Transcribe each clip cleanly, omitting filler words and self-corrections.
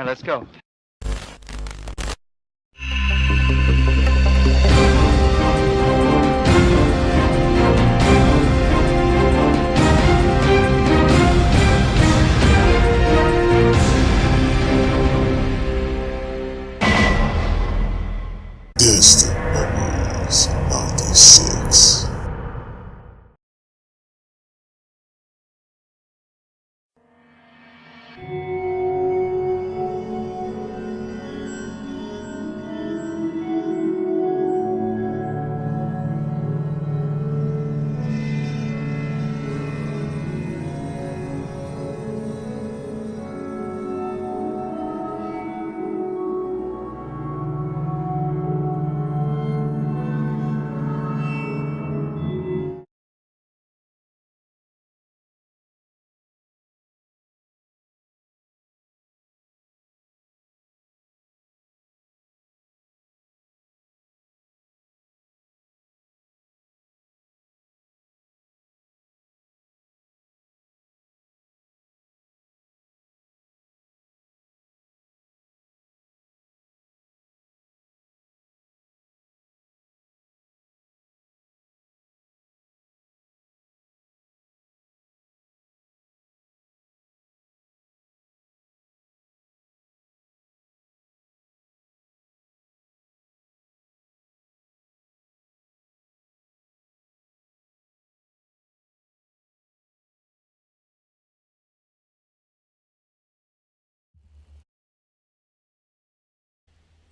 All right, let's go. Distant Memories 96.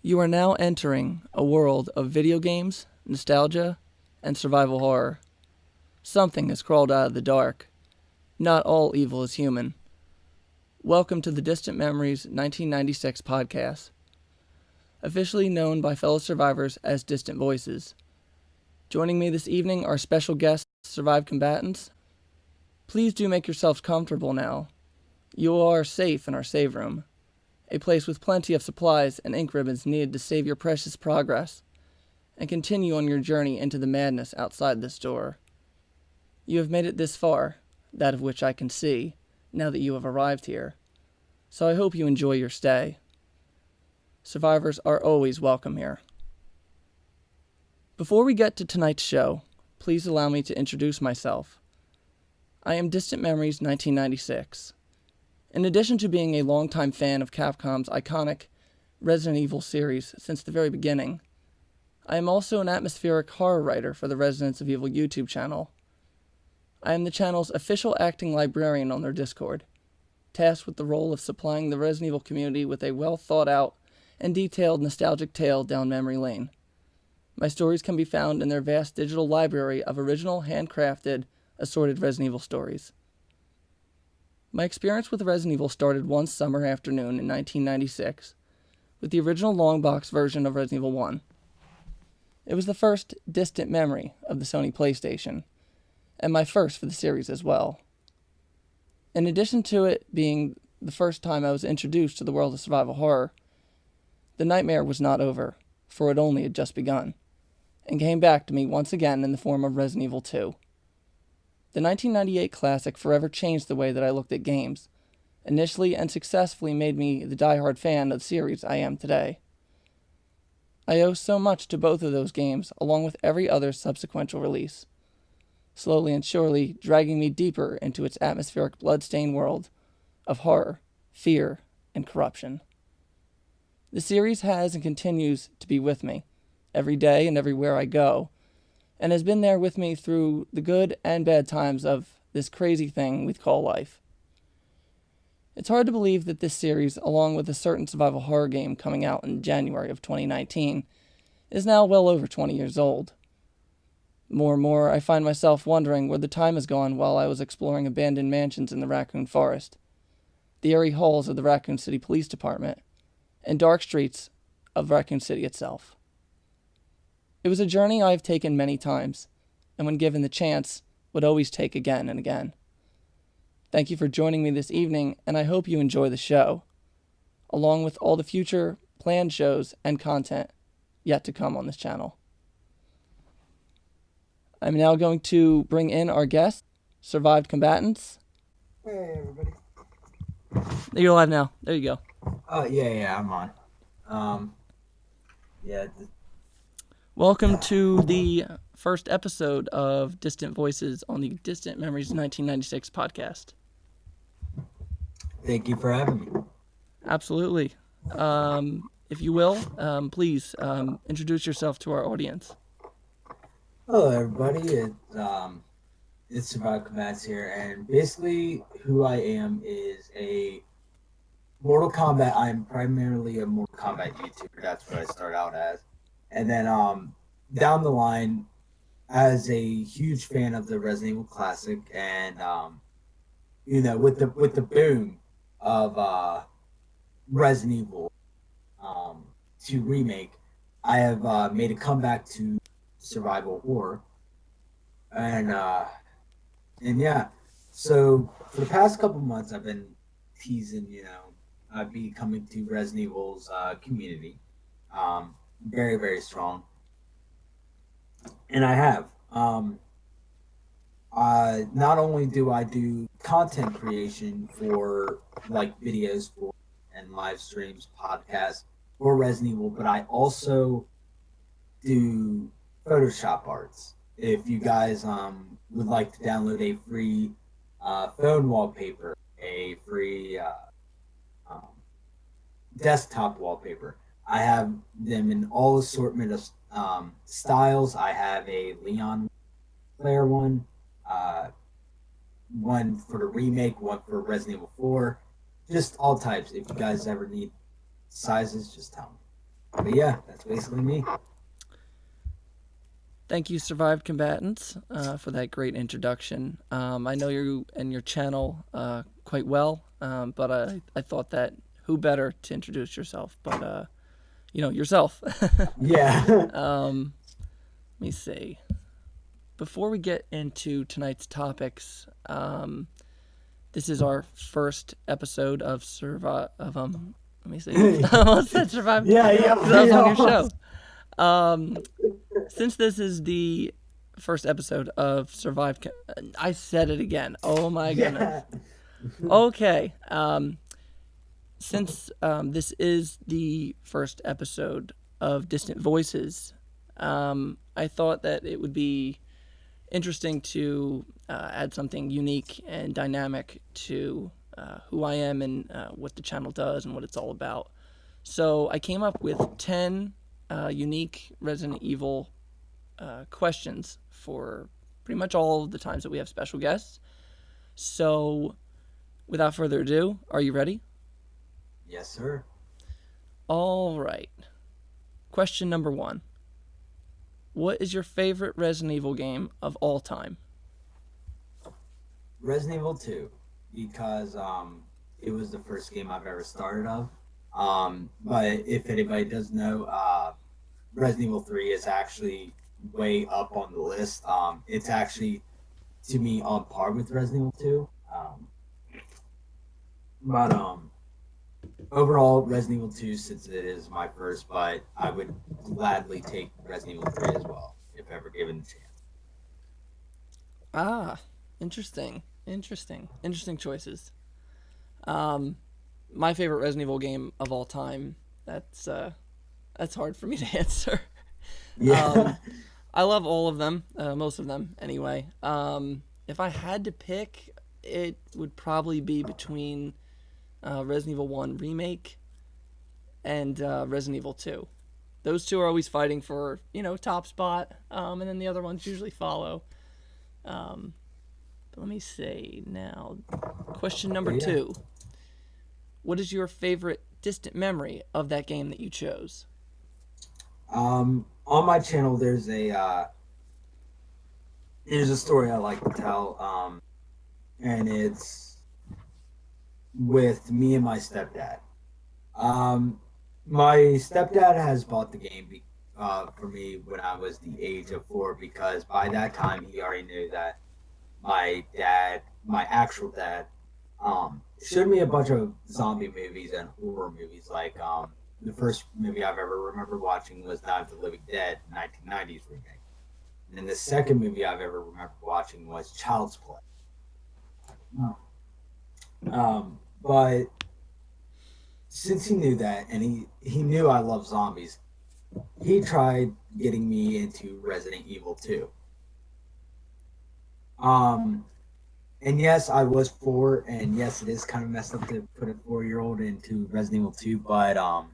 You are now entering a world of video games, nostalgia, and survival horror. Something has crawled out of the dark. Not all evil is human. Welcome to the Distant Memories 1996 podcast, officially known by fellow survivors as Distant Voices. Joining me this evening are special guests, survived combatants. Please do make yourselves comfortable now. You are safe in our save room, a place with plenty of supplies and ink ribbons needed to save your precious progress and continue on your journey into the madness outside this door. You have made it this far, that of which I can see, now that you have arrived here, so I hope you enjoy your stay. Survivors are always welcome here. Before we get to tonight's show, please allow me to introduce myself. I am Distant Memories 1996. In addition to being a longtime fan of Capcom's iconic Resident Evil series since the very beginning, I am also an atmospheric horror writer for the Residents of Evil YouTube channel. I am the channel's official acting librarian on their Discord, tasked with the role of supplying the Resident Evil community with a well-thought-out and detailed nostalgic tale down memory lane. My stories can be found in their vast digital library of original, handcrafted, assorted Resident Evil stories. My experience with Resident Evil started one summer afternoon in 1996 with the original long box version of Resident Evil 1. It was the first distant memory of the Sony PlayStation, and my first for the series as well. In addition to it being the first time I was introduced to the world of survival horror, the nightmare was not over, for it only had just begun, and came back to me once again in the form of Resident Evil 2. The 1998 classic forever changed the way that I looked at games, initially and successfully made me the diehard fan of the series I am today. I owe so much to both of those games, along with every other subsequent release, slowly and surely dragging me deeper into its atmospheric blood-stained world of horror, fear, and corruption. The series has and continues to be with me, every day and everywhere I go, and has been there with me through the good and bad times of this crazy thing we call life. It's hard to believe that this series, along with a certain survival horror game coming out in January of 2019, is now well over 20 years old. More and more, I find myself wondering where the time has gone while I was exploring abandoned mansions in the Raccoon Forest, the airy halls of the Raccoon City Police Department, and dark streets of Raccoon City itself. It was a journey I have taken many times, and when given the chance, would always take again and again. Thank you for joining me this evening, and I hope you enjoy the show, along with all the future planned shows and content yet to come on this channel. I'm now going to bring in our guests, survived combatants. Hey, everybody. You're live now. There you go. Oh yeah, I'm on. Um, yeah, Welcome to the first episode of Distant Voices on the Distant Memories 1996 podcast. thank you for having me. Absolutely. If you will, please introduce yourself to our audience. Hello, everybody. It's Survive Kombatants here, and basically, who I am is a Mortal Kombat. I'm primarily a Mortal Kombat YouTuber. That's what I start out as, and then down the line, as a huge fan of the Resident Evil Classic, and with the boom of Resident Evil um, 2 remake, I have made a comeback to survival horror, and and yeah. So for the past couple months, I've been teasing, I'd be coming to Resident Evil's community, very very strong, and I have. Not only do I do content creation for like videos for and live streams, podcasts for Resident Evil, but I also do Photoshop arts. If you guys would like to download a free phone wallpaper, a free um, desktop wallpaper, I have them in all assortment of styles. I have a Leon player one, uh, one for the remake, one for Resident Evil 4, just all types. If you guys ever need sizes, just tell me. But yeah, that's basically me. Thank you, Survived Combatants, for that great introduction. I know you and your channel quite well, but I thought that who better to introduce yourself but yourself. Yeah. Let me see. Before we get into tonight's topics, this is our first episode of Let me see. I almost said Survive. Yeah, yeah. That was on your show. Since this is the first episode of Survive, I said it again. Oh my goodness. Yeah. Okay. Since this is the first episode of Distant Voices, I thought that it would be interesting to add something unique and dynamic to who I am and what the channel does and what it's all about. So I came up with 10 unique Resident Evil questions for pretty much all of the times that we have special guests. So without further ado, are you ready? Yes, sir. All right. Question number 1. What is your favorite Resident Evil game of all time? Resident Evil 2, because it was the first game I've ever started of. But if anybody does know, Resident Evil 3 is actually way up on the list. It's actually, to me, on par with Resident Evil 2. But overall, Resident Evil 2, since it is my first, but I would gladly take Resident Evil 3 as well, if ever given the chance. Ah, interesting. Interesting choices. My favorite Resident Evil game of all time. That's hard for me to answer. Yeah. I love all of them, most of them anyway. If I had to pick, it would probably be between Resident Evil 1 Remake and Resident Evil 2. Those two are always fighting for, top spot, and then the other ones usually follow. But let me see now. Question number 2. What is your favorite distant memory of that game that you chose? On my channel, there's a story I like to tell, and it's with me and my stepdad. My stepdad has bought the game for me when I was the age of 4, because by that time he already knew that my actual dad, showed me a bunch of zombie movies and horror movies. Like the first movie I've ever remember watching was Night of the Living Dead, 1990s remake. And then the second movie I've ever remember watching was Child's Play. But since he knew that, and he knew I love zombies, he tried getting me into Resident Evil 2. Um, and yes, I was 4, and yes, it is kind of messed up to put a 4-year-old into Resident Evil 2, but um,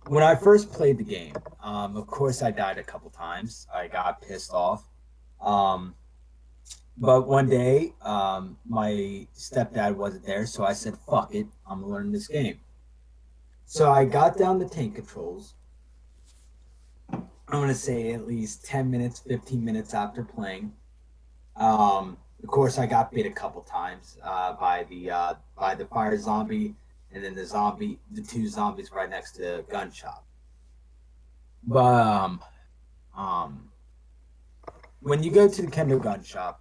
when I first played the game, of course I died a couple times. I got pissed off. Um, but one day, my stepdad wasn't there, so I said, "Fuck it, I'm learning this game." So I got down the tank controls. I'm gonna say at least 10 minutes, 15 minutes after playing. Of course, I got bit a couple times by the fire zombie, and then the two zombies right next to the gun shop. But um, when you go to the Kendo gun shop,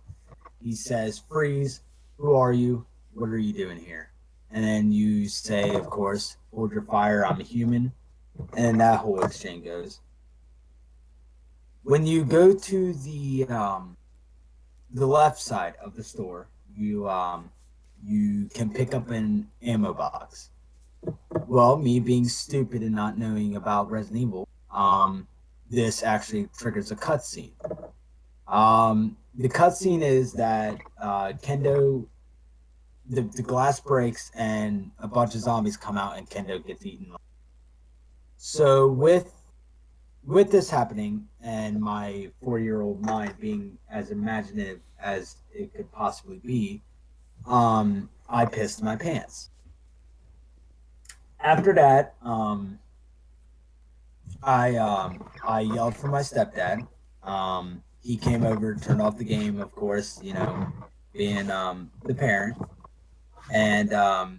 he says, "Freeze! Who are you? What are you doing here?" And then you say, of course, "Hold your fire. I'm a human." And that whole exchange goes. When you go to the left side of the store, you can pick up an ammo box. Well, me being stupid and not knowing about Resident Evil, this actually triggers a cutscene. The cutscene is that Kendo, the glass breaks and a bunch of zombies come out and Kendo gets eaten. So with this happening and my 4-year-old mind being as imaginative as it could possibly be, I pissed my pants. After that, I yelled for my stepdad. He came over, turned off the game, of course, being the parent, and I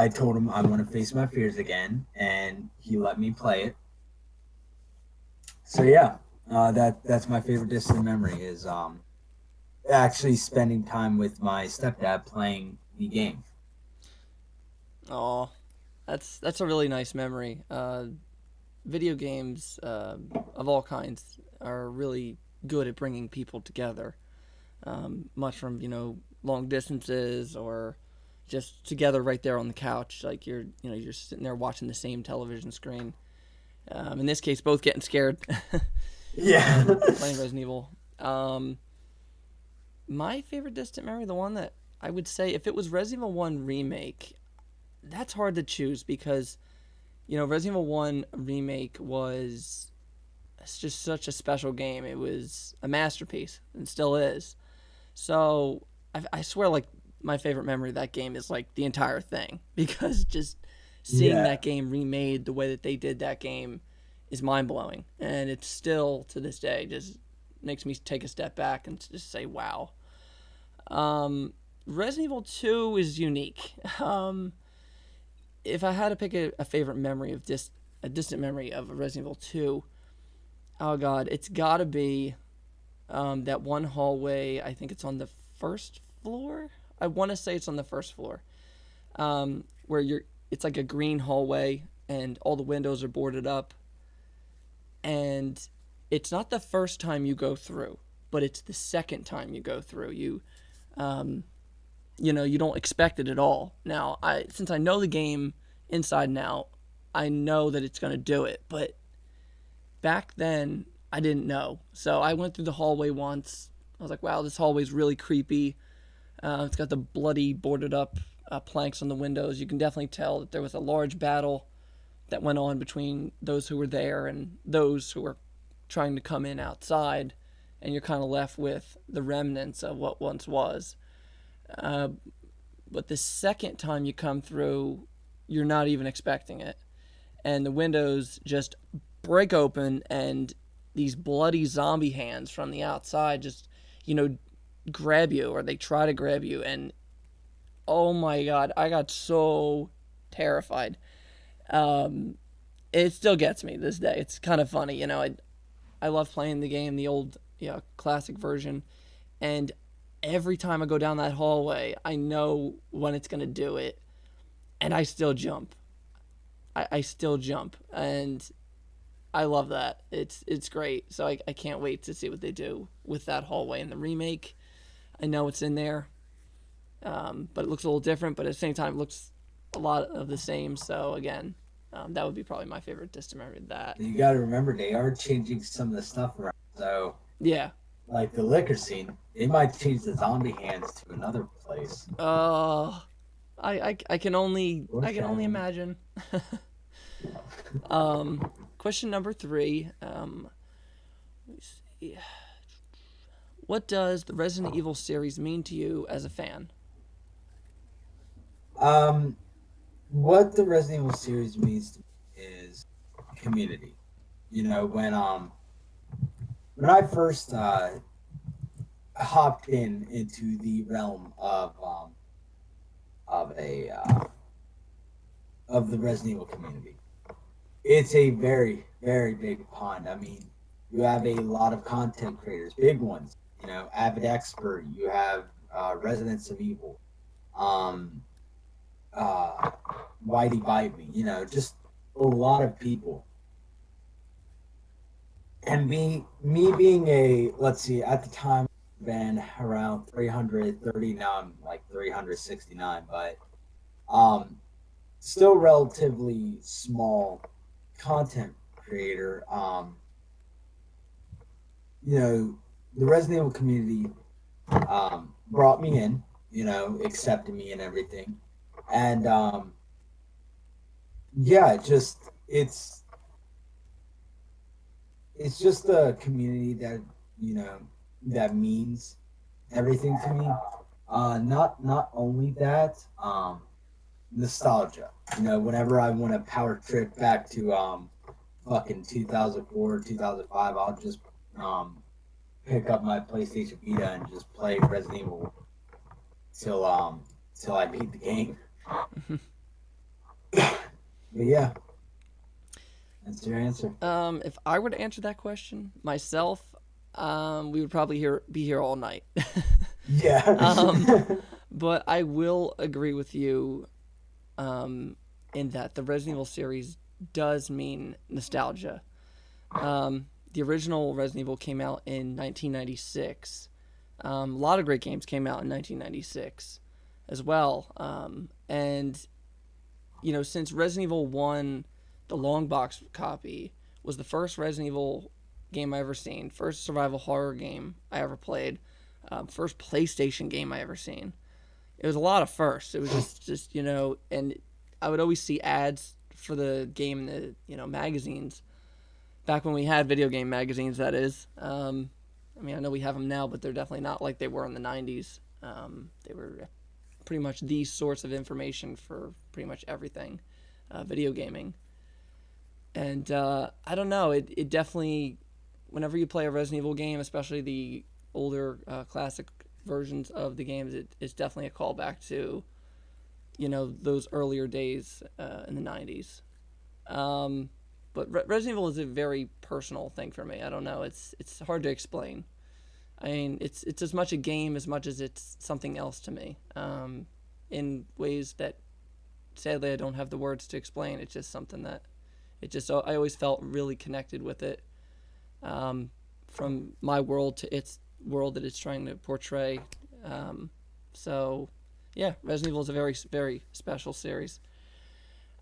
told him I want to face my fears again, and he let me play it. So yeah, that's my favorite distant memory is actually spending time with my stepdad playing the game. Oh, that's a really nice memory. Video games of all kinds are really good at bringing people together, much from long distances or just together right there on the couch, like you're sitting there watching the same television screen. In this case, both getting scared. Yeah. Playing Resident Evil. My favorite distant memory, the one that I would say, if it was Resident Evil 1 remake, that's hard to choose because Resident Evil 1 remake was just such a special game. It was a masterpiece and still is. So I swear, like, my favorite memory of that game is like the entire thing because just seeing Yeah. that game remade the way that they did that game is mind blowing, and it's still to this day just makes me take a step back and just say wow. Resident Evil 2 is unique. If I had to pick a favorite memory of a distant memory of Resident Evil 2, oh god, it's gotta be that one hallway. I think it's on the first floor. I want to say it's on the first floor, where it's like a green hallway and all the windows are boarded up, and it's not the first time you go through, but it's the second time you go through. You don't expect it at all. Now, since I know the game inside and out, I know that it's going to do it. But back then, I didn't know. So I went through the hallway once. I was like, wow, this hallway's really creepy. It's got the bloody, boarded up planks on the windows. You can definitely tell that there was a large battle that went on between those who were there and those who were trying to come in outside. And you're kind of left with the remnants of what once was. But the second time you come through, you're not even expecting it. And the windows just break open, and these bloody zombie hands from the outside just, grab you, or they try to grab you. And oh my god, I got so terrified. It still gets me this day. It's kind of funny. I love playing the game, the old classic version. And every time I go down that hallway, I know when it's going to do it, and I still jump. I still jump, and I love that. It's great. So I can't wait to see what they do with that hallway in the remake. I know it's in there. but it looks a little different. But at the same time, it looks a lot of the same. So again, that would be probably my favorite distant memory. That. You got to remember they are changing some of the stuff around. So Yeah. like the liquor scene, they might change the zombie hands to another place. I can only imagine. Question number 3. Let me see. What does the Resident Evil series mean to you as a fan? What the Resident Evil series means to me is community. You know, when I first hopped into the realm of a of the Resident Evil community, it's a very very big pond. I mean, you have a lot of content creators, big ones. You know, Avid Expert. You have Residents of Evil. Um, uh, Whitey Bite Me. You know, just a lot of people. And me being a, let's see, at the time been around 330. Now I'm like 369, but um still relatively small content creator. You know, the Resident Evil community brought me in, you know, accepted me and everything. And yeah, it's just a community that, you know, that means everything to me. Not only that, nostalgia. You know, whenever I want to power trip back to fucking 2004, 2005, I'll just um pick up my PlayStation Vita and just play Resident Evil till till I beat the game. But yeah, that's your answer. If I were to answer that question myself, we would probably be here all night. Yeah. But I will agree with you in that the Resident Evil series does mean nostalgia. The original Resident Evil came out in 1996. A lot of great games came out in 1996 as well. And, you know, since Resident Evil 1, the long box copy, was the first Resident Evil game I ever seen, first survival horror game I ever played, first PlayStation game I ever seen. It was a lot of firsts. It was just you know, and I would always see ads for the game in the, you know, magazines. Back when we had video game magazines, that is. I mean, I know we have them now, but they're definitely not like they were in the 90s. They were pretty much the source of information for pretty much everything, video gaming. And I don't know, it definitely, whenever you play a Resident Evil game, especially the older classic versions of the games, it's definitely a callback to, you know, those earlier days in the 90s. But Resident Evil is a very personal thing for me. I don't know. It's hard to explain. I mean, it's as much a game as much as it's something else to me. In ways that, sadly, I don't have the words to explain. It's just something that I always felt really connected with it. From my world to its world that it's trying to portray. So, yeah, Resident Evil is a very, very special series.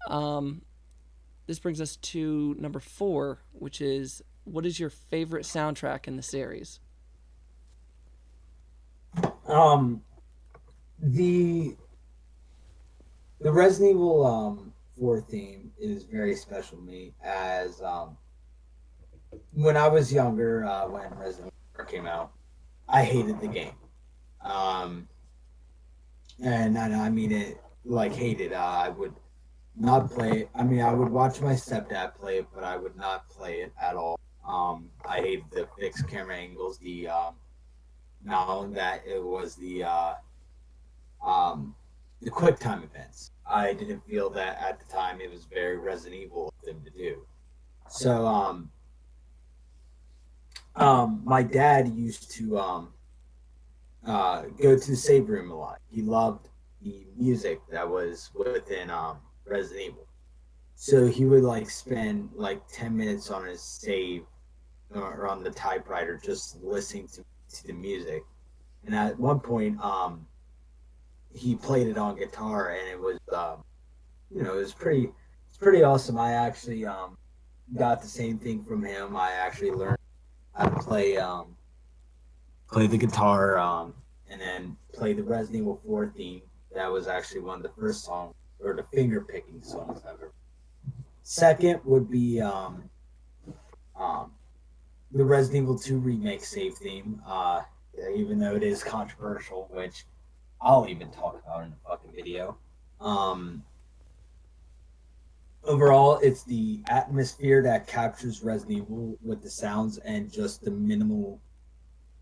This brings us to number 4, which is, what is your favorite soundtrack in the series? The the Resident Evil 4 theme is very special to me, as when I was younger, when Resident Evil 4 came out, I hated the game. Um, and I mean it, like, hated. I would not play it. I mean, I would watch my stepdad play it, but I would not play it at all. I hated the fixed camera angles. Not only that, it was um, the quick time events. I didn't feel that at the time it was very Resident Evil of them to do. So, my dad used to go to the save room a lot. He loved the music that was within Resident Evil. So he would like spend like 10 minutes on his save or on the typewriter just listening to the music. And at one point, he played it on guitar, and it was it's pretty awesome. I actually got the same thing from him. I actually learned how to play the guitar, and then play the Resident Evil 4 theme. That was actually one of the first songs, or the finger picking songs I've ever. Second would be um, the Resident Evil 2 remake save theme. Even though it is controversial, which I'll even talk about in a fucking video. Um, Overall, it's the atmosphere that captures Resident Evil with the sounds and just the minimal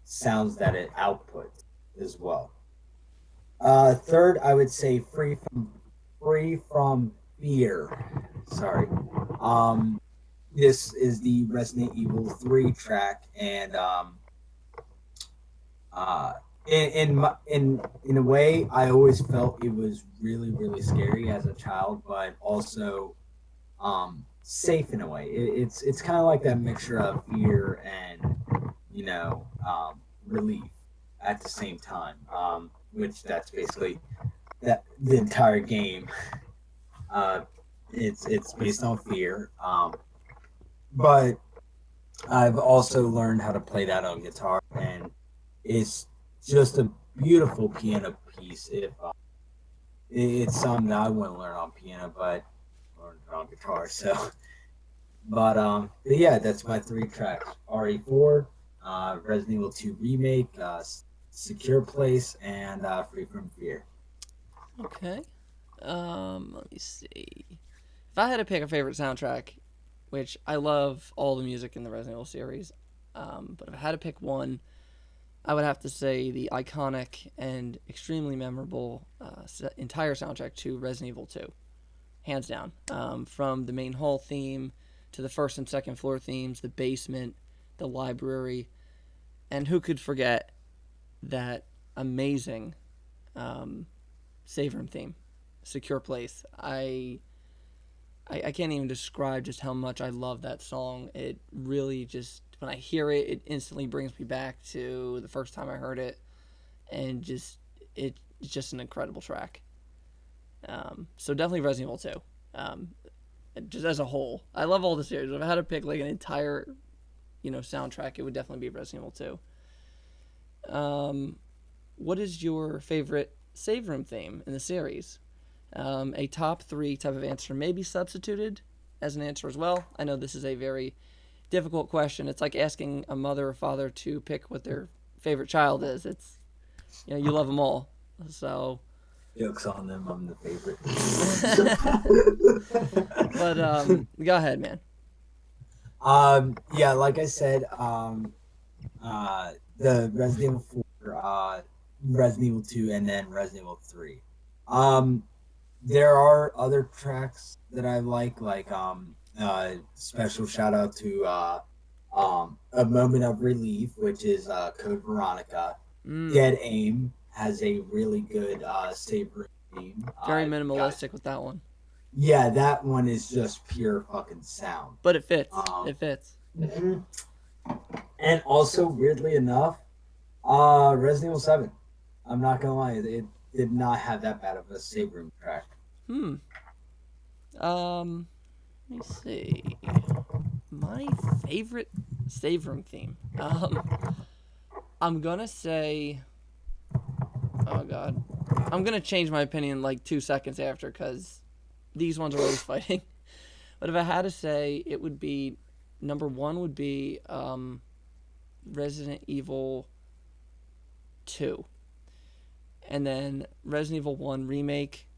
sounds that it outputs as well. Third, I would say free from fear. Sorry. Um, this is the Resident Evil 3 track, and uh, in a way, I always felt it was really really scary as a child, but also safe in a way. It's kind of like that mixture of fear and relief at the same time. Which that's basically that the entire game. Uh, it's based on fear. But I've also learned how to play that on guitar, and it's just a beautiful piano piece. If it's something that I want to learn on piano, but or on guitar. So, but yeah, that's my three tracks: RE4, Resident Evil 2 remake, Secure Place, and Free from Fear. Okay. Let me see. If I had to pick a favorite soundtrack, which I love all the music in the Resident Evil series, but if I had to pick one, I would have to say the iconic and extremely memorable entire soundtrack to Resident Evil 2. Hands down. From the main hall theme to the first and second floor themes, the basement, the library, and who could forget that amazing save room theme, Secure Place. I can't even describe just how much I love that song. It really just, when I hear it, it instantly brings me back to the first time I heard it, and it's just an incredible track. So definitely Resident Evil 2. Just as a whole, I love all the series. If I had to pick like an entire, soundtrack, it would definitely be Resident Evil 2. What is your favorite save room theme in the series? A top 3 type of answer may be substituted as an answer as well. I know this is a very difficult question. It's like asking a mother or father to pick what their favorite child is. It's, you love them all. So Joke's on them, I'm the favorite. But go ahead, man. Yeah, like I said, the Resident Evil 4, Resident Evil 2, and then Resident Evil 3. There are other tracks that I like special shout out to A Moment of Relief, which is Code Veronica. Dead Aim has a really good save room theme. Very minimalistic with that one. Yeah, that one is just pure fucking sound. But it fits. It fits. Mm-hmm. And also, weirdly enough, Resident Evil 7. I'm not gonna lie, it did not have that bad of a save room track. Let me see. My favorite save room theme. I'm gonna say. Oh God, I'm gonna change my opinion like 2 seconds after, because these ones are always fighting. But if I had to say, it would be number 1 would be Resident Evil 2, and then Resident Evil 1 remake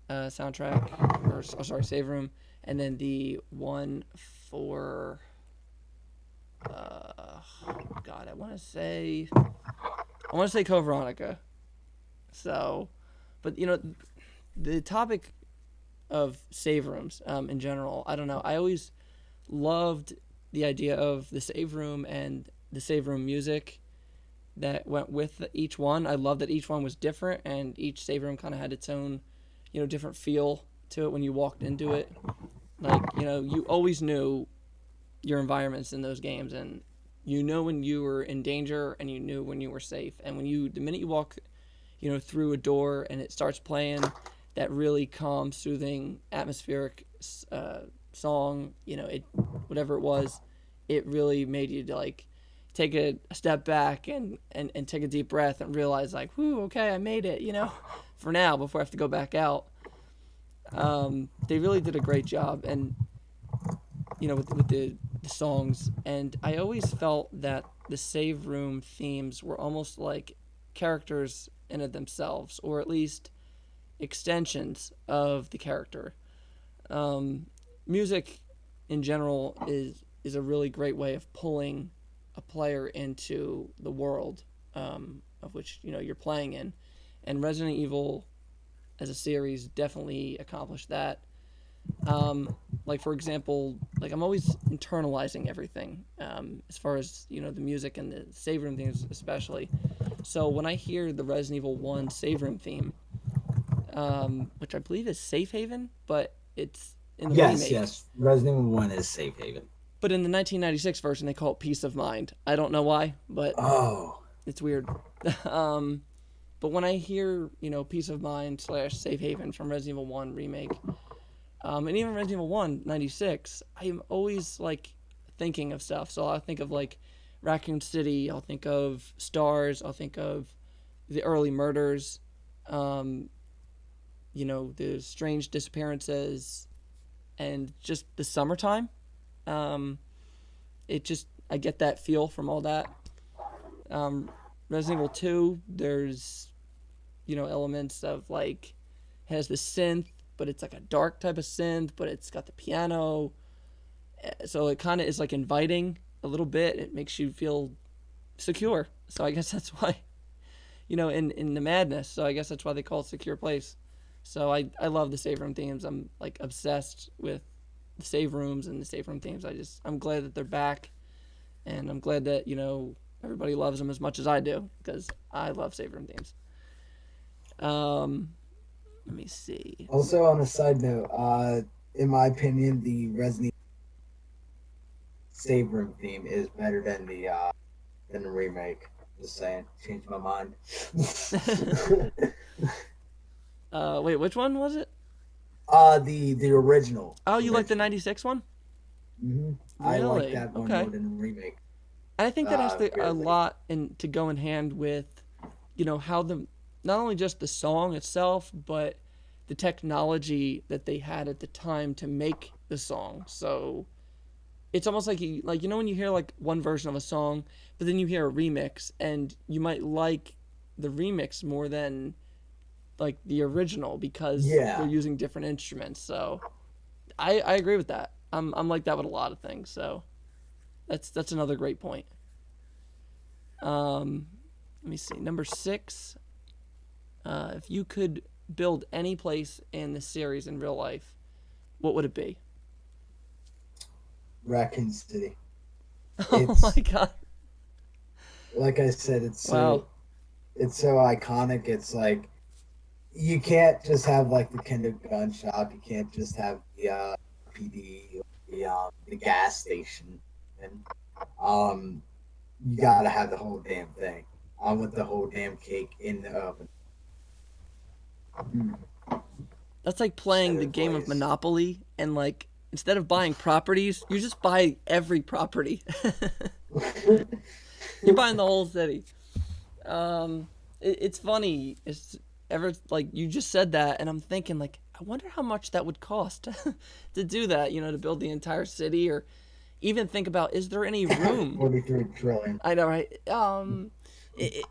soundtrack, or sorry, save room, and then the one for God, I want to say Code Veronica. So, but the topic of save rooms in general, I don't know. I always loved the idea of the save room and the save room music that went with each one. I love that each one was different, and each save room kind of had its own, different feel to it when you walked into it. Like, you always knew your environments in those games, and you know when you were in danger, and you knew when you were safe. And the minute you walk, through a door and it starts playing that really calm, soothing, atmospheric song, whatever it was, it really made you like take a step back and take a deep breath and realize like, whoo, okay, I made it, for now before I have to go back out. They really did a great job, and with the songs, and I always felt that the save room themes were almost like characters in it themselves, or at least extensions of the character. Music in general is a really great way of pulling a player into the world of which you're playing in, and Resident Evil as a series definitely accomplished that. Like for example, like I'm always internalizing everything as far as the music and the save room themes especially. So when I hear the Resident Evil 1 save room theme, which I believe is Safe Haven, but it's in the remake. Yes. Resident Evil 1 is Safe Haven. But in the 1996 version, they call it Peace of Mind. I don't know why, but it's weird. But when I hear, Peace of Mind / Safe Haven from Resident Evil 1 remake, and even Resident Evil 1, 96, I am always, like, thinking of stuff. So I'll think of, like, Raccoon City, I'll think of Stars, I'll think of the early murders, the strange disappearances, and just the summertime. I get that feel from all that. Resident Evil 2, there's, elements of, like, has the synth, but it's like a dark type of synth, but it's got the piano. So it kind of is like inviting a little bit. It makes you feel secure. So I guess that's why, in the madness. So I guess that's why they call it Secure Place. So I love the save room themes. I'm like obsessed with the save rooms and the save room themes. I'm glad that they're back, and I'm glad that everybody loves them as much as I do, because I love save room themes. Let me see. Also, on a side note, in my opinion, the Resident Evil save room theme is better than the remake. Just saying, changed my mind. Wait, which one was it? The original. Oh, you like the 96 one? Mm-hmm. Really? I like that one Okay. more than the remake. And I think that has weirdly. a lot to go in hand with, how not only just the song itself, but the technology that they had at the time to make the song. So it's almost like when you hear like one version of a song, but then you hear a remix, and you might like the remix more than like the original because they're using different instruments. So I agree with that. I'm like that with a lot of things. So that's another great point. Let me see. Number 6. If you could build any place in the series in real life, what would it be? Raccoon City. Oh my god! Like I said, it's wow. It's so iconic. It's like you can't just have like the Kinder gun shop. You can't just have the PD, the gas station, and you gotta have the whole damn thing. I want the whole damn cake in the oven. That's like playing the game of Monopoly, and like instead of buying properties, you just buy every property. You're buying the whole city. It's funny. You just said that, and I'm thinking like, I wonder how much that would cost to do that. To build the entire city, or even think about, is there any room? 43 trillion. I know, right? It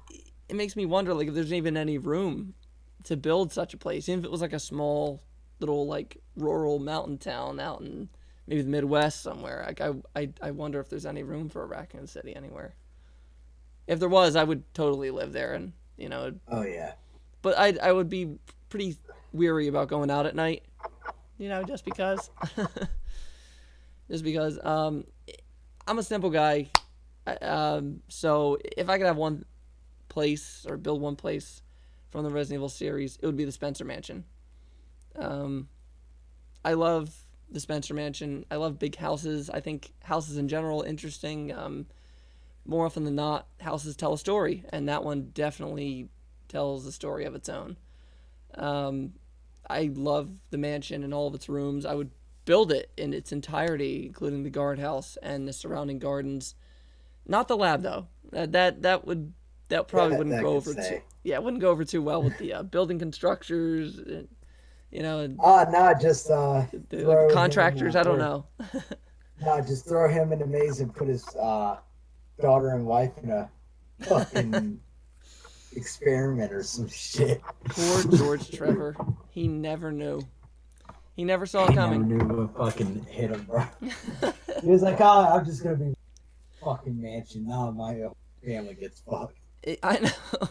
makes me wonder like if there's even any room to build such a place, even if it was like a small little like rural mountain town out in maybe the Midwest somewhere. Like I wonder if there's any room for a Raccoon City anywhere. If there was, I would totally live there, and Oh yeah. But I would be pretty weary about going out at night, just because. I'm a simple guy. So if I could have one place or build one place from the Resident Evil series, it would be the Spencer Mansion. I love the Spencer Mansion. I love big houses. I think houses in general are interesting. More often than not, houses tell a story, and that one definitely tells a story of its own. I love the mansion and all of its rooms. I would build it in its entirety, including the guardhouse and the surrounding gardens. Not the lab though. That probably wouldn't go over too. Yeah, it wouldn't go over too well with the building constructors. And No, just the contractors. I don't know. No, just throw him in a maze and put his daughter and wife in a fucking experiment or some shit. Poor George Trevor. He never knew. He never saw it coming. He never knew what fucking hit him, bro. He was like, "Oh, I'm just gonna be fucking mansion. Now my family gets fucked." I know.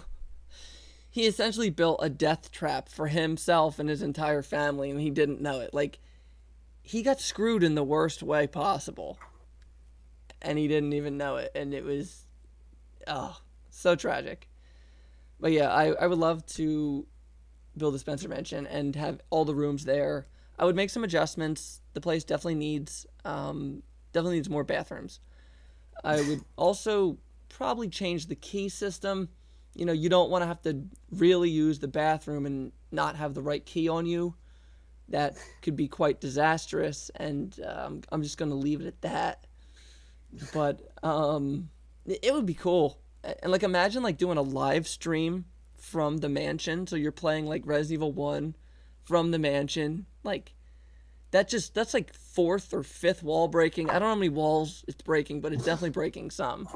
He essentially built a death trap for himself and his entire family, and he didn't know it. Like, he got screwed in the worst way possible, and he didn't even know it, and it was, so tragic. But yeah, I would love to build a Spencer Mansion and have all the rooms there. I would make some adjustments. The place definitely needs more bathrooms. I would also probably change the key system. You don't want to have to really use the bathroom and not have the right key on you. That could be quite disastrous, and I'm just going to leave it at that. But it would be cool. And like, imagine like doing a live stream from the mansion. So you're playing like Resident Evil 1 from the mansion. Like, that's like fourth or fifth wall breaking. I don't know how many walls it's breaking, but it's definitely breaking some.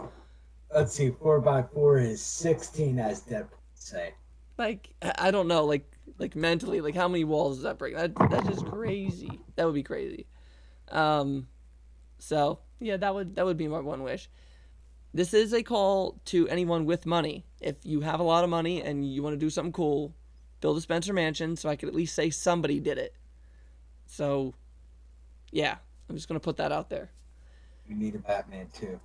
Let's see, 4x4 is 16, as Depp would say. Like, I don't know, like mentally, like how many walls does that break? That's just crazy. That would be crazy. So yeah, that would be my one wish. This is a call to anyone with money. If you have a lot of money and you want to do something cool, build a Spencer Mansion so I could at least say somebody did it. So, yeah, I'm just going to put that out there. We need a Batman too.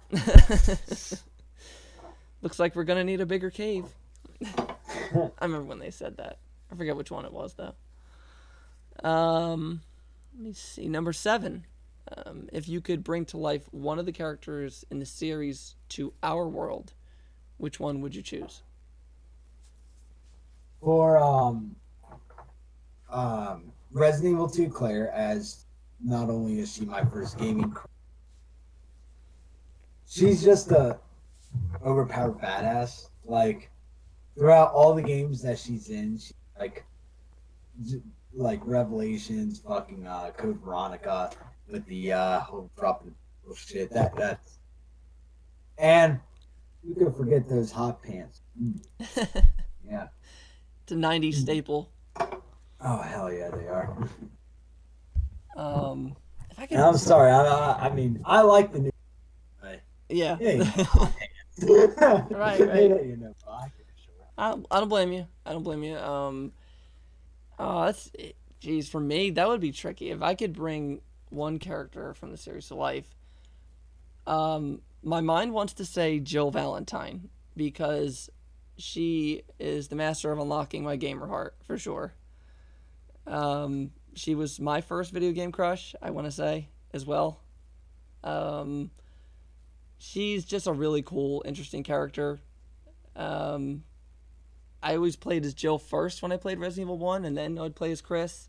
Looks like we're going to need a bigger cave. I remember when they said that. I forget which one it was, though. Let me see. Number 7. If you could bring to life one of the characters in the series to our world, which one would you choose? For Resident Evil 2 Claire, as not only is she my first gaming career, she's just a overpowered badass. Like, throughout all the games that she's in, she like Revelations, fucking Code Veronica, with the whole dropping shit. That's and you could forget those hot pants. Yeah, it's a 90s staple. Oh hell yeah, they are. If I could... I'm sorry. I mean, I like the new. Yeah. Hot pants. Right. You know, I don't blame you. That's geez, for me that would be tricky. If I could bring one character from the series to life, my mind wants to say Jill Valentine, because she is the master of unlocking my gamer heart for sure. She was my first video game crush, I want to say, as well. She's just a really cool, interesting character. I always played as Jill first when I played Resident Evil 1, and then I'd play as Chris.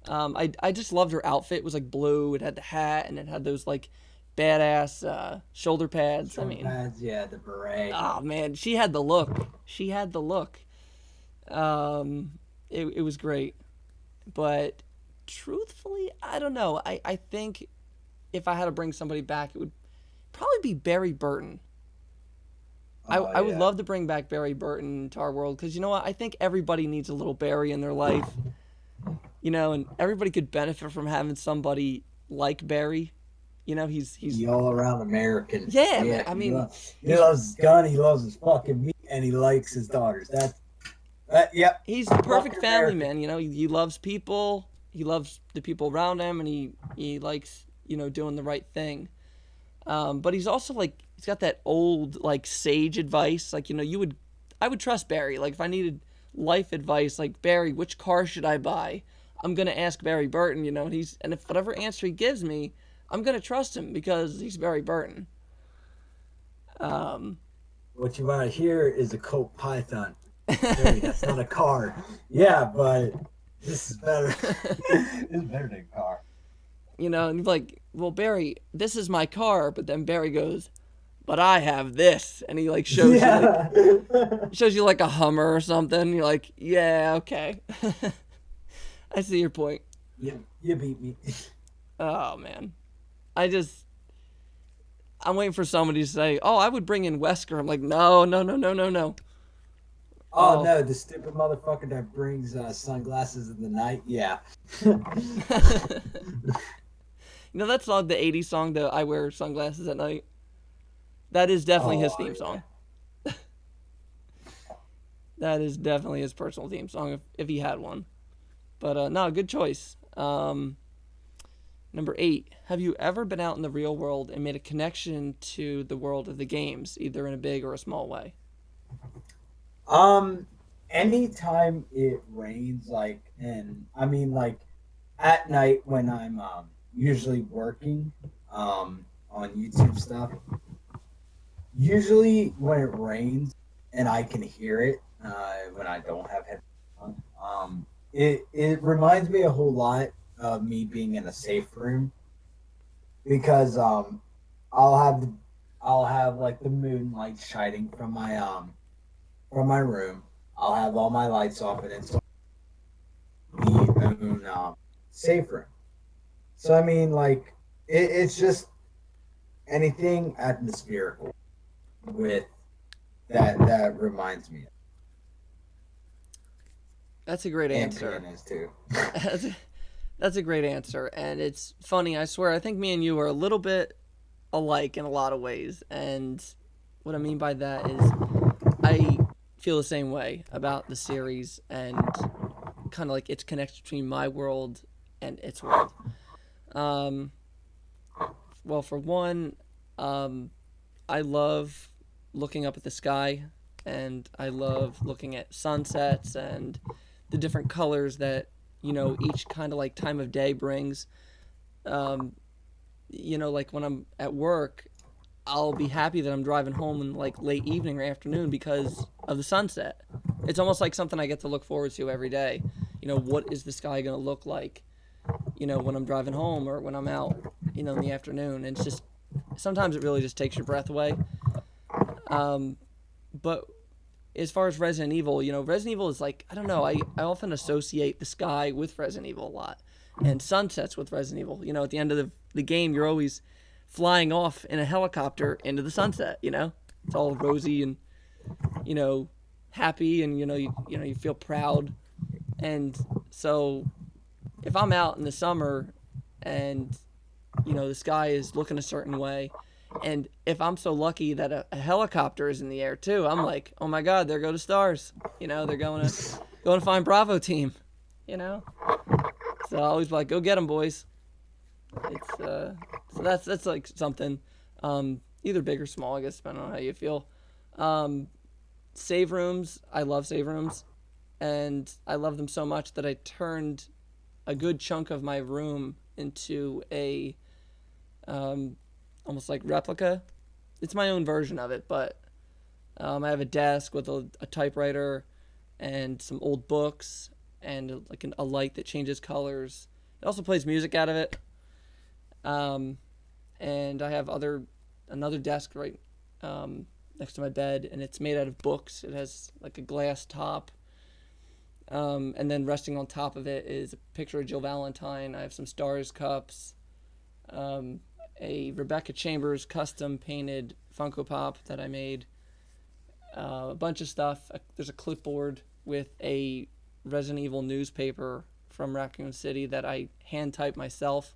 I just loved her outfit. It was like blue, it had the hat, and it had those like badass shoulder pads. Pads, yeah, the beret. Oh man, she had the look. It was great. But truthfully, I don't know. I think if I had to bring somebody back, it would probably be Barry Burton. I would love to bring back Barry Burton to our world, because you know what? I think everybody needs a little Barry in their life. And everybody could benefit from having somebody like Barry. He's all around American. Yeah, I mean, he loves his gun, he loves his fucking meat, and he likes his daughters. Yep. He's the perfect family man. He loves people. He loves the people around him, and he likes doing the right thing. But he's also he's got that old sage advice. I would trust Barry. Like, if I needed life advice, like, Barry, which car should I buy? I'm gonna ask Barry Burton. And if whatever answer he gives me, I'm gonna trust him because he's Barry Burton. What you want to hear is a Colt Python. Barry, that's not a car. Yeah, but this is better. This is better than a car. And you're like, well, Barry, this is my car. But then Barry goes, but I have this. And he like shows you like Yeah. a Hummer or something. You're like, yeah, okay. I see your point. You beat me. Oh man. I'm waiting for somebody to say, oh, I would bring in Wesker. I'm like, no, no, no, no, no, no. Oh no, the stupid motherfucker that brings sunglasses in the night. Yeah. That's not the 80s song, the I Wear Sunglasses at Night. That is definitely his theme song. That is definitely his personal theme song if he had one. But no, good choice. Number 8. Have you ever been out in the real world and made a connection to the world of the games, either in a big or a small way? Anytime it rains, like at night when I'm usually working on YouTube stuff. Usually when it rains and I can hear it when I don't have headphones on, it reminds me a whole lot of me being in a safe room because I'll have the, I'll have like the moonlight shining from my room. I'll have all my lights off and it's the own safe room. So I mean, like it's just anything atmospherical with that reminds me. That's a great And answer. pianos too. That's a great answer. And it's funny, I swear, I think me and you are a little bit alike in a lot of ways. And what I mean by that is I feel the same way about the series and kind of like its connection between my world and its world. Um, well, for one, um, I love looking up at the sky and I love looking at sunsets and the different colors that, each kind of like time of day brings. Um, like when I'm at work, I'll be happy that I'm driving home in like late evening or afternoon because of the sunset. It's almost like something I get to look forward to every day. What is the sky going to look like, when I'm driving home or when I'm out, in the afternoon. And it's just, sometimes it really just takes your breath away. But as far as Resident Evil, Resident Evil is like, I don't know, I often associate the sky with Resident Evil a lot and sunsets with Resident Evil. At the end of the game, you're always flying off in a helicopter into the sunset, It's all rosy and, happy and, you feel proud. And so if I'm out in the summer and, the sky is looking a certain way, and if I'm so lucky that a helicopter is in the air too, I'm like, oh my God, there go the stars. They're going to find Bravo team. So I always like, go get them, boys. It's so that's like something, either big or small, I guess, depending on how you feel. Save rooms, I love save rooms, and I love them so much that I turned a good chunk of my room into a almost like replica. It's my own version of it, but I have a desk with a typewriter and some old books and like a light that changes colors. It also plays music out of it. And I have another desk right next to my bed, and it's made out of books. It has like a glass top. And then resting on top of it is a picture of Jill Valentine. I have some Stars cups, a Rebecca Chambers custom painted Funko Pop that I made, a bunch of stuff. There's a clipboard with a Resident Evil newspaper from Raccoon City that I hand typed myself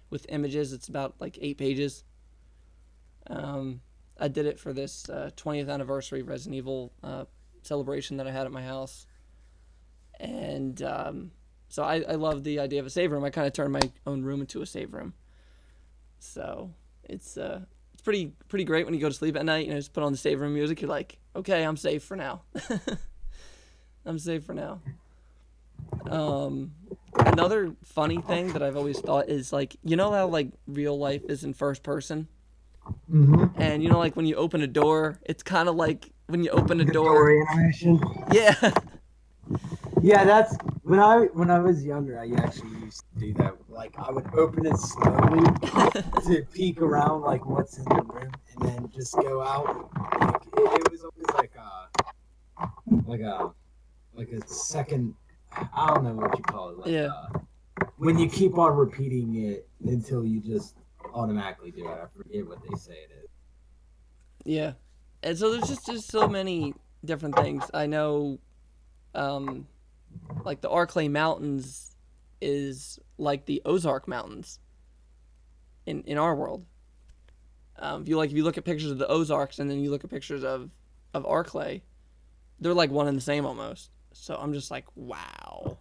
with images. It's about like 8 pages. I did it for this 20th anniversary Resident Evil celebration that I had at my house. And so I love the idea of a save room. I kind of turned my own room into a save room. So it's pretty great when you go to sleep at night. Just put on the save room music. You're like, okay, I'm safe for now. I'm safe for now. Another funny thing that I've always thought is like, how like real life is in first person? Mm-hmm. And like when you open a door, it's kind of like when you open a The door. animation. Yeah. Yeah, that's when I was younger. I actually used to do that. Like I would open it slowly to peek around, like what's in the room, and then just go out. Like it was always like a like a second. I don't know what you call it. Like Yeah. when you keep on repeating it until you just automatically do it. I forget what they say it is. Yeah. And so there's just so many different things. I know, like the Arklay Mountains is like the Ozark Mountains in our world. If you look at pictures of the Ozarks and then you look at pictures of Arklay, they're like one and the same almost. So I'm just like, wow.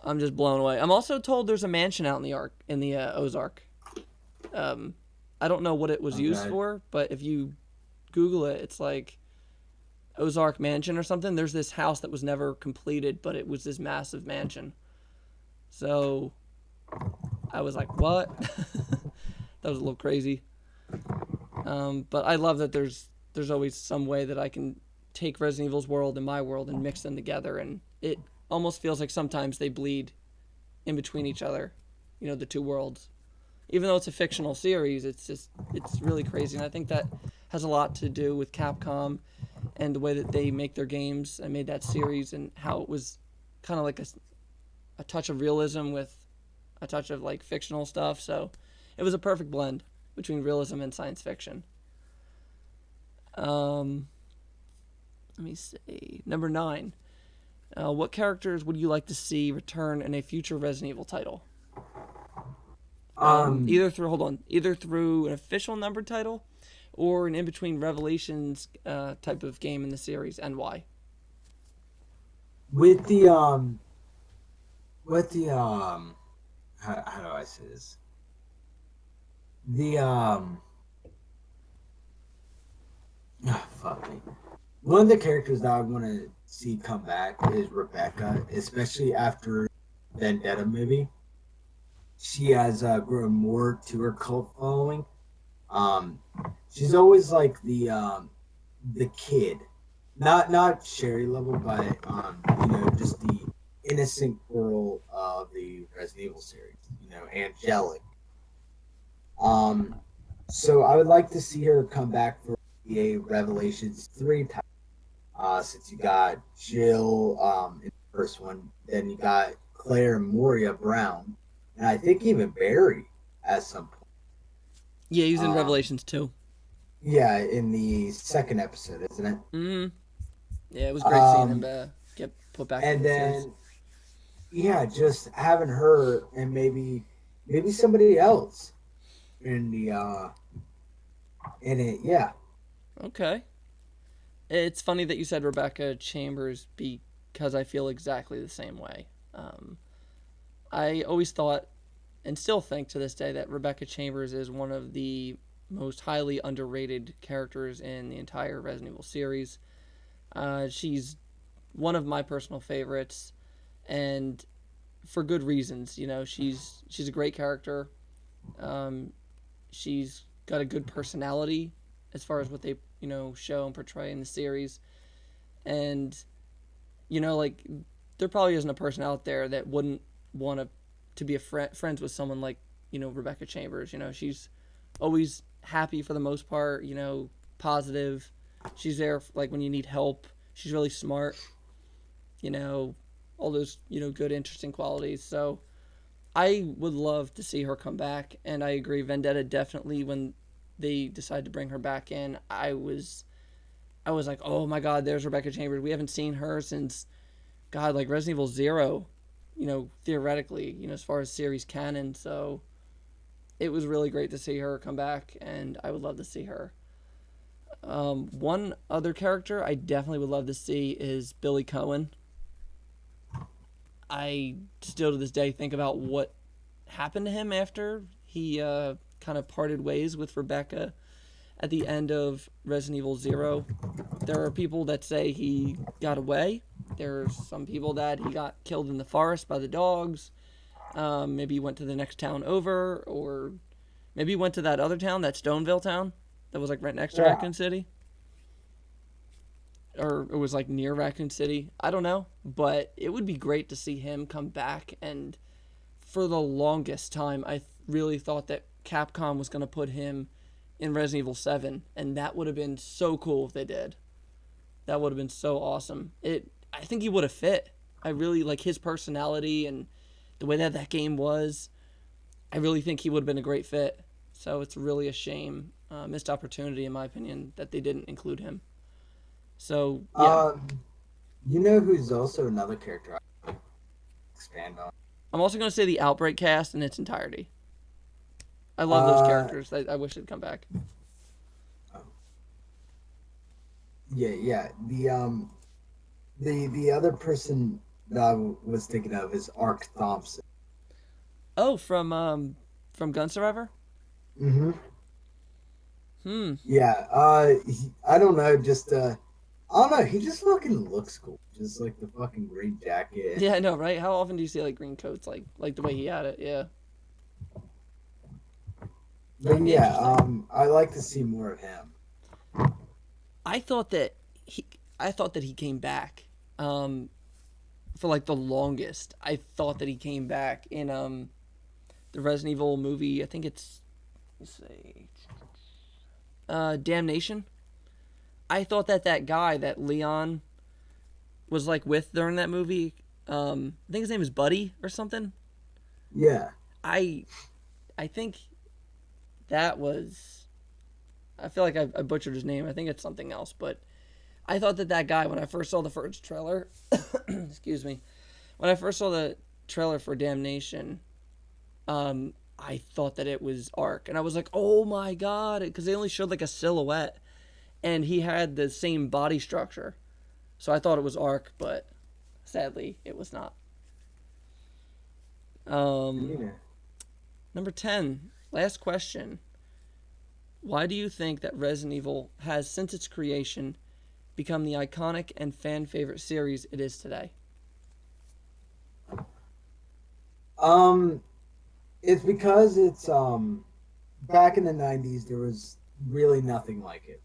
I'm just blown away. I'm also told there's a mansion out in the Ozark. I don't know what it was used for, but if you Google it, it's like Ozark Mansion or something. There's this house that was never completed, but it was this massive mansion. So I was like, what? That was a little crazy. But I love that there's always some way that I can take Resident Evil's world and my world and mix them together, and it almost feels like sometimes they bleed in between each other, the two worlds. Even though it's a fictional series, it's really crazy, and I think that has a lot to do with Capcom and the way that they make their games and made that series, and how it was kind of like a touch of realism with a touch of like fictional stuff. So it was a perfect blend between realism and science fiction. Let me see. Number 9. What characters would you like to see return in a future Resident Evil title? Either through an official numbered title or an in-between Revelations type of game in the series, and why? With the how do I say this? The fuck me. One of the characters that I want to see come back is Rebecca, especially after Vendetta movie. She has grown more to her cult following. She's always like the kid, not Sherry level, but just the innocent girl of the Resident Evil series. Angelic. So I would like to see her come back for a Revelations 3 type. Since you got Jill in the first one, then you got Claire and Moria Brown, and I think even Barry at some point. Yeah, he's in Revelations 2. Yeah, in the second episode, isn't it? Mm-hmm. Yeah, it was great seeing him get put back in the series. Yeah, just having her and maybe somebody else in the in it. Yeah. Okay. It's funny that you said Rebecca Chambers because I feel exactly the same way. I always thought, and still think to this day, that Rebecca Chambers is one of the most highly underrated characters in the entire Resident Evil series. She's one of my personal favorites, and for good reasons. She's a great character. She's got a good personality as far as what they show and portray in the series, and like there probably isn't a person out there that wouldn't want to be friends with someone like Rebecca Chambers. She's always happy for the most part. Positive. She's there like when you need help. She's really smart. All those good, interesting qualities. So I would love to see her come back, and I agree. Vendetta definitely, when they decided to bring her back in, I was like, oh my god, there's Rebecca Chambers. We haven't seen her since, God, like Resident Evil 0, theoretically, as far as series canon. So it was really great to see her come back, and I would love to see her. One other character I definitely would love to see is Billy Cohen. I still to this day think about what happened to him after he kind of parted ways with Rebecca at the end of Resident Evil 0. There are people that say he got away. There's some people that he got killed in the forest by the dogs. Maybe he went to the next town over, or maybe he went to that other town, that Stoneville town, that was like right next to Raccoon City. or it was like near Raccoon City. I don't know, but it would be great to see him come back. And for the longest time, I really thought that Capcom was going to put him in Resident Evil 7, and that would have been so cool if they did. That would have been so awesome. I think he would have fit. I really like his personality and the way that game was. I really think he would have been a great fit. So it's really a shame, missed opportunity in my opinion, that they didn't include him. So yeah, You know who's also another character I expand on? I'm also going to say the Outbreak cast in its entirety. I love those characters. I wish they'd come back. Yeah. The other person that I was thinking of is Ark Thompson. Oh, from Gun Survivor. Mm-hmm. Hmm. Yeah. I don't know. I don't know. He just fucking looks cool. Just like the fucking green jacket. Yeah, I know, right? How often do you see like green coats, like the way he had it? Yeah. But yeah, Interesting. I like to see more of him. I thought that he came back. For like the longest, I thought that he came back in the Resident Evil movie. I think it's, let's say, Damnation. I thought that guy that Leon was like with during that movie. I think his name is Buddy or something. Yeah. I I think that was. I feel like I butchered his name. I think it's something else, but I thought that guy when I first saw the first trailer. Excuse me. When I first saw the trailer for Damnation, I thought that it was Ark, and I was like, "Oh my god!" Because they only showed like a silhouette, and he had the same body structure, so I thought it was Ark, but sadly, it was not. Um, Yeah. Number 10, last question. Why do you think that Resident Evil has, since its creation, become the iconic and fan favorite series it is today? Um, it's because it's back in the '90s there was really nothing like it.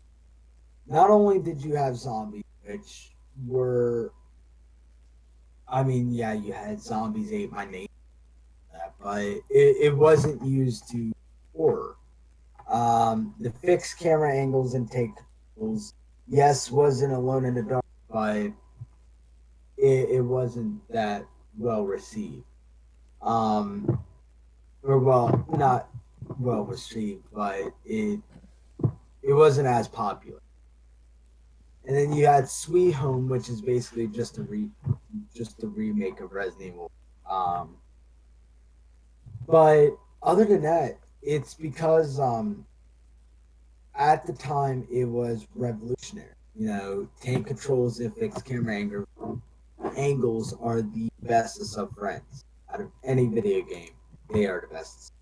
Not only did you have zombies, which were, I mean, yeah, you had zombies ate my name, but it wasn't used to horror. The fixed camera angles and take controls, yes, wasn't Alone in the Dark, but it wasn't that well received. Um, or well, not well received, but it wasn't as popular. And then you had Sweet Home, which is basically just a remake of Resident Evil. Um, but other than that, it's because at the time it was revolutionary. You know, tank controls and fixed angles are the bestest of friends out of any video game. They are the best.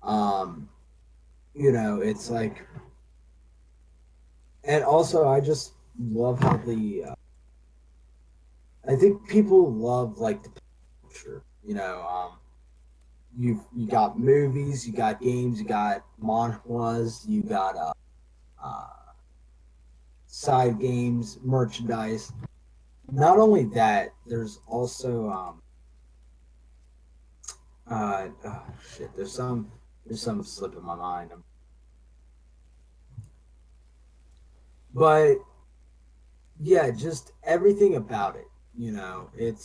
Um, you know, it's like, and also I just love how I think people love like the picture. You know, you got movies, you got games, you got manhwas, you got uh, side games, merchandise. Not only that, there's also oh, shit. There's some slipping my mind. But yeah, just everything about it. You know, it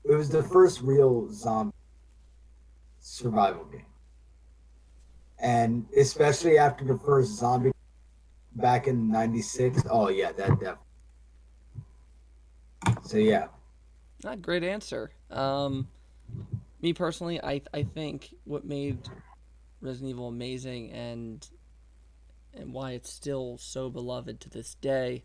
was the first real zombie survival game, and especially after the first zombie back in '96. Oh yeah, that definitely. So yeah. Not a great answer. Me personally, I think what made Resident Evil amazing and why it's still so beloved to this day.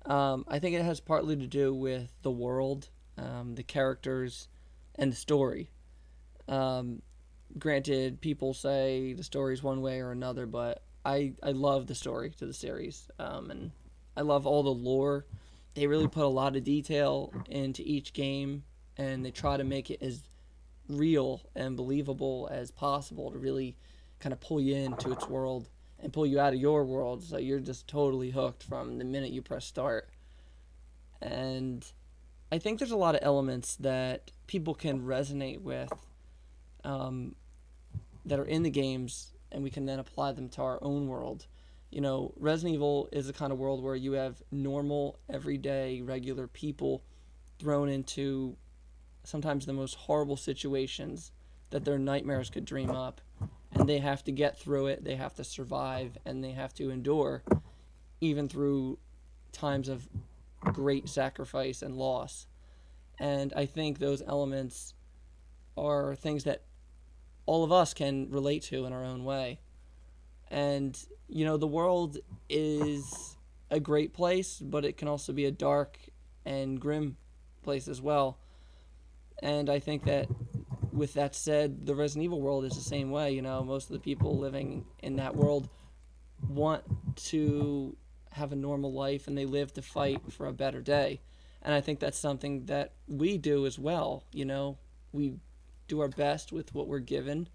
I think it has partly to do with the world, the characters, and the story. Um, Granted, people say the story's one way or another, but I love the story to the series, and I love all the lore. They really put a lot of detail into each game, and they try to make it as real and believable as possible to really kind of pull you into its world and pull you out of your world. So you're just totally hooked from the minute you press start. And I think there's a lot of elements that people can resonate with, um, that are in the games, and we can then apply them to our own world. Resident Evil is the kind of world where you have normal, everyday, regular people thrown into sometimes the most horrible situations that their nightmares could dream up. And they have to get through it, they have to survive, and they have to endure, even through times of great sacrifice and loss. And I think those elements are things that all of us can relate to in our own way. And, the world is a great place, but it can also be a dark and grim place as well. And I think that, with that said, the Resident Evil world is the same way. Most of the people living in that world want to have a normal life, and they live to fight for a better day. And I think that's something that we do as well. We do our best with what we're given,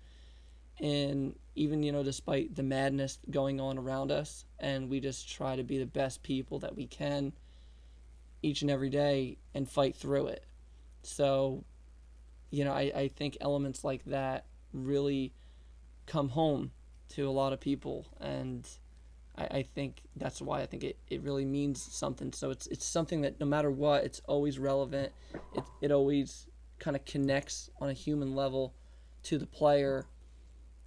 and even, despite the madness going on around us, and we just try to be the best people that we can each and every day and fight through it. So, I think elements like that really come home to a lot of people, and I think that's why I think it really means something. So it's something that no matter what, it's always relevant. It always kind of connects on a human level to the player,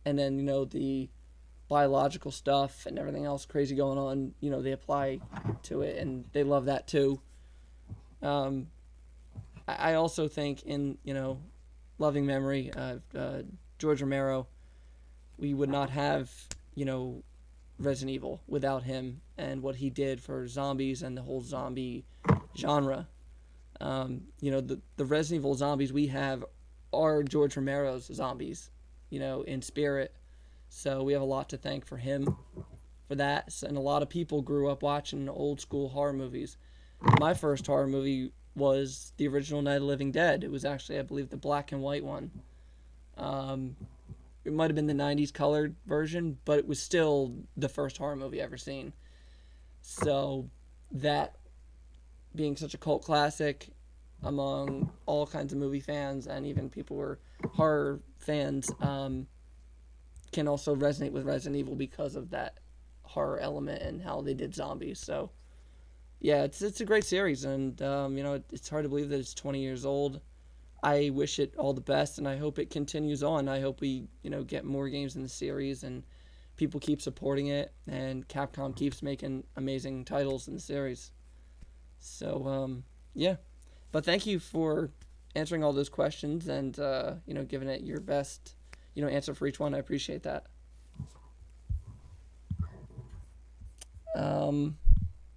and then the biological stuff and everything else crazy going on, they apply to it, and they love that too. Um, I also think, in loving memory of George Romero, we would not have Resident Evil without him and what he did for zombies and the whole zombie genre. The Resident Evil zombies we have are George Romero's zombies, in spirit. So we have a lot to thank for him for that. And a lot of people grew up watching old school horror movies. My first horror movie was the original Night of the Living Dead. It was actually, I believe, the black and white one. It might have been the 90s colored version, but it was still the first horror movie ever seen. So that being such a cult classic among all kinds of movie fans, and even people who are horror fans, can also resonate with Resident Evil because of that horror element and how they did zombies. So yeah, it's a great series, and it's hard to believe that it's 20 years old. I wish it all the best, and I hope it continues on. I hope we get more games in the series, and people keep supporting it, and Capcom keeps making amazing titles in the series. So yeah, but thank you for answering all those questions, and giving it your best answer for each one. I appreciate that.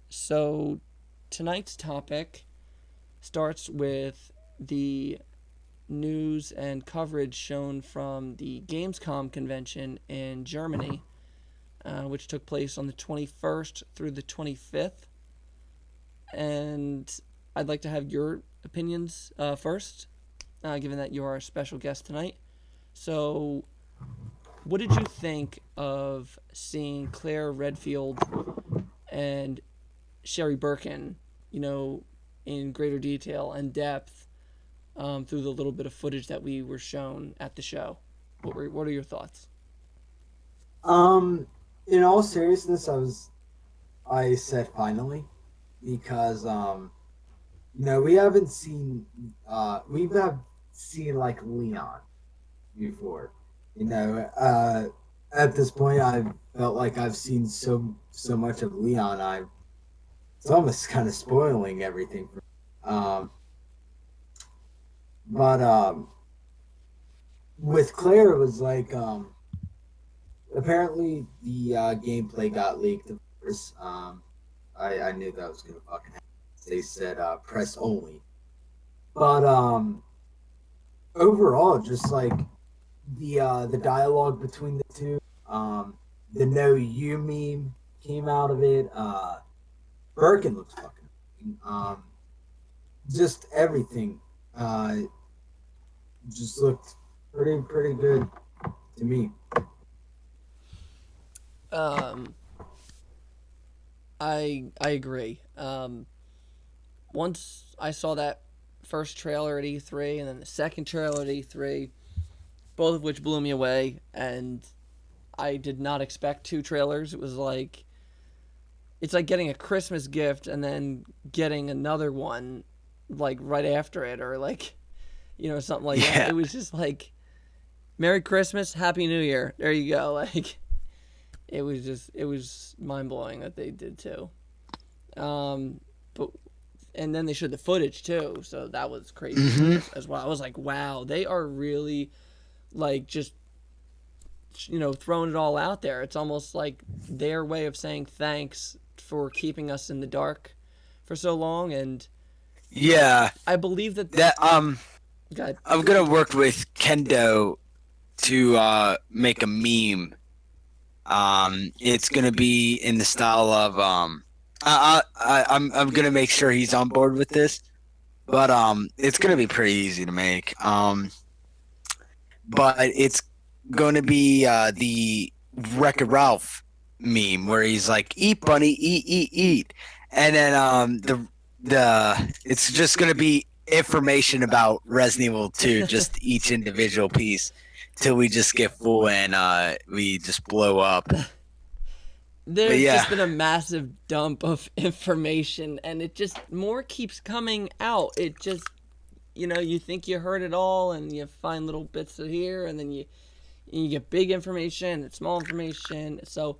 So tonight's topic starts with the news and coverage shown from the Gamescom convention in Germany, which took place on the 21st through the 25th. And I'd like to have your opinions first, given that you're our special guest tonight. So, what did you think of seeing Claire Redfield and Sherry Birkin, in greater detail and depth, through the little bit of footage that we were shown at the show? What are your thoughts? In all seriousness, I said finally, because we haven't seen we've not seen like Leon before. At this point, I felt like I've seen so much of Leon. It's almost kind of spoiling everything for me. But with Claire, it was like apparently the gameplay got leaked. Of course, I knew that was gonna fucking happen. They said press only, but overall, just like the dialogue between the two, the "No You" meme came out of it. Birkin looks fucking just everything just looked pretty good to me. Um, I agree. Once I saw that first trailer at E3 and then the second trailer at E3, both of which blew me away, and I did not expect two trailers. It was like it's like getting a Christmas gift and then getting another one like right after it, or like something like that. Yeah. It was just like Merry Christmas, Happy New Year. There you go. Like it was mind blowing that they did too. But and then they showed the footage too, so that was crazy as well. I was like, wow, they are really like just throwing it all out there. It's almost like their way of saying thanks for keeping us in the dark for so long. And Yeah, I believe that God, I'm gonna work with Kendo to make a meme. It's gonna be in the style of I'm gonna make sure he's on board with this, but it's gonna be pretty easy to make. But it's gonna be the Wreck-It Ralph meme where he's like, "Eat, bunny, eat," and then the it's just gonna be information about Resident Evil 2, just each individual piece, till we just get full and we just blow up. there's yeah. just been a massive dump of information, and it just more keeps coming out. It just you think you heard it all, and you find little bits of here, and then you get big information and small information. So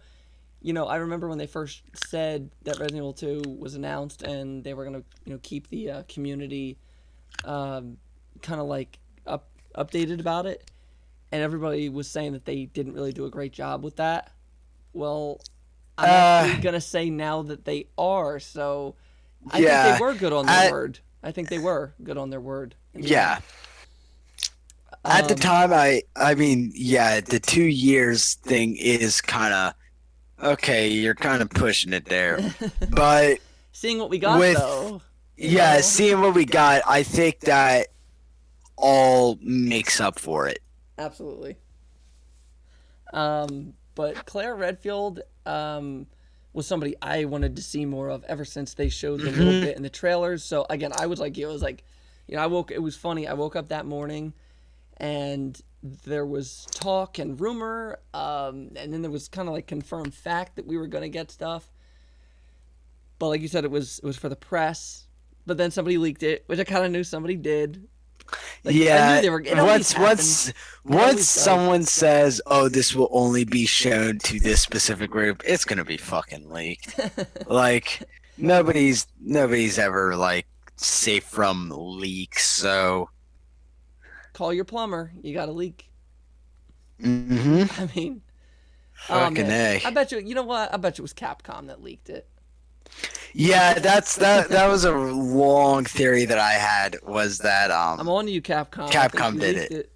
I remember when they first said that Resident Evil 2 was announced and they were going to keep the community kind of like updated about it, and everybody was saying that they didn't really do a great job with that. Well, I'm actually going to say now that they are, so I think they were good on their word. I think they were good on their word. Yeah. At the time, I mean, yeah, the 2 years thing is kind of okay. You're kind of pushing it there, but seeing what we got though. Yeah, seeing what we got, I think that all makes up for it. Absolutely. But Claire Redfield was somebody I wanted to see more of ever since they showed the little bit in the trailers. So again, I was like, it was funny. I woke up that morning and there was talk and rumor, and then there was kind of like confirmed fact that we were going to get stuff. But like you said, it was for the press. But then somebody leaked it, which I kind of knew somebody did. Like, yeah, I knew they were. Once someone says, "Oh, this will only be shown to this specific group," it's gonna be fucking leaked. Like nobody's ever like safe from leaks. So call your plumber. You got a leak. Mm-hmm. I mean, fucking A. I bet you. You know what? I bet you it was Capcom that leaked it. Yeah, that was a long theory that I had, was that I'm on to you, Capcom. Capcom did it.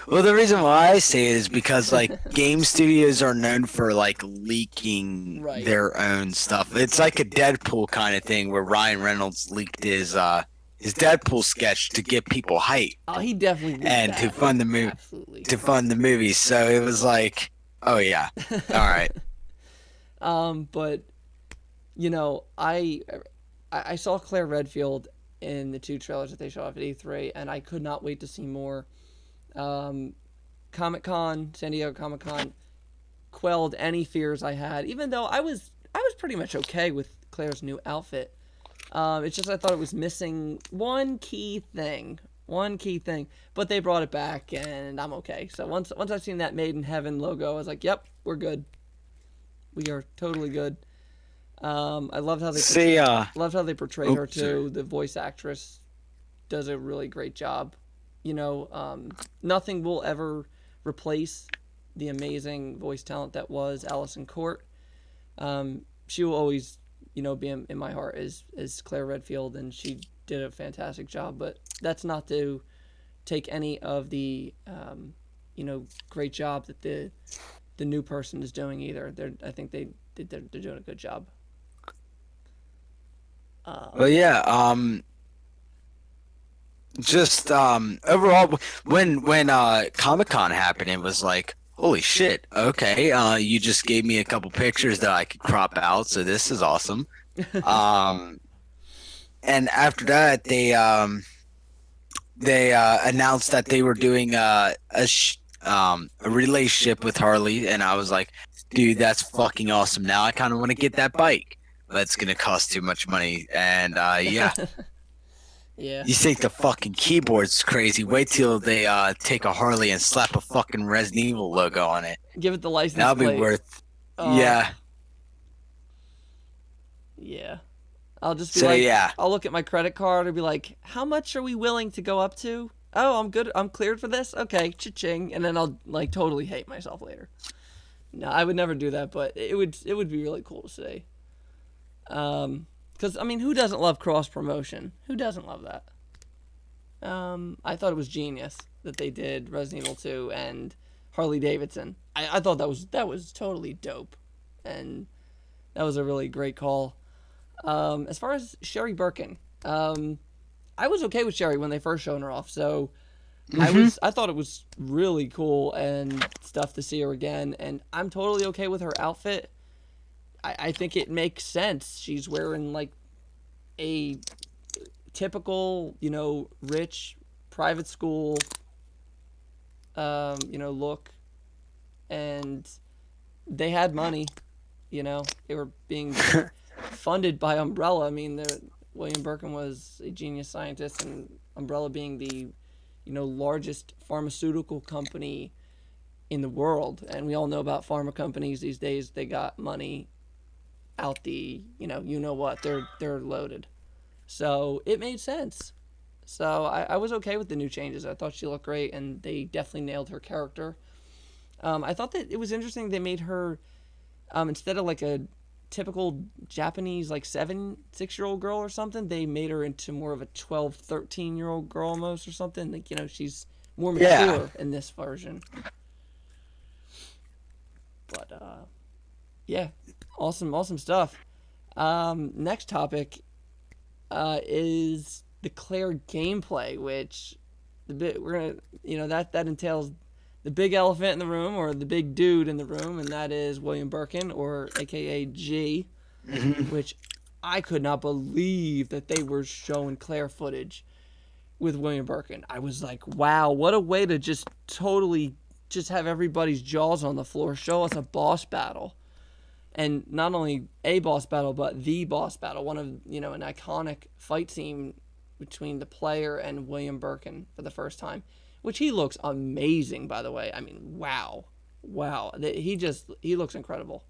Well, the reason why I say it is because like game studios are known for like leaking their own stuff. It's like a Deadpool kind of thing where Ryan Reynolds leaked his Deadpool sketch to get people hyped. Oh, he definitely leaked and that. to fund the movie. Absolutely. To fund the movie. So it was like, oh yeah, all right. But I saw Claire Redfield in the 2 trailers that they showed off at E3, and I could not wait to see more. Comic-Con, San Diego Comic-Con, quelled any fears I had, even though I was pretty much okay with Claire's new outfit. It's just I thought it was missing one key thing, but they brought it back, and I'm okay. So once I've seen that Made in Heaven logo, I was like, yep, we're good. We are totally good. I loved how they portrayed her too. The voice actress does a really great job. Nothing will ever replace the amazing voice talent that was Allison Court. She will always, be in my heart as Claire Redfield, and she did a fantastic job. But that's not to take any of the, great job that the new person is doing either. I think they're doing a good job. Well, yeah. Just overall, when Comic-Con happened, it was like, holy shit, okay, you just gave me a couple pictures that I could crop out, so this is awesome. Um, and after that, they announced that they were doing a relationship with Harley, and I was like, dude, that's fucking awesome. Now I kind of want to get that bike, but it's gonna cost too much money. And yeah, Yeah. you think the fucking keyboard's crazy? Wait till they take a Harley and slap a fucking Resident Evil logo on it. Give it the license That'll be plate. worth. Oh. Yeah. Yeah. I'll just be So, like, yeah. I'll look at my credit card and be like, how much are we willing to go up to? Oh, I'm good. I'm cleared for this. Okay, cha-ching, and then I'll like totally hate myself later. No, I would never do that, but it would be really cool to see. Because I mean, who doesn't love cross promotion? Who doesn't love that? I thought it was genius that they did Resident Evil 2 and Harley Davidson. I thought that was totally dope, and that was a really great call. As far as Sherry Birkin, I was okay with Sherry when they first shown her off, so I thought it was really cool and stuff to see her again, and I'm totally okay with her outfit. I think it makes sense. She's wearing like a typical, rich private school, look, and they had money. They were being funded by Umbrella. I mean, William Birkin was a genius scientist, and Umbrella being the, largest pharmaceutical company in the world. And we all know about pharma companies these days. They got money out the, what, they're loaded. So it made sense. So I was okay with the new changes. I thought she looked great, and they definitely nailed her character. I thought that it was interesting they made her, instead of like a typical Japanese like 6-year-old girl or something, they made her into more of a 12, 13-year-old girl almost or something. Like, she's more mature in this version. But yeah, awesome stuff. Next topic is the Claire gameplay, which we're gonna that entails the big elephant in the room, or the big dude in the room, and that is William Birkin, or AKA G, which I could not believe that they were showing Claire footage with William Birkin. I was like, wow, what a way to just totally just have everybody's jaws on the floor, show us a boss battle. And not only a boss battle, but the boss battle, one of, an iconic fight scene between the player and William Birkin for the first time, which he looks amazing, by the way. I mean, wow. He looks incredible.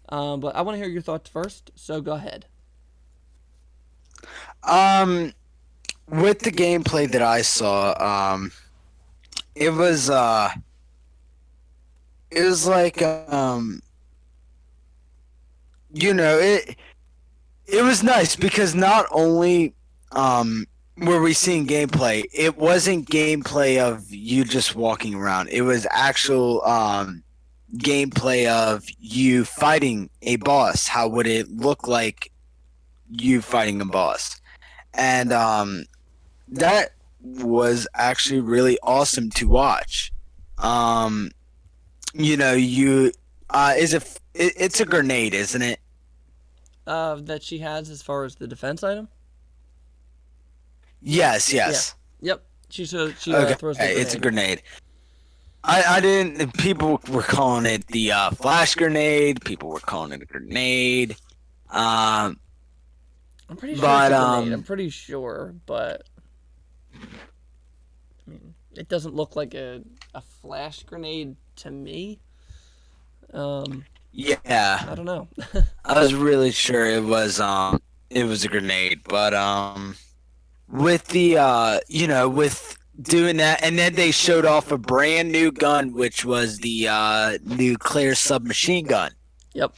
But I want to hear your thoughts first, so go ahead. With the gameplay that I saw, it was like, it was nice because not only were we seeing gameplay, it wasn't gameplay of you just walking around. It was actual gameplay of you fighting a boss. How would it look like you fighting a boss? And that was actually really awesome to watch. It's a grenade, isn't it? That she has as far as the defense item? Yes. Yeah. Yep. She throws the grenade. It's a grenade. I didn't. People were calling it the flash grenade. People were calling it a grenade. I'm pretty sure it's a grenade. I'm pretty sure, but I mean, it doesn't look like a flash grenade to me. Yeah. I don't know. I was really sure it was a grenade, but with the with doing that, and then they showed off a brand new gun, which was the new Claire submachine gun. Yep.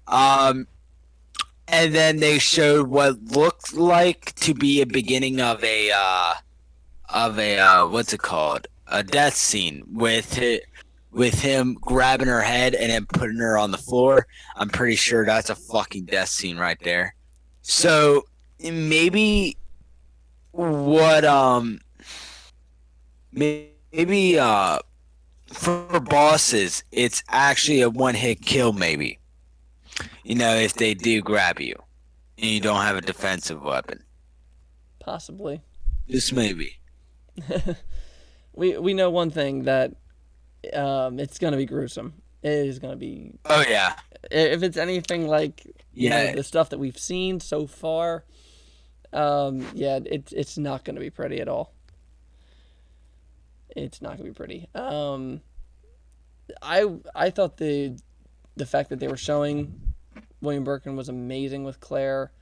And then they showed what looked like to be a beginning of a what's it called? A death scene with him grabbing her head and then putting her on the floor. I'm pretty sure that's a fucking death scene right there. So maybe for bosses, it's actually a one-hit kill, maybe. If they do grab you and you don't have a defensive weapon. Possibly. Just maybe. We know one thing, that it's gonna be gruesome. It is gonna be. Oh yeah. If it's anything like Yeah. the stuff that we've seen so far, it's not gonna be pretty at all. It's not gonna be pretty. I thought the fact that they were showing William Birkin was amazing with Claire.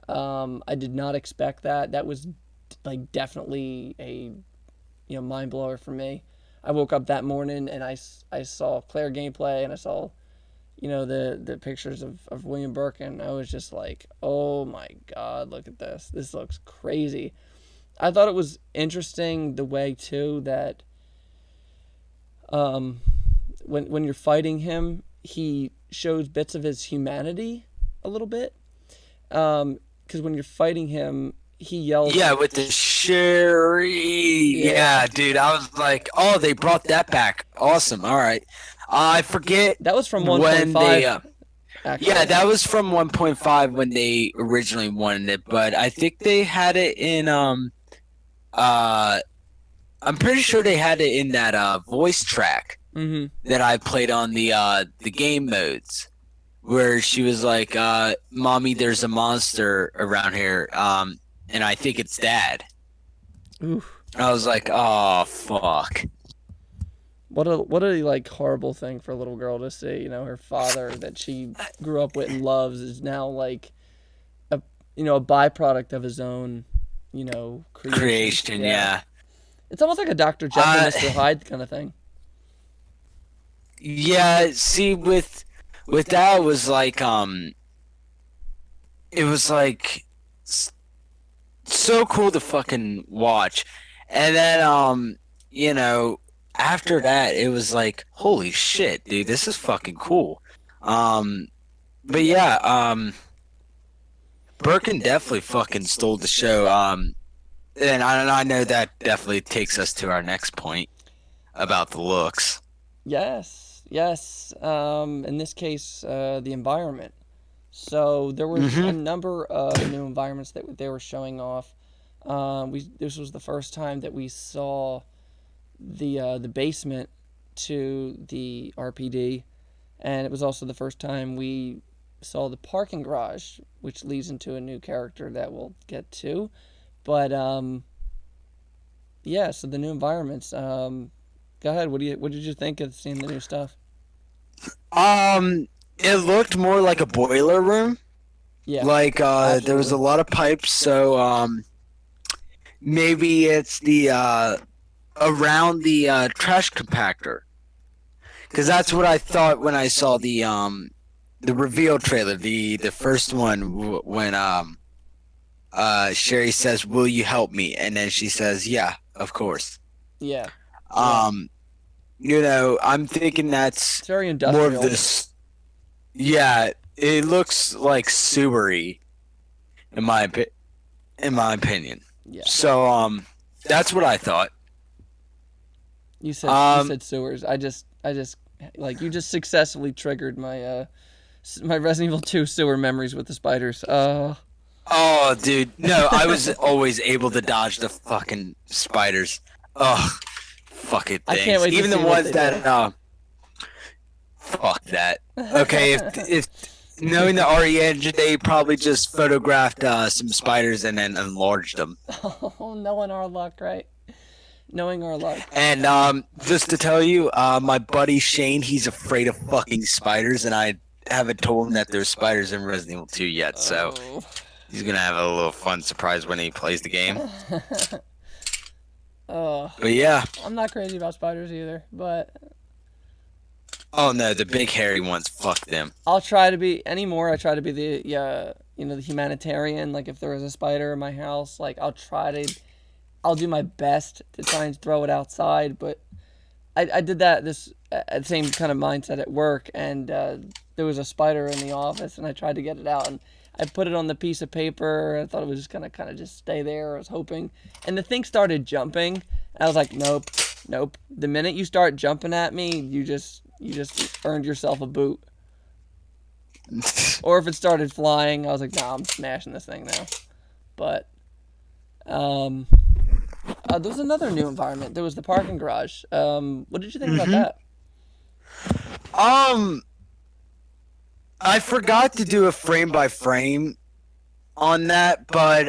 I did not expect that. That was like definitely a mind blower for me. I woke up that morning and I saw Claire gameplay, and I saw the pictures of William Birkin. I was just like, oh my god, look at this. This looks crazy. I thought it was interesting the way too that when you're fighting him, he shows bits of his humanity a little bit. Because when you're fighting him, he yells. Yeah, with the Sherry. Yeah, dude. I was like, oh, they brought that back. Awesome. All right. I forget. That was from when 1.5. Yeah, that was from 1.5 when they originally wanted it, but I think they had it in I'm pretty sure they had it in that voice track that I played on the game modes, where she was like, "Mommy, there's a monster around here," and I think it's Dad. Oof. I was like, "Oh fuck." What a like horrible thing for a little girl to see. Her father that she grew up with and loves is now like a byproduct of his own creation. Yeah. It's almost like a Dr. Jekyll, Mr. Hyde kind of thing. Yeah. See, with that it was like it was like so cool to fucking watch, and then after that, it was like, holy shit, dude, this is fucking cool. But yeah, Birkin definitely fucking stole the show. And I know that definitely takes us to our next point about the looks. Yes. In this case, the environment. So there was a number of new environments that they were showing off. This was the first time that we saw the basement to the RPD, and it was also the first time we saw the parking garage, which leads into a new character that we'll get to. But so the new environments. Go ahead. What did you think of seeing the new stuff? It looked more like a boiler room. Yeah. Like there was a lot of pipes, so maybe it's the around the trash compactor, because that's what I thought when I saw the reveal trailer, the first one when Sherry says, "Will you help me?" and then she says, "Yeah, of course." Yeah. I'm thinking that's It's very industrial. more of this. Yeah, it looks like sewery, in my opinion. Yeah. So that's what I thought. You said sewers. I just like, you just successfully triggered my my Resident Evil 2 sewer memories with the spiders. Oh, dude, no, I was always able to dodge the fucking spiders. Oh, fucking things. I can't wait to Even see the what ones they that fuck that. Okay, if knowing the RE engine, they probably just photographed some spiders and then enlarged them. Oh, knowing our luck, right? Knowing our luck. And just to tell you, my buddy Shane, he's afraid of fucking spiders, and I haven't told him that there's spiders in Resident Evil 2 yet, so he's gonna have a little fun surprise when he plays the game. Oh. But yeah. I'm not crazy about spiders either, but Oh no, the big hairy ones, fuck them. I try to be the the humanitarian. Like, if there was a spider in my house, like, I'll do my best to try and throw it outside, but I did that same kind of mindset at work, and there was a spider in the office, and I tried to get it out, and I put it on the piece of paper. I thought it was just gonna kind of just stay there. I was hoping, and the thing started jumping, and I was like, nope, Nope. The minute you start jumping at me, you just earned yourself a boot. Or if it started flying, I was like, nah, I'm smashing this thing now. But there was another new environment. There was the parking garage. What did you think about that? I forgot to do a frame by frame on that, but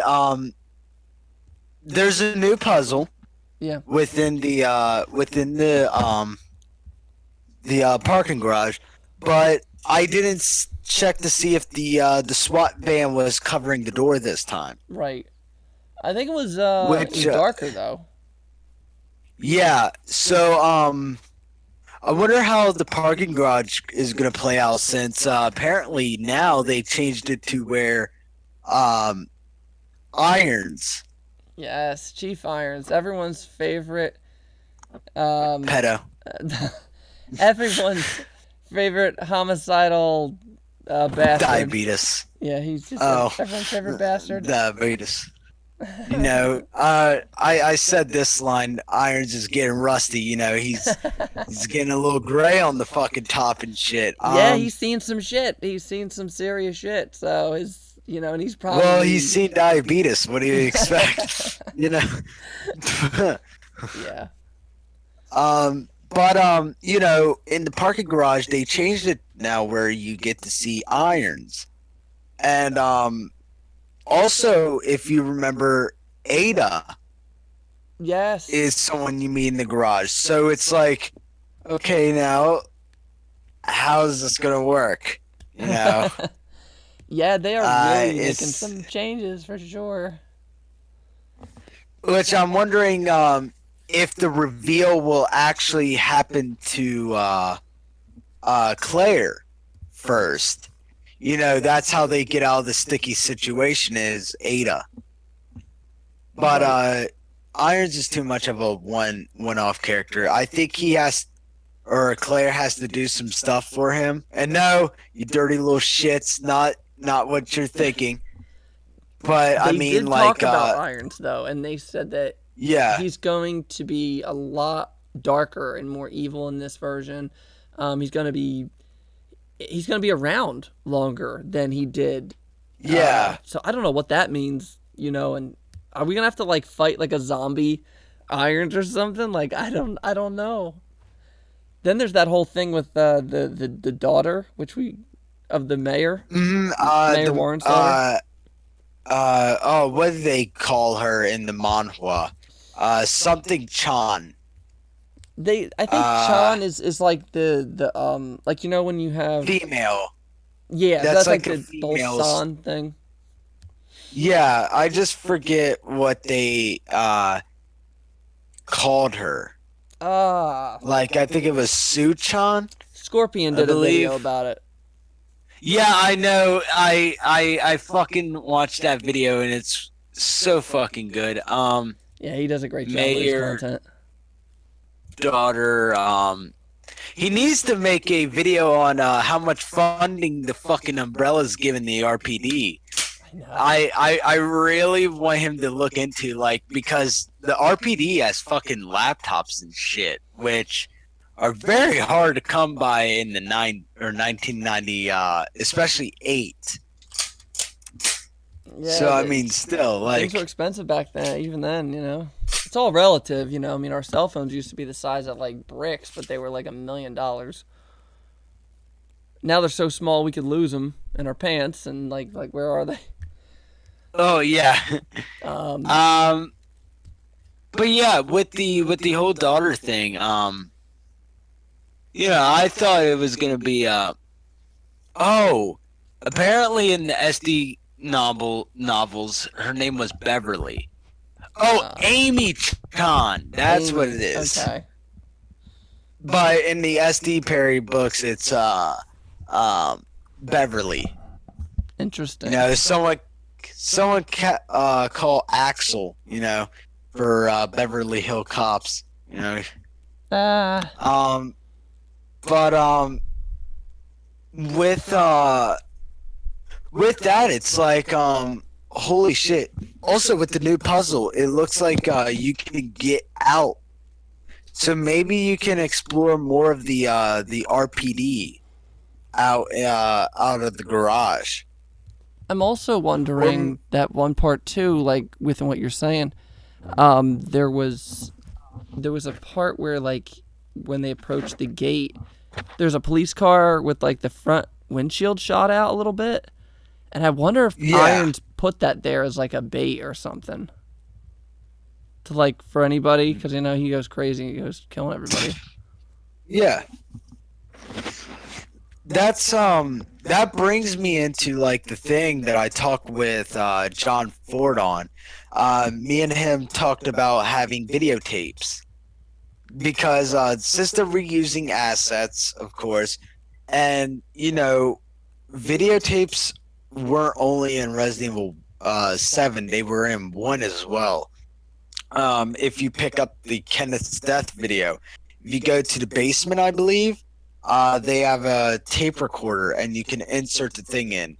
there's a new puzzle. Yeah. Within the parking garage, but I didn't check to see if the SWAT van was covering the door this time. Right. I think it was darker though. Yeah. So I wonder how the parking garage is gonna play out since apparently now they changed it to where Irons. Yes, Chief Irons, everyone's favorite. Pedo. Everyone's favorite homicidal bastard. Diabetes. Yeah, he's just everyone's favorite bastard. Diabetes. You know, I said this line. Irons is getting rusty. You know, he's getting a little gray on the fucking top and shit. Yeah, he's seen some shit. He's seen some serious shit. So and he's probably. Well, he's seen diabetes. What do you expect? You know. Yeah. But you know, in the parking garage, they changed it now where you get to see Irons, and also, if you remember, Ada. Yes. Is someone you meet in the garage. So it's like, okay, now, how's this gonna work? You know. Yeah, they are really making some changes for sure. Which I'm wondering if the reveal will actually happen to Claire first. You know, that's how they get out of the sticky situation is Ada. But Irons is too much of a one-off character. I think Claire has to do some stuff for him. And no, you dirty little shits, not what you're thinking. But they I mean, did like, talk about Irons though, and they said that he's going to be a lot darker and more evil in this version. He's going to be around longer than he did. Yeah. So I don't know what that means, you know. And are we gonna have to like fight like a zombie Irons or something? Like I don't know. Then there's that whole thing with the daughter, of the mayor, Mayor Warren's daughter. What do they call her in the manhwa? Something Chan. I think Chan is like the like, you know, when you have female. Yeah, that's like the whole San thing. Yeah, I just forget what they called her. Like I think it was Su-chan. Scorpion did a video about it. Yeah, I know. I fucking watched that video and it's so fucking good. Yeah, he does a great job with his content. Daughter, he needs to make a video on how much funding the fucking Umbrella's giving the RPD. I really want him to look into, like, because the RPD has fucking laptops and shit, which are very hard to come by in the 1990, especially 8. Yeah, so I mean, still, like, things were expensive back then. Even then, you know, it's all relative. You know, I mean, our cell phones used to be the size of like bricks, but they were like $1 million. Now they're so small we could lose them in our pants, and like where are they? Oh yeah. But yeah, with the whole daughter thing, yeah, I thought it was gonna be apparently in the SD novels, her name was Beverly. Amy Chan, that's what it is. Okay. But in the SD Perry books, it's Beverly. Interesting. You know, someone call Axel, you know, for Beverly Hill Cops, you know. But with that, it's like holy shit. Also with the new puzzle, it looks like you can get out So maybe you can explore more of the RPD out of the garage. I'm also wondering that one part too, like with what you're saying. There was a part where like when they approached the gate, there's a police car with like the front windshield shot out a little bit, and I wonder if Yeah. Irons put that there as like a bait or something. To like for anybody, because you know he goes crazy, he goes killing everybody. Yeah. That's that brings me into like the thing that I talked with John Ford on. Me and him talked about having videotapes because since they're reusing assets, of course, and you know, videotapes weren't only in Resident Evil 7; they were in 1 as well. If you pick up the Kenneth's death video, if you go to the basement, I believe, they have a tape recorder and you can insert the thing in.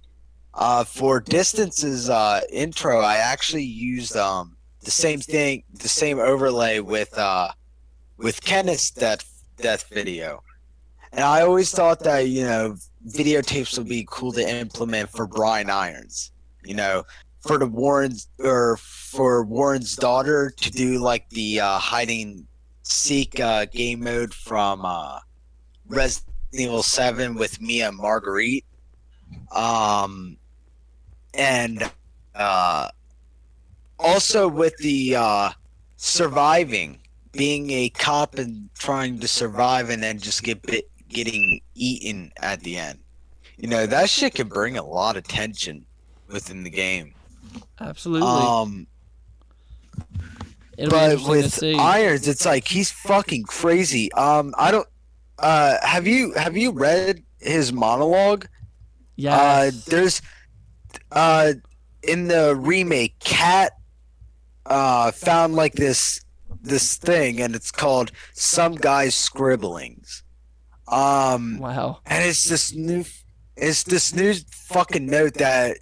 For Distance's intro, I actually used the same thing, the same overlay with Kenneth's death video. And I always thought that, you know, videotapes would be cool to implement for Brian Irons. You know, for the Warrens or for Warren's daughter to do like the hide and seek game mode from Resident Evil 7 with Mia and Marguerite. And also with the surviving, being a cop and trying to survive and then just getting eaten at the end. You know, that shit can bring a lot of tension within the game. Absolutely. It'll be But interesting to with see. Irons, it's like he's fucking crazy. I don't. Have you read his monologue? Yes. There's in the remake, Kat found like this thing, and it's called Some Guy's Scribblings. Wow. And it's this new fucking note that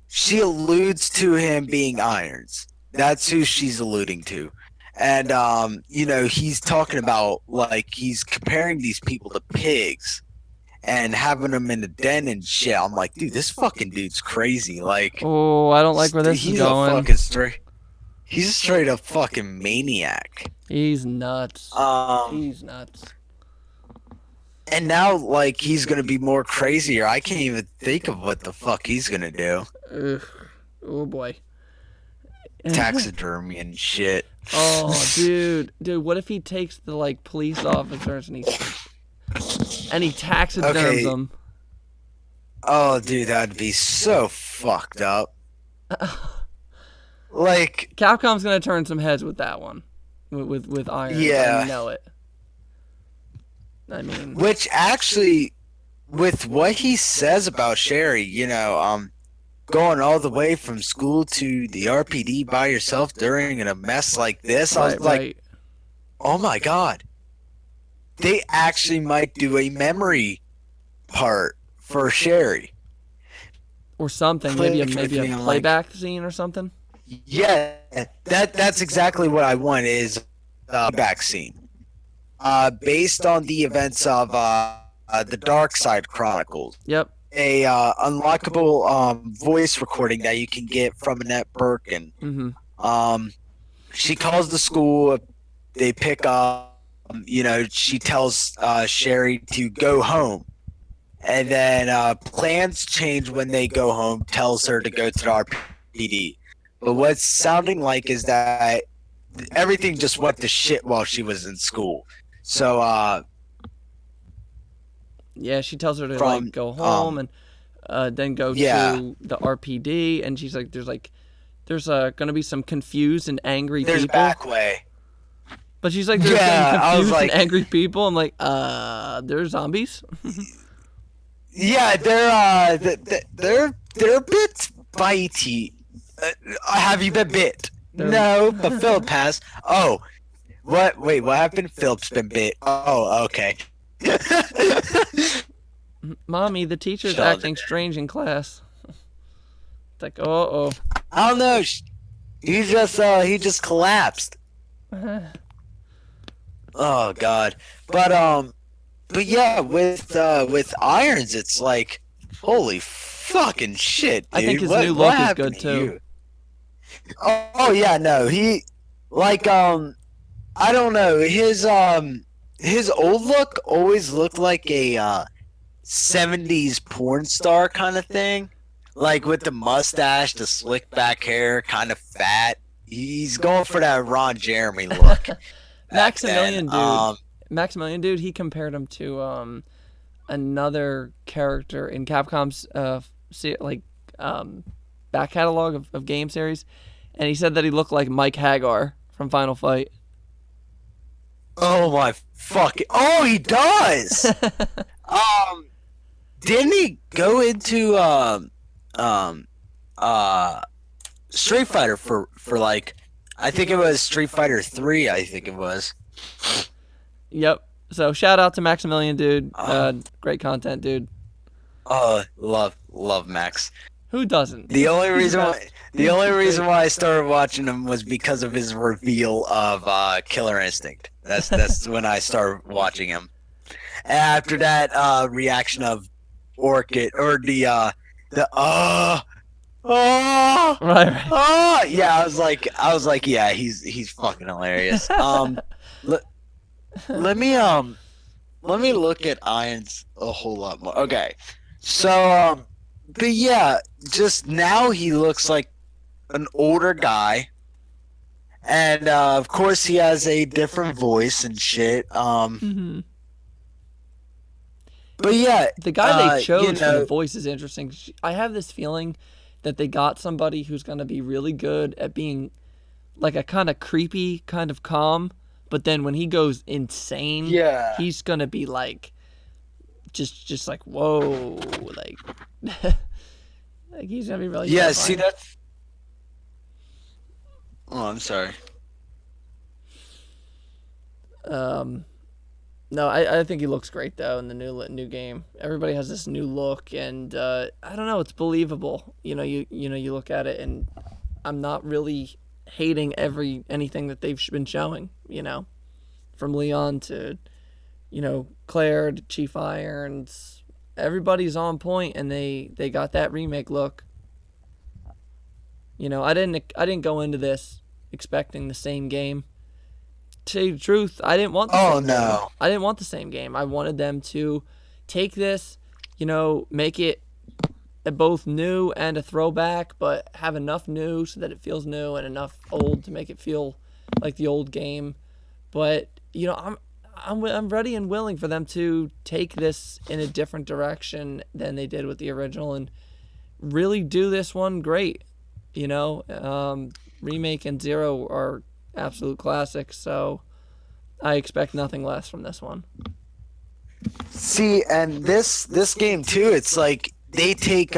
she alludes to him being Irons. That's who she's alluding to. And you know, he's talking about like he's comparing these people to pigs and having them in the den and shit. I'm like, dude, this fucking dude's crazy. Like, Oh, I don't like where this is going. He's a straight up fucking maniac. He's nuts. He's nuts. And now, like, he's gonna be more crazier. I can't even think of what the fuck he's gonna do. Ugh. Oh boy. Taxidermy and shit. Oh, dude, what if he takes the like police officers and he taxiderms Okay. them? Oh, dude, that'd be so fucked up. Like, Capcom's gonna turn some heads with that one, with Iron. Yeah. I know it. I mean, which actually, with what he says about Sherry, you know, going all the way from school to the RPD by yourself during a mess like this, I was like, oh my god, they actually might do a memory part for Sherry. or something. Maybe a Like- playback scene or something. Yeah, that's exactly what I want is a back scene. Based on the events of the Dark Side Chronicles. Yep. A unlockable voice recording that you can get from Annette Birkin. Mm-hmm. She calls the school. They pick up. You know, she tells Sherry to go home, and then plans change when they go home. Tells her to go to the RPD. But what's sounding like is that everything just went to shit while she was in school. So yeah, she tells her to from, like go home and then go yeah. to the RPD, and she's like, there's gonna be some confused and angry there's people. back way. But she's like, there's Yeah, some I was confused like- and angry people. I'm like, they're zombies. Yeah, they're a bit bitey. Have you been bit? No, but Philip has. Oh, what? Wait, what happened? Philip's been bit. Oh, okay. Mommy, the teacher's Shut acting strange in class. It's like, I don't know. He just collapsed. Oh God. But yeah, with Irons, it's like, holy fucking shit, I think dude. his new What look is happened good to too. you? Oh yeah, no, he like I don't know. His old look always looked like a 70s porn star kind of thing. Like with the mustache, the slick back hair, kind of fat. He's going for that Ron Jeremy look back then. Maximilian dude, he compared him to another character in Capcom's um back catalog of game series, and he said that he looked like Mike Hagar from Final Fight. Oh my fucking! Oh, he does. Um, didn't he go into um uh Street Fighter for like, I think it was Street Fighter 3, I think it was. Yep. So shout out to Maximilian dude. Uh, Great content, dude. love Max. Who doesn't? The only He's reason best. why the only reason why I started watching him was because of his reveal of Killer Instinct. That's when I started watching him. And after that reaction of Orchid, or the oh Right. yeah, I was like yeah, he's fucking hilarious. Let me look at Irons a whole lot more. Okay. So but yeah, just now he looks like an older guy. And of course he has a different voice and shit. Mm-hmm. But yeah, The guy they chose you for the know, voice is interesting. I have this feeling that they got somebody who's going to be really good at being like a kind of creepy, kind of calm, but then when he goes insane, yeah. he's going to be like just like whoa, like like he's going to be really Yeah, see terrifying. that's Oh, I'm sorry. No, I think he looks great though in the new game. Everybody has this new look, and I don't know, it's believable. You look at it, and I'm not really hating anything that they've been showing. From Leon to Claire to Chief Irons, everybody's on point, and they got that remake look. I didn't go into this expecting the same game. To tell you the truth, I didn't want the Oh same game. no. I didn't want the same game. I wanted them to take this, make it both new and a throwback, but have enough new so that it feels new and enough old to make it feel like the old game. But I'm ready and willing for them to take this in a different direction than they did with the original and really do this one great. Remake and Zero are absolute classics, so I expect nothing less from this one. See, and this game too, it's like they take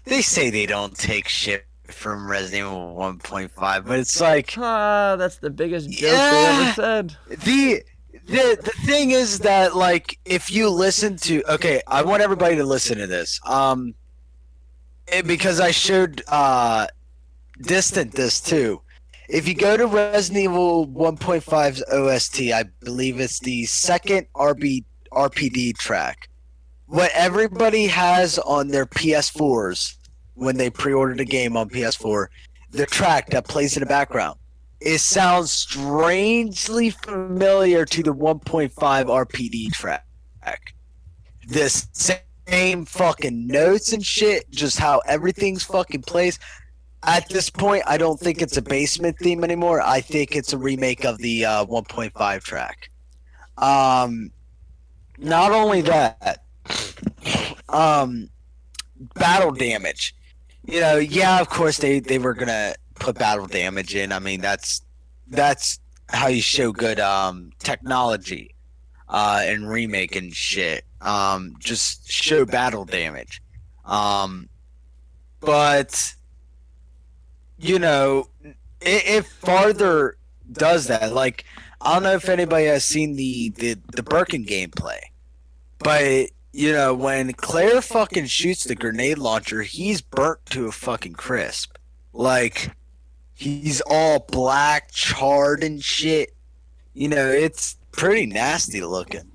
they say they don't take shit from Resident Evil 1.5, but it's like That's the biggest joke they ever said. the thing is that, like, if you listen to, okay, I want everybody to listen to this because I showed Distant this too. If you go to Resident Evil 1.5's OST, I believe it's the second RPD track. What everybody has on their PS4s when they pre-order the game on PS4, the track that plays in the background, it sounds strangely familiar to the 1.5 RPD track. This same fucking notes and shit, just how everything's fucking plays. At this point, I don't think it's a basement theme anymore. I think it's a remake of the 1.5 track. Not only that, battle damage. Yeah, of course they were gonna put battle damage in. I mean, that's how you show good technology and remake and shit. Just show battle damage. But it farther does that. Like, I don't know if anybody has seen the Birkin gameplay, but when Claire fucking shoots the grenade launcher, he's burnt to a fucking crisp. Like, he's all black, charred and shit. it's pretty nasty looking.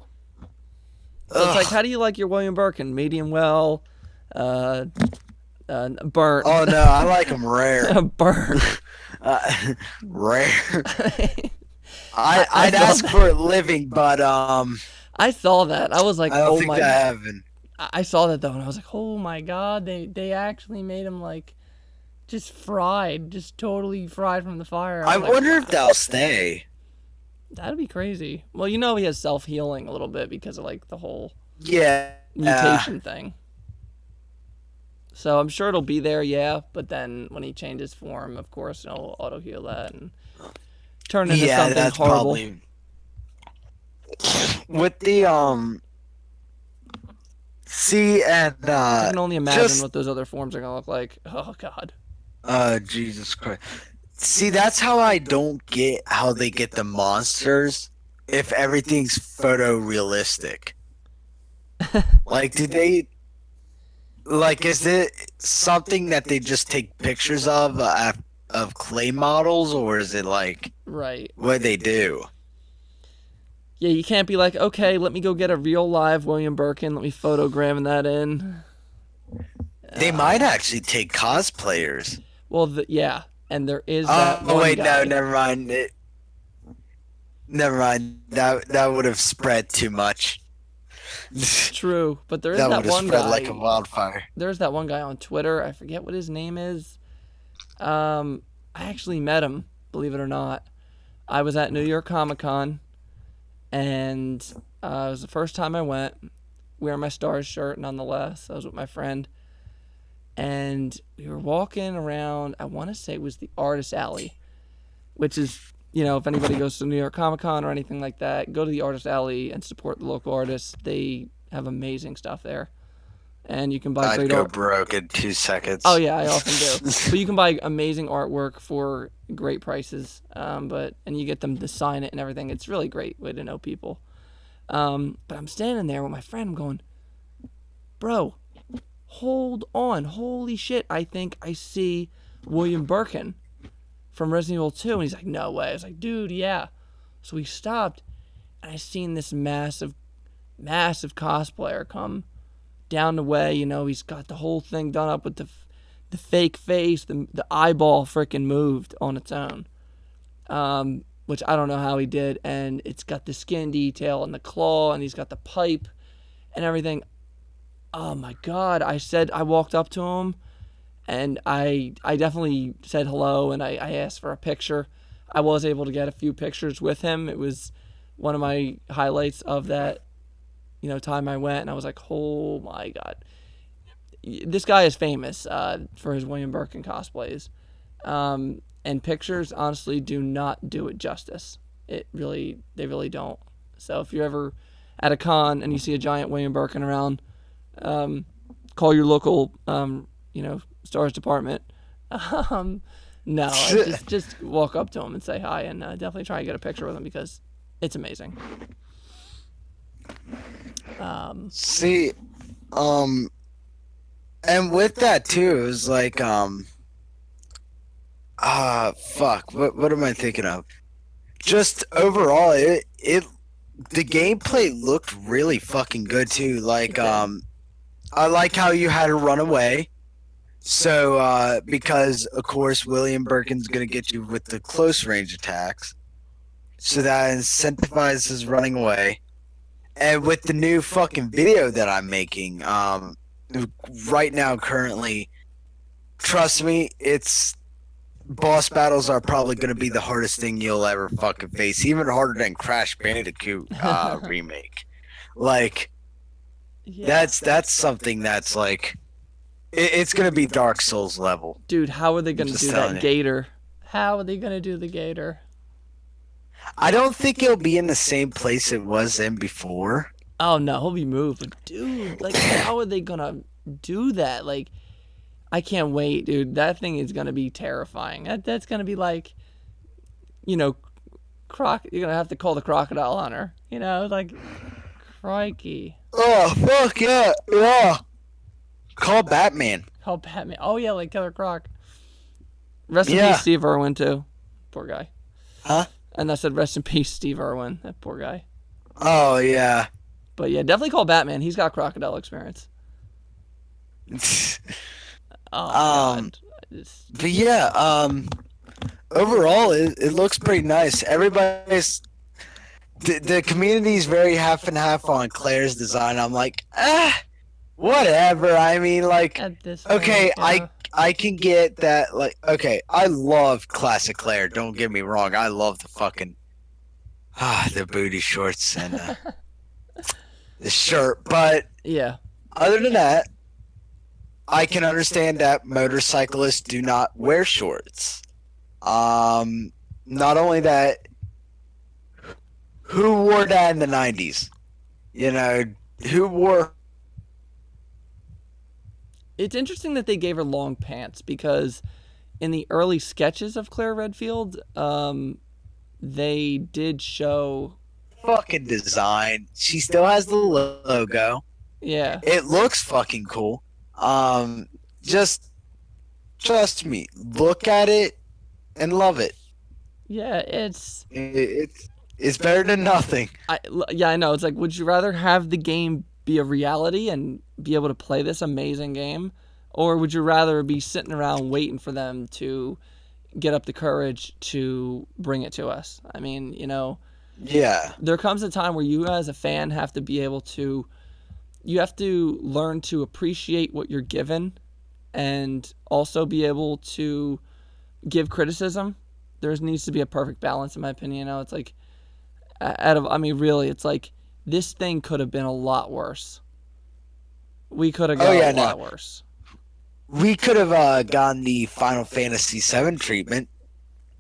So it's like, Ugh. how do you like your William Birkin? Medium well, uh, burnt. Oh no, I like them rare. Burnt. Rare. I I'd saw ask that. for a living, but I saw that. I was like, I don't oh think my. that happened. I saw that though, and I was like, oh my god, they actually made him like just fried, just totally fried from the fire. I was like, wonder if wow, they'll stay. that'd be crazy. Well, he has self healing a little bit because of like the whole Yeah. mutation thing. So I'm sure it'll be there, yeah. But then when he changes form, of course, it'll auto heal that and turn into something That's horrible. probably with the. See, and I can only imagine just what those other forms are gonna look like. Oh god. Jesus Christ. See, that's how I don't get how they get the monsters if everything's photorealistic. Like, is it something that they just take pictures of clay models, or is it like Right. what they do? Yeah, you can't be like, okay, let me go get a real live William Birkin. Let me photogram that in. They might actually take cosplayers. Well, yeah, and there is that one wait, guy. no, never mind. Never mind. That would have spread too much. True, but there is That that would have one spread guy. like a wildfire. There's that one guy on Twitter. I forget what his name is. I actually met him, believe it or not. I was at New York Comic Con, and it was the first time I went. Wearing my Stars shirt, nonetheless. I was with my friend, and we were walking around. I want to say it was the Artist Alley, which is, if anybody goes to New York Comic Con or anything like that, go to the Artist Alley and support the local artists. They have amazing stuff there, and you can buy I'd great go art. broke in 2 seconds. Oh yeah, I often do. But you can buy amazing artwork for great prices. And you get them to sign it and everything. It's really great way to know people. But I'm standing there with my friend. I'm going, bro, hold on, holy shit! I think I see William Birkin from Resident Evil 2, and he's like, no way. I was like, dude, yeah. So we stopped, and I seen this massive cosplayer come down the way. He's got the whole thing done up with the fake face, the eyeball freaking moved on its own, which I don't know how he did, and it's got the skin detail and the claw, and he's got the pipe and everything. Oh my god! I walked up to him, and I definitely said hello, and I asked for a picture. I was able to get a few pictures with him. It was one of my highlights of that, time I went, and I was like, oh my god. This guy is famous for his William Birkin cosplays. And pictures, honestly, do not do it justice. They really don't. So if you're ever at a con and you see a giant William Birkin around, call your local, stars department. No, just walk up to him and say hi, and definitely try and get a picture with him because it's amazing. See, and with that too, it was like, fuck, what am I thinking of? Just overall, the gameplay looked really fucking good too. Like, I like how you had to run away. So, because of course William Birkin's gonna get you with the close range attacks, so that incentivizes running away. And with the new fucking video that I'm making, right now currently, trust me, boss battles are probably gonna be the hardest thing you'll ever fucking face, even harder than Crash Bandicoot remake. Like, Yeah. that's something that's like. It's gonna be Dark Souls level. Dude, how are they gonna Just do telling that you. gator? How are they gonna do the gator? I don't think it'll be in the same place it was in before. Oh no, he'll be moved. But dude, like, how are they gonna do that? Like, I can't wait, dude. That thing is gonna be terrifying. That's gonna be like, you're gonna have to call the crocodile hunter. Like, crikey. Oh fuck yeah, yeah. Call Batman. Call Batman. Oh yeah, like Killer Croc. Rest in Yeah. peace, Steve Irwin too. Poor guy. Huh? And I said, rest in peace, Steve Irwin. That poor guy. Oh yeah. But yeah, definitely call Batman. He's got crocodile experience. Oh, God. But yeah, overall it looks pretty nice. Everybody's the community's very half and half on Claire's design. I'm like, whatever. I mean, like, At this okay, point, yeah. I can get that. Like, okay, I love classic Claire. Don't get me wrong. I love the fucking the booty shorts and the shirt. But Yeah. other than that, I can understand that motorcyclists do not wear shorts. Not only that, who wore that in the 90s? You know, who wore... It's interesting that they gave her long pants because in the early sketches of Claire Redfield, they did show... fucking design. She still has the logo. Yeah. It looks fucking cool. Just trust me. Look at it and love it. Yeah, it's better than nothing. I know. It's like, would you rather have the game be a reality and be able to play this amazing game, or would you rather be sitting around waiting for them to get up the courage to bring it to us? I mean, you know, Yeah. there comes a time where you as a fan have to be able to, you have to learn to appreciate what you're given and also be able to give criticism. There needs to be a perfect balance, in my opinion. You know, it's like, really, it's like, this thing could have been a lot worse. We could have got a lot worse. We could have gotten the Final Fantasy VII treatment.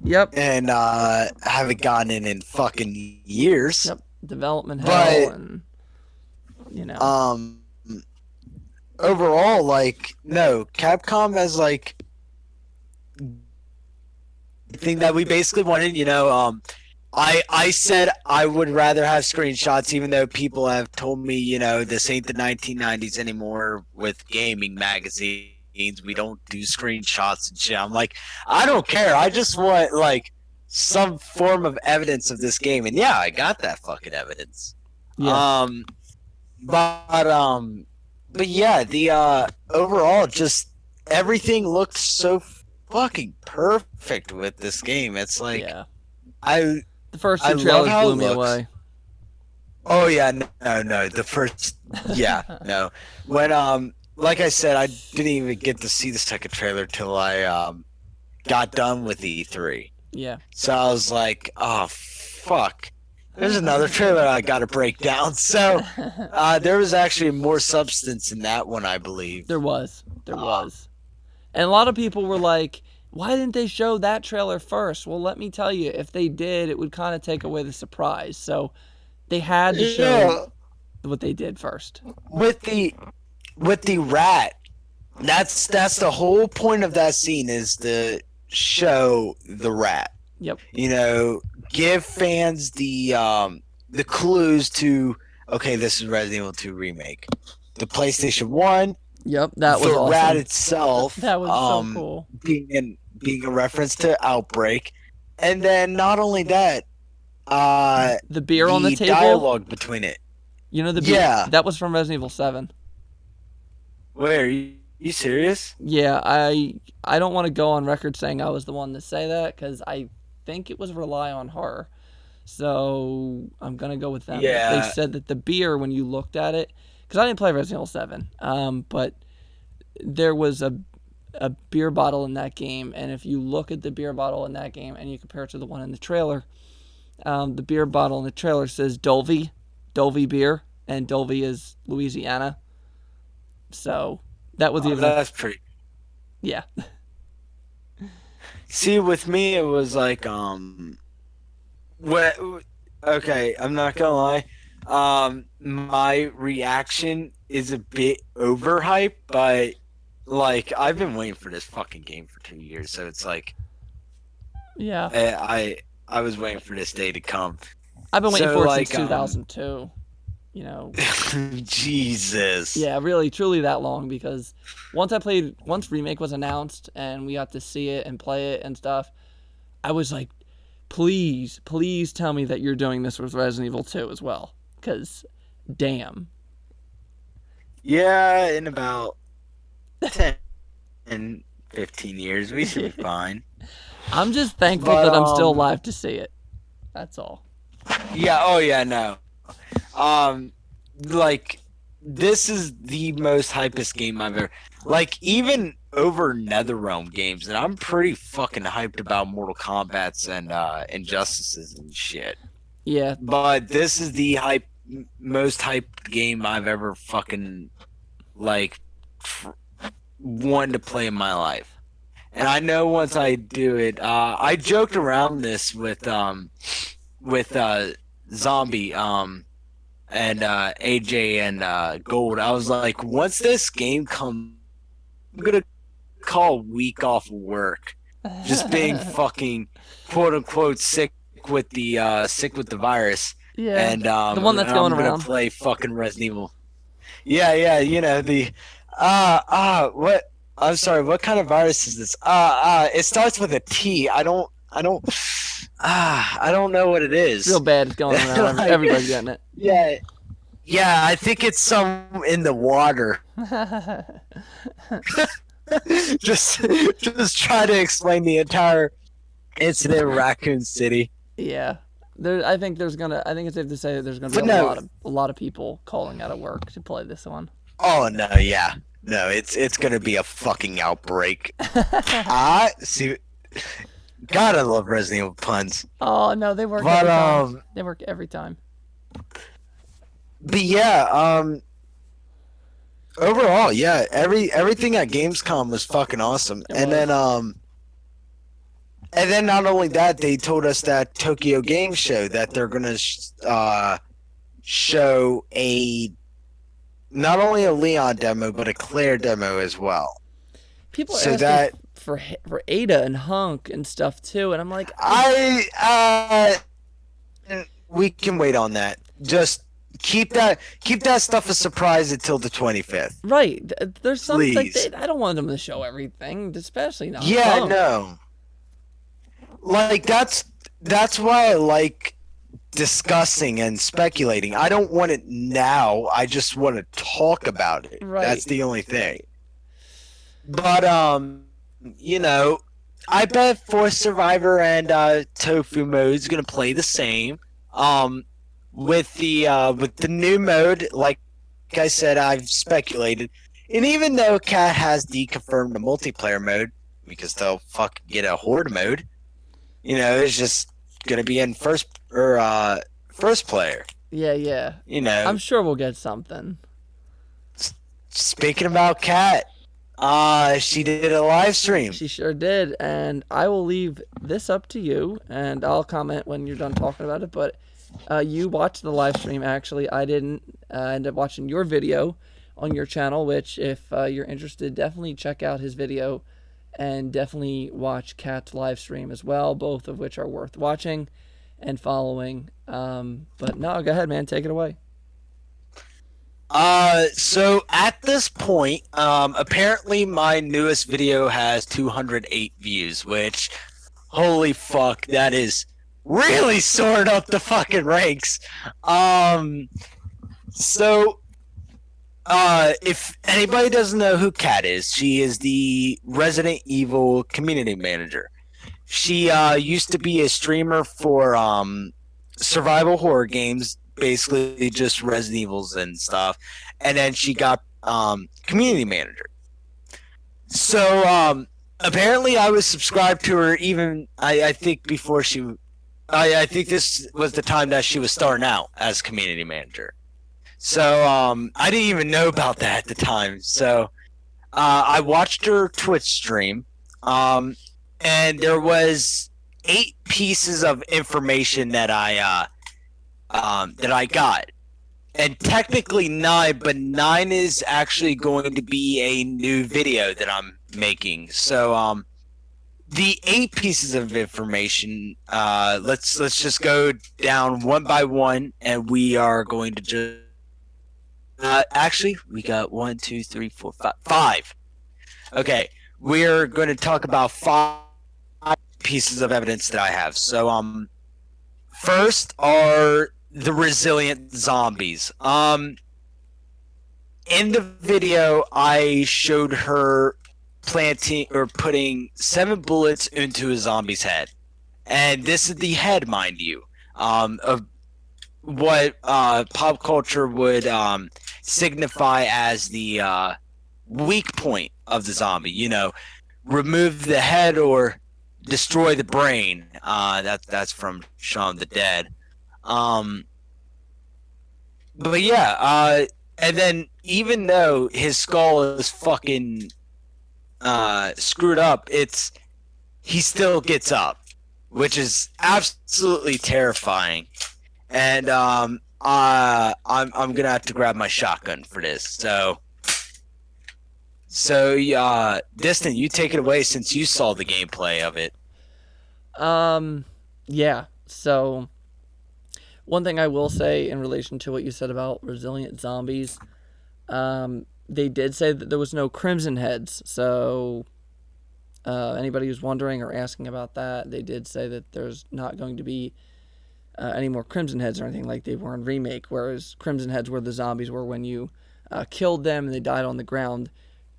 Yep. And haven't gotten in fucking years. Yep. Development hell But, and, you know. Overall, like, no, Capcom has, like, thing that we basically wanted, you know, I said I would rather have screenshots, even though people have told me, you know, this ain't the 1990s anymore with gaming magazines. We don't do screenshots and shit. I'm like, I don't care. I just want, like, some form of evidence of this game. And yeah, I got that fucking evidence. Yeah. But yeah, the overall, just everything looked so fucking perfect with this game. It's like, yeah. the first I two love trailers how blew it me looks. away. Oh yeah, no, the first, yeah, no. When like I said, I didn't even get to see the second trailer till I got done with E3. Yeah. So I was like, oh fuck. There's another trailer I got to break down. So there was actually more substance in that one, I believe. There was. And a lot of people were like, why didn't they show that trailer first? Well, let me tell you, if they did, it would kind of take away the surprise. So they had to show what they did first. With the rat, that's the whole point of that scene, is to show the rat. Yep. You know, give fans the clues to, okay, this is Resident Evil 2 remake. The PlayStation 1. Yep, that was the awesome. rat itself. That was so cool. Being a reference to Outbreak, and then not only that, the beer on the table. Dialogue between it. You know the beer. Yeah. That was from Resident Evil 7. Wait, are you serious? Yeah, I don't want to go on record saying I was the one to say that because I think it was Rely on Horror. So I'm going to go with them. Yeah. They said that the beer, when you looked at it, because I didn't play Resident Evil 7, but there was a beer bottle in that game, and if you look at the beer bottle in that game and you compare it to the one in the trailer, the beer bottle in the trailer says Dulvey beer, and Dulvey is Louisiana. So that was even... That's pretty... Yeah. See, with me, it was like, okay, I'm not gonna lie. My reaction is a bit overhyped, but, like, I've been waiting for this fucking game for 2 years, so it's like... Yeah. I was waiting for this day to come. I've been waiting for it since like, 2002. You know. Jesus. Yeah, really, truly that long, because once Remake was announced and we got to see it and play it and stuff, I was like, please tell me that you're doing this with Resident Evil 2 as well. Because, damn. Yeah, in about 10 and 15 years, we should be fine. I'm just thankful But, that I'm still alive to see it. That's all. Yeah, no. Like, this is the most hypest game I've ever... Like, even over NetherRealm games, and I'm pretty fucking hyped about Mortal Kombats and Injustices and shit. Yeah. But this is the most hyped game I've ever fucking, like, wanted to play in my life. And I know once I do it, I joked around this with Zombie, and AJ and Gold. I was like, once this game comes, I'm gonna call a week off work, just being fucking quote unquote sick with the virus. Yeah. And the one that's going I'm gonna around. play fucking Resident Evil. Yeah, you know the what? I'm sorry, what kind of virus is this? It starts with a T. I don't know what it is. It's real bad. It's going around. Like, Everybody's getting it. Yeah, I think it's some in the water. just try to explain the entire incident in Raccoon City. Yeah. I think it's safe to say that there's gonna be a lot of people calling out of work to play this one. Oh no, yeah. No, it's gonna be a fucking outbreak. See, God, I love Resident Evil puns. Oh no, they work every time. They work every time. But yeah, overall, yeah, everything at Gamescom was fucking awesome. And then not only that, they told us that Tokyo Game Show that they're gonna show not only a Leon demo but a Claire demo as well. People are asking for Ada and Hunk and stuff too, and I'm like, we can wait on that. Just keep that stuff a surprise until the 25th. Right. There's some like Please. I don't want them to show everything, especially not. Yeah, Hunk. no. Like that's why I like discussing and speculating. I don't want it now. I just want to talk about it. Right. That's the only thing. But you know, I bet Force Survivor and Tofu mode's gonna play the same. With the new mode, like I said, I've speculated, and even though Cat has deconfirmed the multiplayer mode because they'll fucking get a horde mode, you know, it's just gonna be in first player. Yeah. You know, I'm sure we'll get something. Speaking about Cat, she did a live stream. She sure did, and I will leave this up to you, and I'll comment when you're done talking about it. But you watched the live stream. Actually, I didn't. I ended up watching your video on your channel, which, if you're interested, definitely check out his video, and definitely watch Cat's live stream as well. Both of which are worth watching and following. But no, go ahead, man. Take it away. So at this point, apparently my newest video has 208 views, which, holy fuck, that is really soaring up the fucking ranks. If anybody doesn't know who Kat is, she is the Resident Evil community manager. She used to be a streamer for survival horror games, basically just Resident Evils and stuff, and then she got community manager. So apparently I was subscribed to her even I think before she I think this was the time that she was starting out as community manager. So I didn't even know about that at the time. So I watched her Twitch stream, and there was 8 pieces of information that I got, and technically 9, but 9 is actually going to be a new video that I'm making. So the 8 pieces of information, let's just go down one by one, and we are going to just actually we got 1, 2, 3, 4, 5. Okay, we're going to talk about 5 pieces of evidence that I have. So first are the resilient zombies. In the video, I showed her planting or putting 7 bullets into a zombie's head, and this is the head, mind you, of what pop culture would signify as the weak point of the zombie. You know, remove the head or destroy the brain. That's from Shaun of the Dead. But yeah, and then even though his skull is fucking screwed up, he still gets up, which is absolutely terrifying. And I'm gonna have to grab my shotgun for this. So Distant, you take it away since you saw the gameplay of it. Yeah. So one thing I will say in relation to what you said about resilient zombies, they did say that there was no crimson heads. So anybody who's wondering or asking about that, they did say that there's not going to be any more crimson heads or anything like they were in Remake, whereas crimson heads were the zombies were when you killed them and they died on the ground.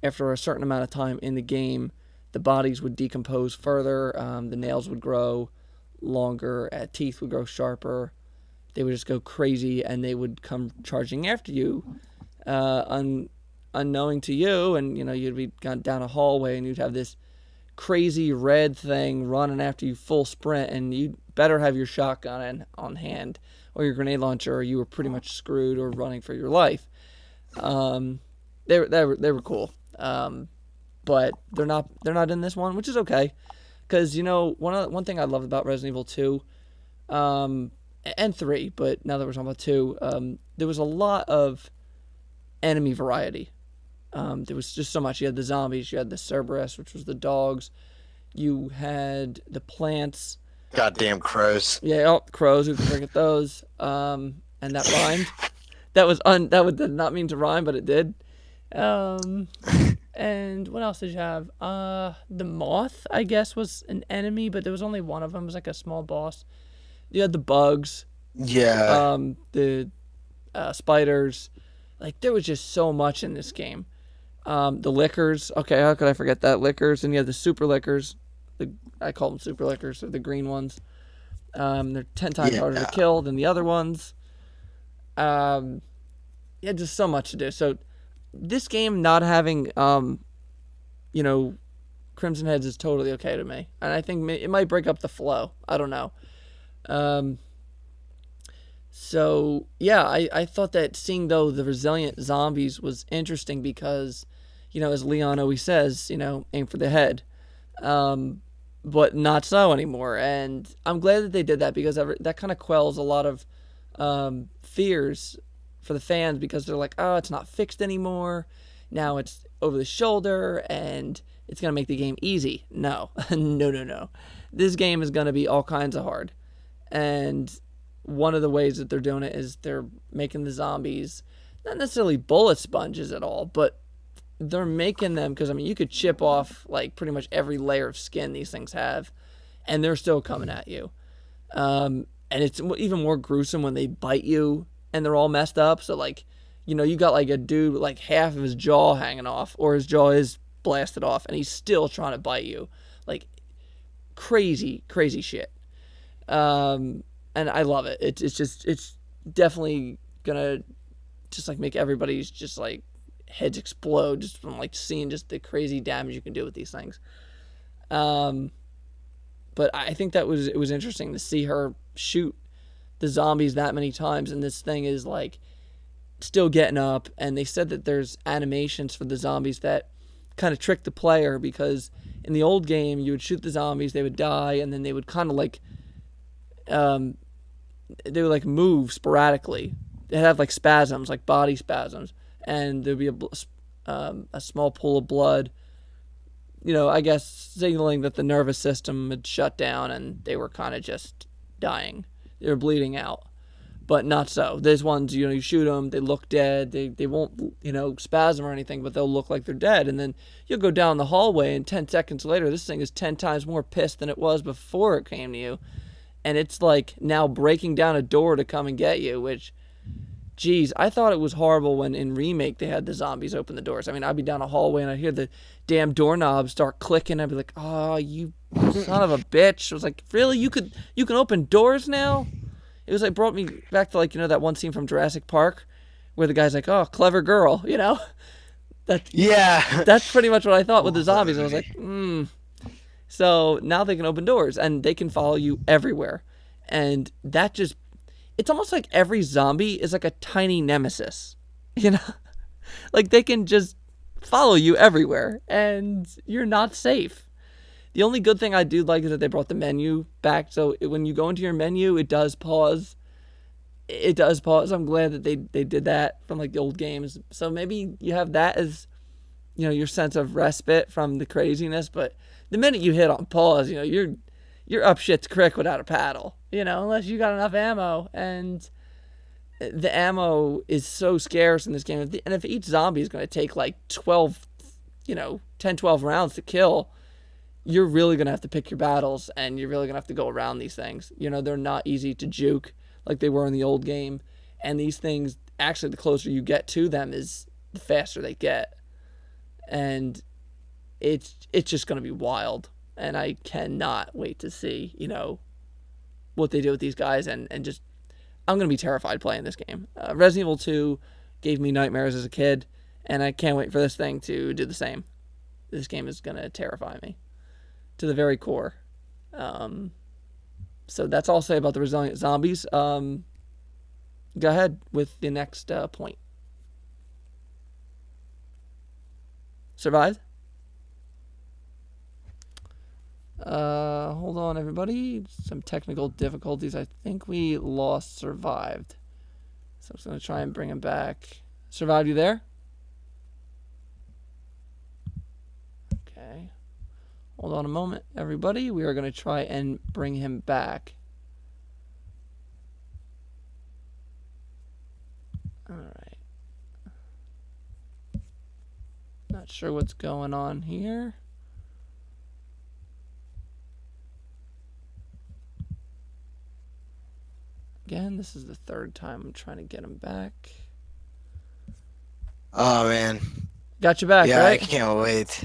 After a certain amount of time in the game, the bodies would decompose further, the nails would grow longer, teeth would grow sharper, they would just go crazy, and they would come charging after you, unknowing to you, and you'd be gone down a hallway and you'd have this crazy red thing running after you full sprint, and you better have your shotgun on hand or your grenade launcher, or you were pretty much screwed or running for your life. They were cool, but they're not in this one, which is okay, because one thing I loved about Resident Evil 2 and 3, but now that we're talking about 2, there was a lot of enemy variety. There was just so much. You had the zombies, you had the Cerberus, which was the dogs, you had the plants. Goddamn crows. Yeah, crows. Who can forget those? And that rhymed. That did not mean to rhyme, but it did. And what else did you have? The moth, I guess, was an enemy, but there was only one of them. It was like a small boss. You had the bugs. Yeah. The spiders. Like, there was just so much in this game. The lickers. Okay, how could I forget that? Lickers. And you have the super lickers. I call them super lickers. They're the green ones. They're 10 times harder to kill than the other ones. Yeah, just so much to do. So this game not having, Crimson Heads is totally okay to me. And I think it might break up the flow. I don't know. So, yeah, I thought that seeing, though, the resilient zombies was interesting because, as Leon always says, aim for the head. But not so anymore. And I'm glad that they did that because that kind of quells a lot of fears for the fans, because they're like, oh, it's not fixed anymore. Now it's over the shoulder and it's going to make the game easy. No, no. This game is going to be all kinds of hard. And one of the ways that they're doing it is they're making the zombies not necessarily bullet sponges at all, but they're making them, because you could chip off like pretty much every layer of skin these things have, and they're still coming at you. And it's even more gruesome when they bite you and they're all messed up. So like, you got like a dude with like half of his jaw hanging off, or his jaw is blasted off, and he's still trying to bite you. Like crazy shit. And I love it. It's definitely gonna just like make everybody's just like heads explode just from like seeing just the crazy damage you can do with these things. But I think it was interesting to see her shoot the zombies that many times, and this thing is like still getting up. And they said that there's animations for the zombies that kind of trick the player, because in the old game you would shoot the zombies, they would die, and then they would kind of like they would like move sporadically. They'd have like spasms, like body spasms, and there'd be a small pool of blood, I guess signaling that the nervous system had shut down and they were kind of just dying. They were bleeding out. But not so. There's ones, you shoot them, they look dead, they won't, spasm or anything, but they'll look like they're dead. And then you'll go down the hallway, and 10 seconds later, this thing is 10 times more pissed than it was before it came to you. And it's like now breaking down a door to come and get you, which, geez, I thought it was horrible when in Remake they had the zombies open the doors. I mean, I'd be down a hallway and I'd hear the damn doorknob start clicking. I'd be like, oh, you son of a bitch. I was like, really? You can open doors now? It was like, brought me back to like, that one scene from Jurassic Park where the guy's like, oh, clever girl, That's pretty much what I thought with the zombies. I was like, So now they can open doors and they can follow you everywhere. And that just, it's almost like every zombie is like a tiny nemesis, Like they can just follow you everywhere and you're not safe. The only good thing I do like is that they brought the menu back. So when you go into your menu, it does pause. I'm glad that they did that from like the old games. So maybe you have that as, your sense of respite from the craziness. But the minute you hit on pause, you're up shit's creek without a paddle, unless you got enough ammo. And the ammo is so scarce in this game. And if each zombie is going to take like 12, 10, 12 rounds to kill, you're really going to have to pick your battles, and you're really going to have to go around these things. They're not easy to juke like they were in the old game. And these things, actually, the closer you get to them is the faster they get. And it's just going to be wild. And I cannot wait to see, what they do with these guys. And just, I'm going to be terrified playing this game. Resident Evil 2 gave me nightmares as a kid, and I can't wait for this thing to do the same. This game is going to terrify me to the very core. So that's all I'll say about the Resilient Zombies. Go ahead with the next point. Survived? Hold on, everybody. Some technical difficulties. I think we lost Survived. So I'm just going to try and bring him back. Survived, you there? Okay. Hold on a moment, everybody. We are going to try and bring him back. All right. Not sure what's going on here. Again, this is the third time I'm trying to get him back. Oh, man. Got you back, yeah, right? I can't wait.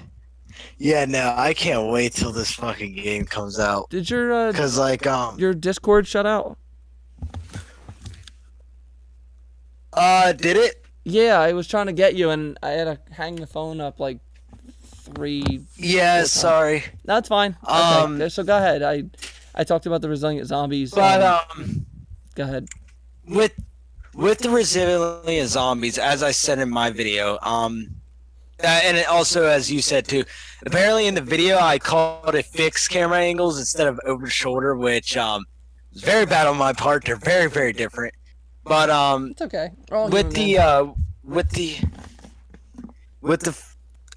Yeah, no, I can't wait till this fucking game comes out. Did your Cause your Discord shut out? Did it? Yeah, I was trying to get you, and I had to hang the phone up like 3. Yeah, sorry. That's fine. Okay, so go ahead. I talked about the Resilient Zombies. But go ahead. With the Resilient Zombies, as I said in my video, and it also, as you said too, apparently in the video I called it fixed camera angles instead of over the shoulder, which was very bad on my part. They're very, very different. But it's okay. With the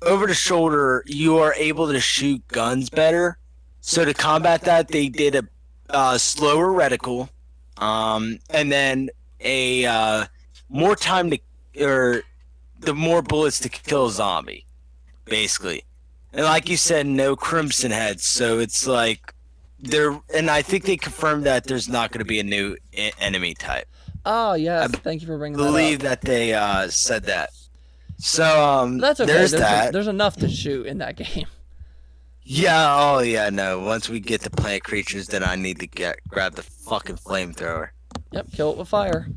over the shoulder, you are able to shoot guns better. So to combat that, they did a slower reticle, and then a more time to, or the more bullets to kill a zombie, basically. And like you said, no crimson heads, so it's like and I think they confirmed that there's not going to be a new enemy type. Oh yes, thank you for bringing that up. I believe that they said that. So that's okay. There's that. There's enough to shoot in that game. Yeah. Oh yeah. No. Once we get to plant creatures, then I need to grab the fucking flamethrower. Yep. Kill it with fire.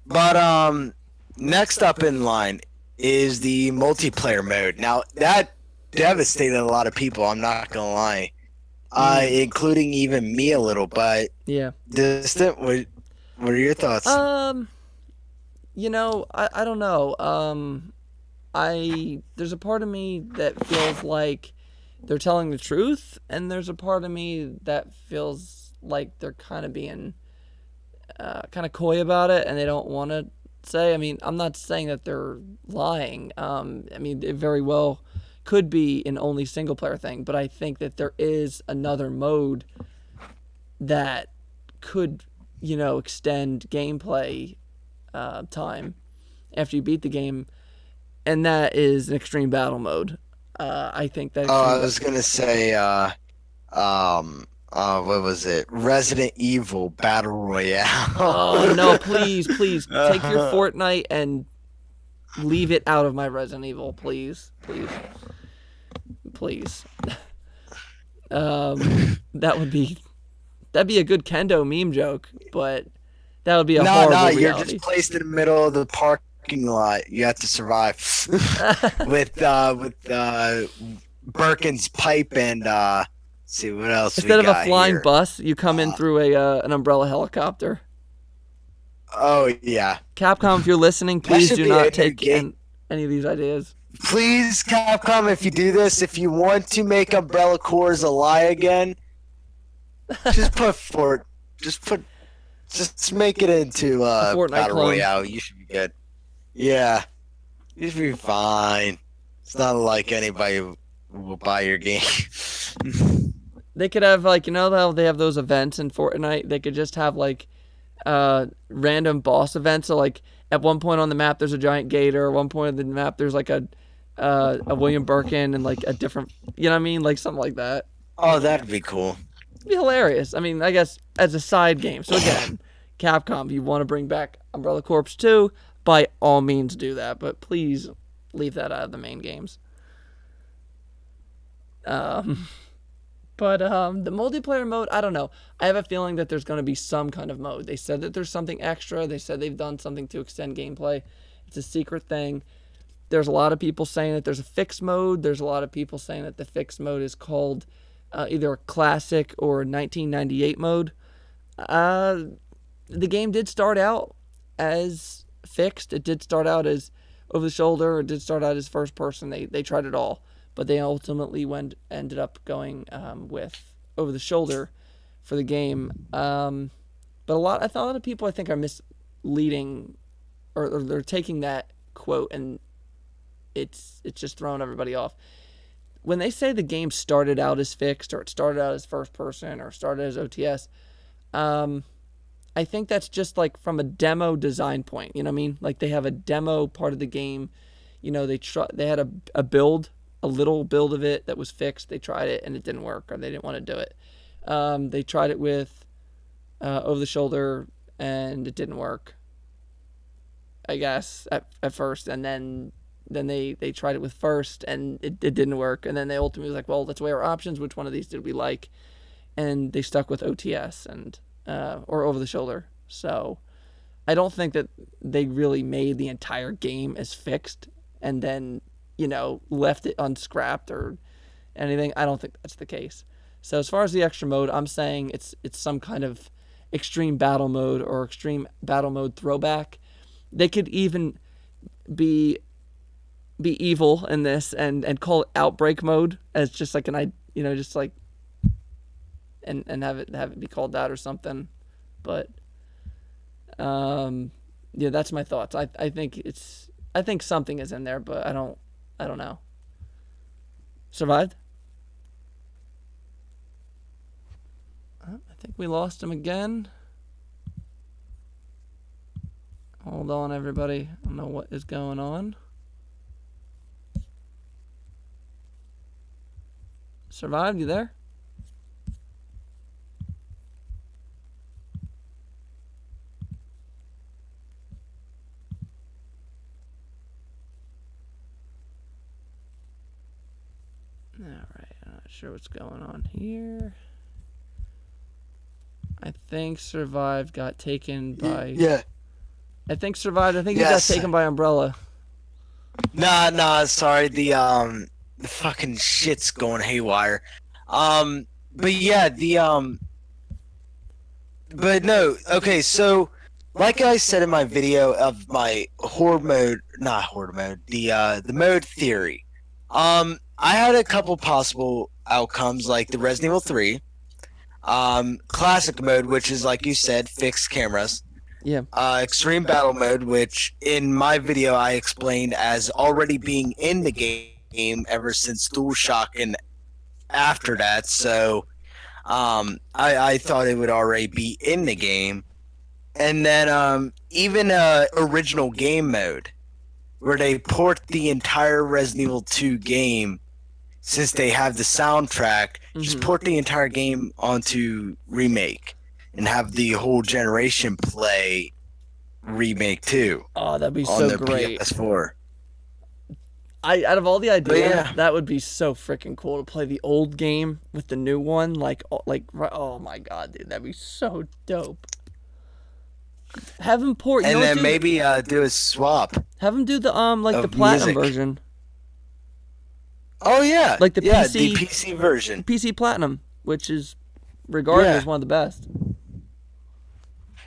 But next up in line is the multiplayer mode. Now that devastated a lot of people. I'm not gonna lie, including even me a little. But yeah. Distant. What are your thoughts? I don't know. There's a part of me that feels like they're telling the truth, and there's a part of me that feels like they're kind of being kind of coy about it, and they don't want to say. I mean, I'm not saying that they're lying. I mean, it very well could be an only single player thing, but I think that there is another mode that could extend gameplay time after you beat the game, and that is an extreme battle mode. I think that. Oh, I was gonna say, what was it? Resident Evil Battle Royale. Oh no! Please take your Fortnite and leave it out of my Resident Evil, please. That'd be a good kendo meme joke, but that would be a horrible reality. You're just placed in the middle of the parking lot. You have to survive with Birkin's pipe and see what else. Instead we of got a flying here. bus, you come in through an umbrella helicopter. Oh yeah. Capcom, if you're listening, please should do be not a take game. any of these ideas. Please, Capcom, if you do this, if you want to make Umbrella Corps a lie again, just make it into Fortnite Battle clone. Royale. You should be good. Yeah, you should be fine. It's not like anybody will buy your game. They could have how they have those events in Fortnite. They could just have random boss events. So at one point on the map there's a giant gator. At one point on the map there's a William Birkin and a different, you know what I mean, something like that. Oh, that'd be cool. It'd be hilarious. I mean, I guess as a side game. So again, Capcom, if you want to bring back Umbrella Corps 2, by all means do that. But please leave that out of the main games. But the multiplayer mode, I don't know. I have a feeling that there's going to be some kind of mode. They said that there's something extra. They said they've done something to extend gameplay. It's a secret thing. There's a lot of people saying that there's a fixed mode. There's a lot of people saying that the fixed mode is called either a classic or 1998 mode. The game did start out as fixed. It did start out as over the shoulder. It did start out as first person. They tried it all. But they ultimately ended up going with over the shoulder for the game. But I thought a lot of people I think are misleading, or they're taking that quote and it's just throwing everybody off. When they say the game started out as fixed, or it started out as first person, or started as OTS, I think that's just from a demo design point. You know what I mean? They have a demo part of the game. They had a build. A little build of it that was fixed. They tried it and it didn't work, or they didn't want to do it. They tried it with over the shoulder and it didn't work, I guess, at first. And then they tried it with first and it didn't work. And then they ultimately was like, well, let's weigh our options. Which one of these did we like? And they stuck with OTS and or over the shoulder. So I don't think that they really made the entire game as fixed and then left it unscrapped or anything. I don't think that's the case. So as far as the extra mode, I'm saying it's some kind of extreme battle mode or extreme battle mode throwback. They could even be evil in this and call it outbreak mode as just and have it be called that or something. But yeah, that's my thoughts. I think something is in there, but I don't know. Survived? I think we lost him again. Hold on, everybody. I don't know what is going on. Survived? You there? Alright, I'm not sure what's going on here. I think Survived got taken by... Yeah. I think Survived, he got taken by Umbrella. Nah, sorry, the fucking shit's going haywire. But yeah, but no, okay, so, like I said in my video of my the mode theory, I had a couple possible outcomes, like the Resident Evil 3, classic mode, which is, like you said, fixed cameras. Yeah. Extreme battle mode, which in my video I explained as already being in the game ever since DualShock and after that, so I thought it would already be in the game. And then even original game mode, where they port the entire Resident Evil 2 game, since they have the soundtrack, just port the entire game onto remake and have the whole generation play remake too Oh, that'd be on so the great. PS4. Out of all the ideas, yeah. that would be so freaking cool to play the old game with the new one. Oh my god, dude, that'd be so dope. Have him port, And then maybe do a swap. have him do the the of platinum music. version, Oh yeah, Like the yeah, PC the PC version. PC Platinum, which is regarded Yeah. as one of the best.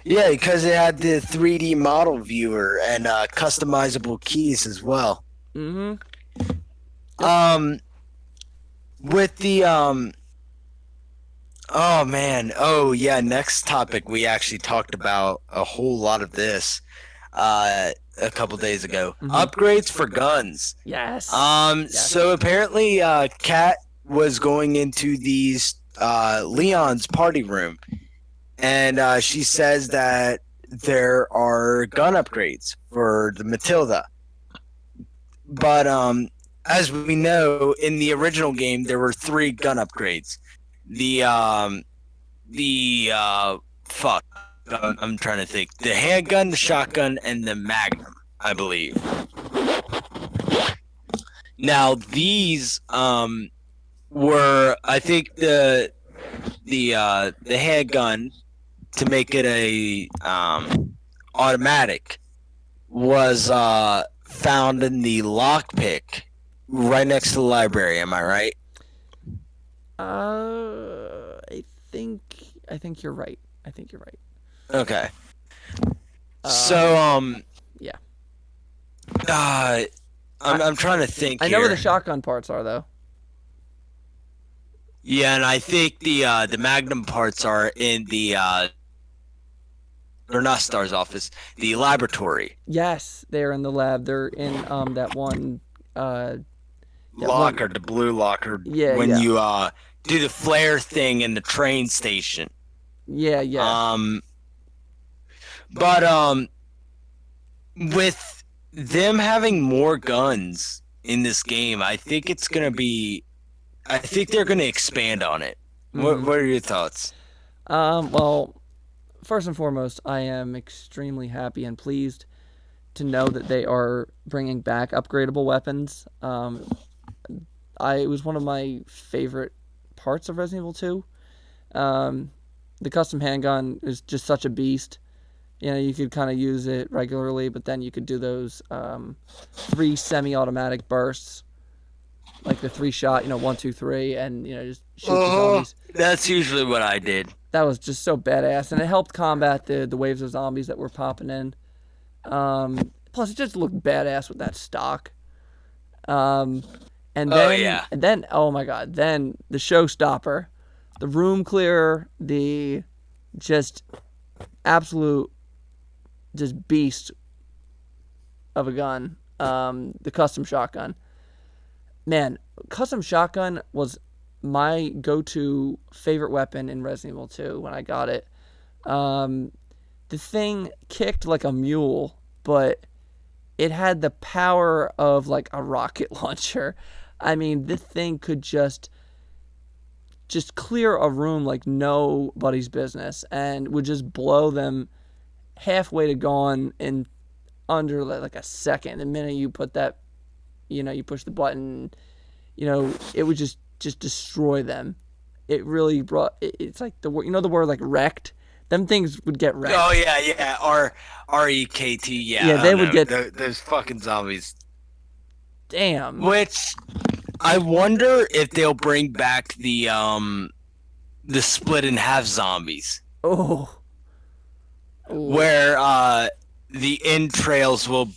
Yeah, because it had the 3D model viewer and customizable keys as well. Mm-hmm. With the oh man, oh yeah. Next topic, we actually talked about a whole lot of this a couple days ago. Upgrades for guns. Yes. So apparently, Kat was going into these Leon's party room, and she says that there are gun upgrades for the Matilda. But as we know, in the original game, there were 3 gun upgrades. Fuck. I'm trying to think. The handgun, the shotgun, and the magnum, I believe. Now these were, I think, the handgun, to make it a automatic, was found in the lockpick right next to the library. Am I right? I think you're right. Okay. So yeah. I'm trying to think. I know where here. the shotgun parts are though. Yeah, and I think the Magnum parts are in the or not Star's office, the laboratory. Yes, they're in the lab. They're in that one Locker, the blue locker. Yeah, when yeah. you do the flare thing in the train station. Yeah. But with them having more guns in this game, I think it's gonna be. I think they're gonna expand on it. What are your thoughts? Well, first and foremost, I am extremely happy and pleased to know that they are bringing back upgradable weapons. It was one of my favorite parts of Resident Evil 2. The custom handgun is just such a beast. You know, you could kind of use it regularly, but then you could do those 3 semi-automatic bursts, like the 3-shot, 1, 2, 3, and just shoot the zombies. That's usually what I did. That was just so badass, and it helped combat the waves of zombies that were popping in. Plus, it just looked badass with that stock. And then, oh my god, then the showstopper, the room clearer, the just absolute just beast of a gun, the custom shotgun. Man, custom shotgun was my go-to favorite weapon in Resident Evil 2 when I got it. The thing kicked like a mule, but it had the power of like a rocket launcher. I mean, this thing could just clear a room like nobody's business and would just blow them halfway to gone in under like a second. The minute you put that, you push the button, it would just destroy them. It really brought. It's like the word, the word like wrecked. Them things would get wrecked. Oh yeah. REKT. Yeah. Yeah, they would get those fucking zombies. Damn. Which I wonder if they'll bring back the split in half zombies. Oh. Where the entrails will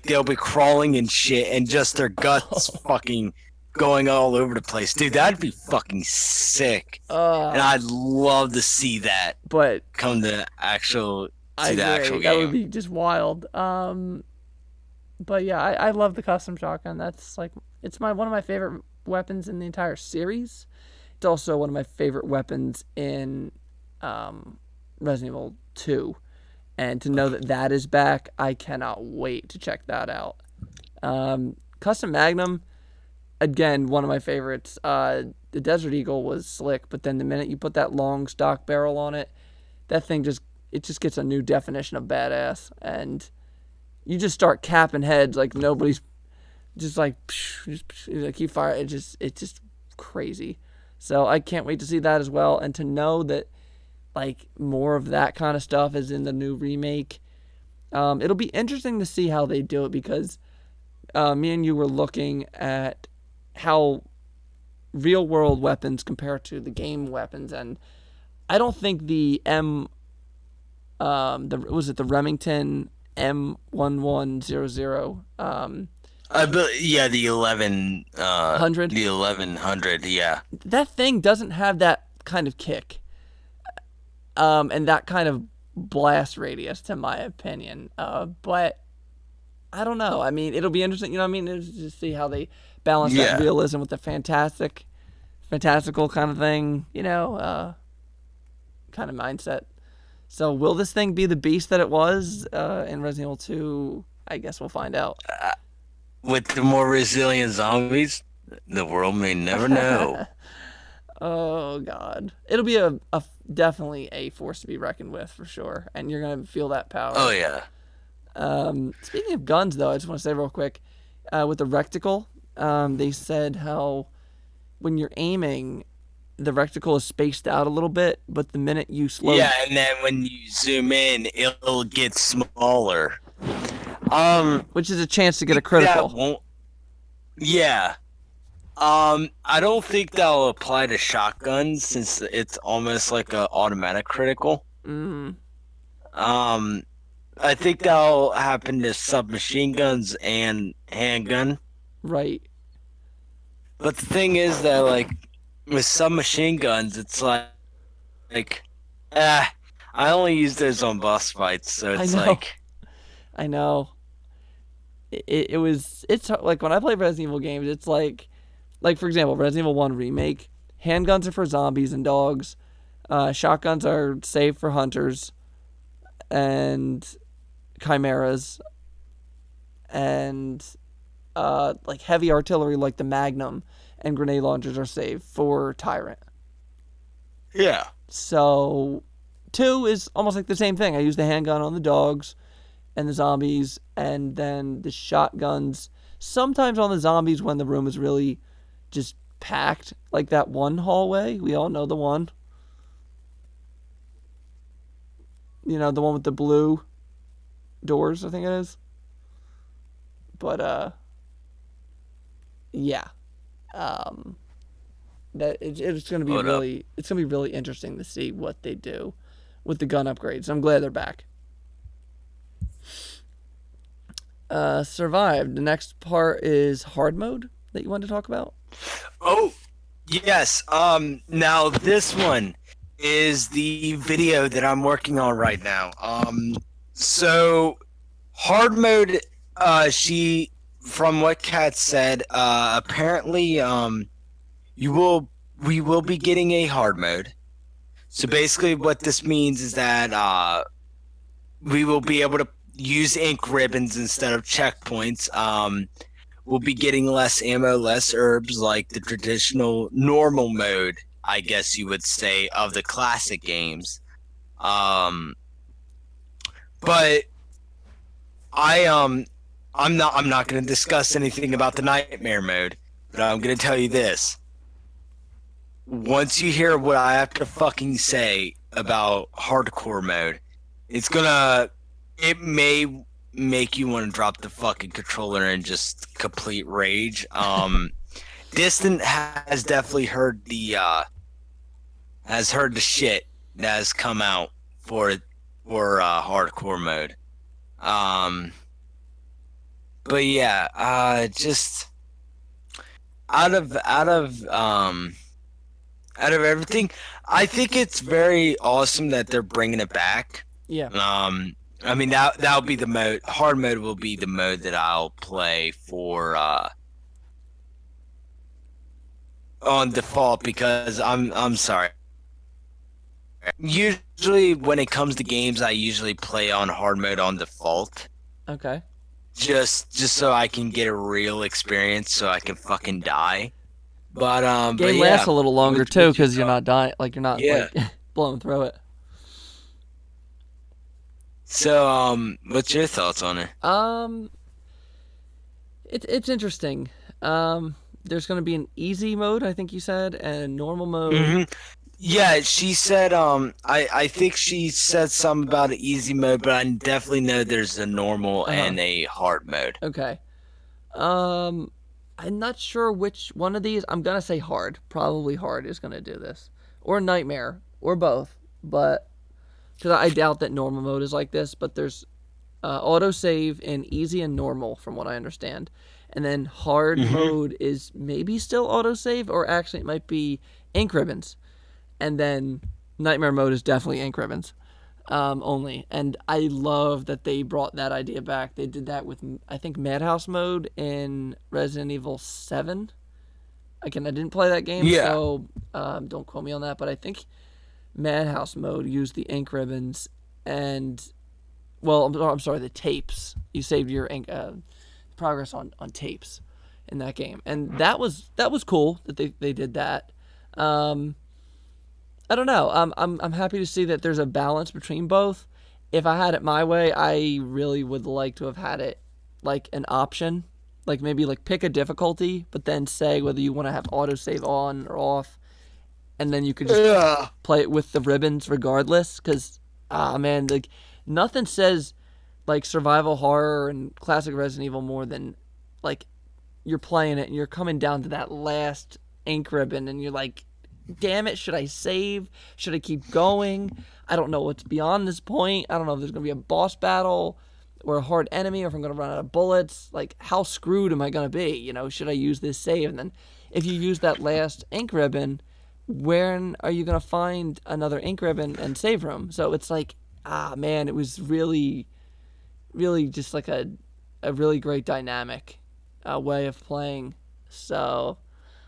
they'll be crawling and shit and just their guts fucking going all over the place. Dude, that'd be fucking sick. And I'd love to see that. But come to the actual game. That would be just wild. But yeah, I love the custom shotgun. That's it's one of my favorite weapons in the entire series. It's also one of my favorite weapons in Resident Evil 2. And to know that that is back, I cannot wait to check that out. Custom Magnum, again, one of my favorites. The Desert Eagle was slick, but then the minute you put that long stock barrel on it, that thing just gets a new definition of badass, and you just start capping heads like nobody's, just like you fire. It's just crazy. So I can't wait to see that as well, and to know that like more of that kind of stuff is in the new remake. It'll be interesting to see how they do it, because me and you were looking at how real world weapons compare to the game weapons, and I don't think the the Remington M1100 the 100. The 1100, yeah. That thing doesn't have that kind of kick, and that kind of blast radius, to my opinion. But I don't know. I mean, it'll be interesting. You know what I mean? It's just see how they balance that realism with the fantastical kind of thing. You know, kind of mindset. So will this thing be the beast that it was in Resident Evil 2? I guess we'll find out. With the more resilient zombies, the world may never know. Oh God, it'll be a definitely a force to be reckoned with for sure, and you're gonna feel that power. Oh yeah. Speaking of guns, though, I just want to say real quick, with the reticle, they said how when you're aiming, the reticle is spaced out a little bit, but the minute you slow, Yeah, and then when you zoom in, it'll get smaller. which is a chance to get a critical. Yeah. I don't think that'll apply to shotguns, since it's almost like an automatic critical. Mm. I think that'll happen to submachine guns and handgun. Right. But the thing is that, like, with submachine guns, it's I only use those on boss fights, so it's I know. It's like when I play Resident Evil games, it's like for example, Resident Evil 1 Remake, handguns are for zombies and dogs, shotguns are safe for hunters and chimeras, and like heavy artillery like the Magnum and grenade launchers are safe for Tyrant. Yeah. So 2 is almost like the same thing. I use the handgun on the dogs and the zombies, and then the shotguns sometimes on the zombies when the room is really just packed, like that one hallway. We all know the one. You know, the one with the blue doors, I think it is. But yeah. That it's going to be really interesting to see what they do with the gun upgrades. I'm glad they're back. Survived. The next part is hard mode that you wanted to talk about. Oh, yes. Now this one is the video that I'm working on right now. So hard mode, from what Kat said, apparently, we will be getting a hard mode. So basically what this means is that, we will be able to use ink ribbons instead of checkpoints. We'll be getting less ammo, less herbs, like the traditional normal mode, I guess you would say, of the classic games. But I'm not going to discuss anything about the nightmare mode, but I'm going to tell you this. Once you hear what I have to fucking say about hardcore mode, it may make you want to drop the fucking controller and just complete rage. Distant has definitely heard the shit that has come out for hardcore mode. But yeah, just out of everything, I think it's very awesome that they're bringing it back. Yeah. I mean, that'll be the mode. Hard mode will be the mode that I'll play for on default, because I'm sorry, Usually, when it comes to games, I usually play on hard mode on default, Okay. just so I can get a real experience, so I can fucking die. But but Game yeah, lasts a little longer too what's your because you're thought? not dying, like you're not Yeah. like blowing through it. So what's your thoughts on it? Um, it's interesting. There's gonna be an easy mode, I think you said, and a normal mode. Hmm. Yeah, she said I think she said something about an easy mode, but I definitely know there's a normal Uh-huh. and a hard mode. Okay. Um, I'm not sure which one of these. I'm gonna say hard. Probably hard is gonna do this, or nightmare, or both. But because I doubt that normal mode is like this. But there's auto save in easy and normal, from what I understand, and then hard Hmm. mode is maybe still auto save, or actually it might be ink ribbons, and then nightmare mode is definitely ink ribbons. Only. And I love that they brought that idea back. They did that with, I think, Madhouse mode in Resident Evil 7. Again, I didn't play that game, Yeah. so don't quote me on that, but I think Madhouse mode used the ink ribbons and, well, I'm sorry, the tapes. You saved your ink, progress on tapes in that game. And that was cool that they did that. Um, I don't know. I'm happy to see that there's a balance between both. If I had it my way, I really would like to have had it like an option, like maybe like pick a difficulty, but then say whether you want to have autosave on or off, and then you could just Yeah. play it with the ribbons regardless. Because man, like nothing says like survival horror and classic Resident Evil more than like you're playing it and you're coming down to that last ink ribbon and you're like, damn it, should I save? Should I keep going? I don't know what's beyond this point. I don't know if there's going to be a boss battle or a hard enemy or if I'm going to run out of bullets. Like, how screwed am I going to be? You know, should I use this save? And then if you use that last ink ribbon, when are you going to find another ink ribbon and save room? So it's like, man, it was really, really just like a really great dynamic way of playing. So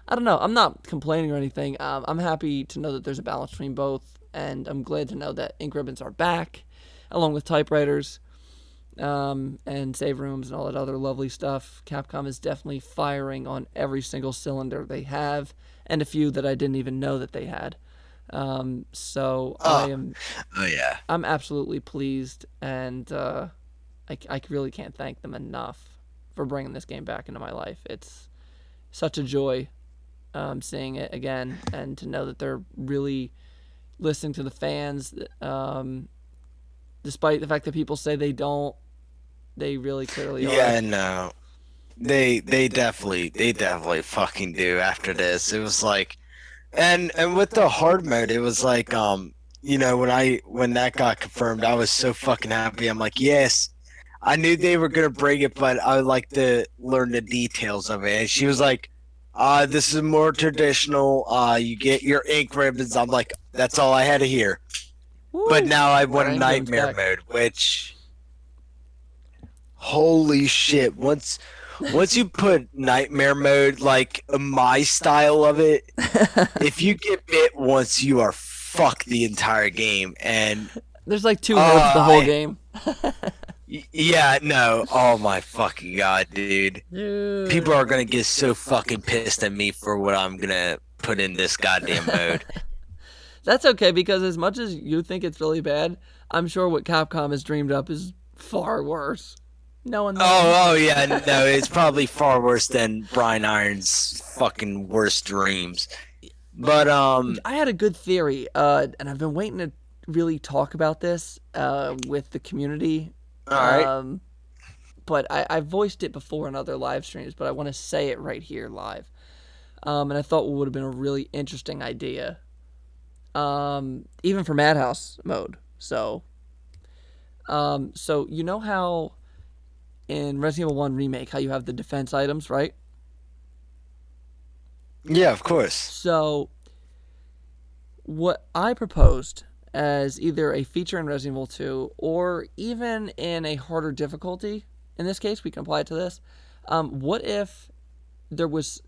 I don't know. I'm not complaining or anything. I'm happy to know that there's a balance between both, and I'm glad to know that ink ribbons are back, along with typewriters, and save rooms and all that other lovely stuff. Capcom is definitely firing on every single cylinder they have, and a few that I didn't even know that they had. So Oh, oh yeah. I'm absolutely pleased, and I really can't thank them enough for bringing this game back into my life. It's such a joy seeing it again, and to know that they're really listening to the fans, despite the fact that people say they don't. They really clearly are. Yeah, no. They definitely fucking do after this. It was like and with the hard mode, it was like when that got confirmed, I was so fucking happy. I'm like, yes. I knew they were gonna bring it, but I would like to learn the details of it. And she was like, this is more traditional. You get your ink ribbons. I'm like, that's all I had to hear. Woo! But now I want Ink ribbons nightmare back. mode, which holy shit. Once you put nightmare mode like my style of it, if you get bit once, you are fucked the entire game. And There's like two herbs the whole I- game. yeah, no. Oh my fucking god, dude. Dude. People are gonna get so fucking pissed at me for what I'm gonna put in this goddamn mode. That's okay, because as much as you think it's really bad, I'm sure what Capcom has dreamed up is far worse. No one knows. Oh yeah, no, it's probably far worse than Brian Iron's fucking worst dreams. But I had a good theory, and I've been waiting to really talk about this with the community. all right. But I voiced it before in other live streams, but I want to say it right here live. And I thought it would have been a really interesting idea, even for Madhouse mode. So you know how in Resident Evil 1 Remake, how you have the defense items, right? Yeah, of course. So, what I proposed as either a feature in Resident Evil 2 or even in a harder difficulty, in this case, we can apply it to this. What if there was.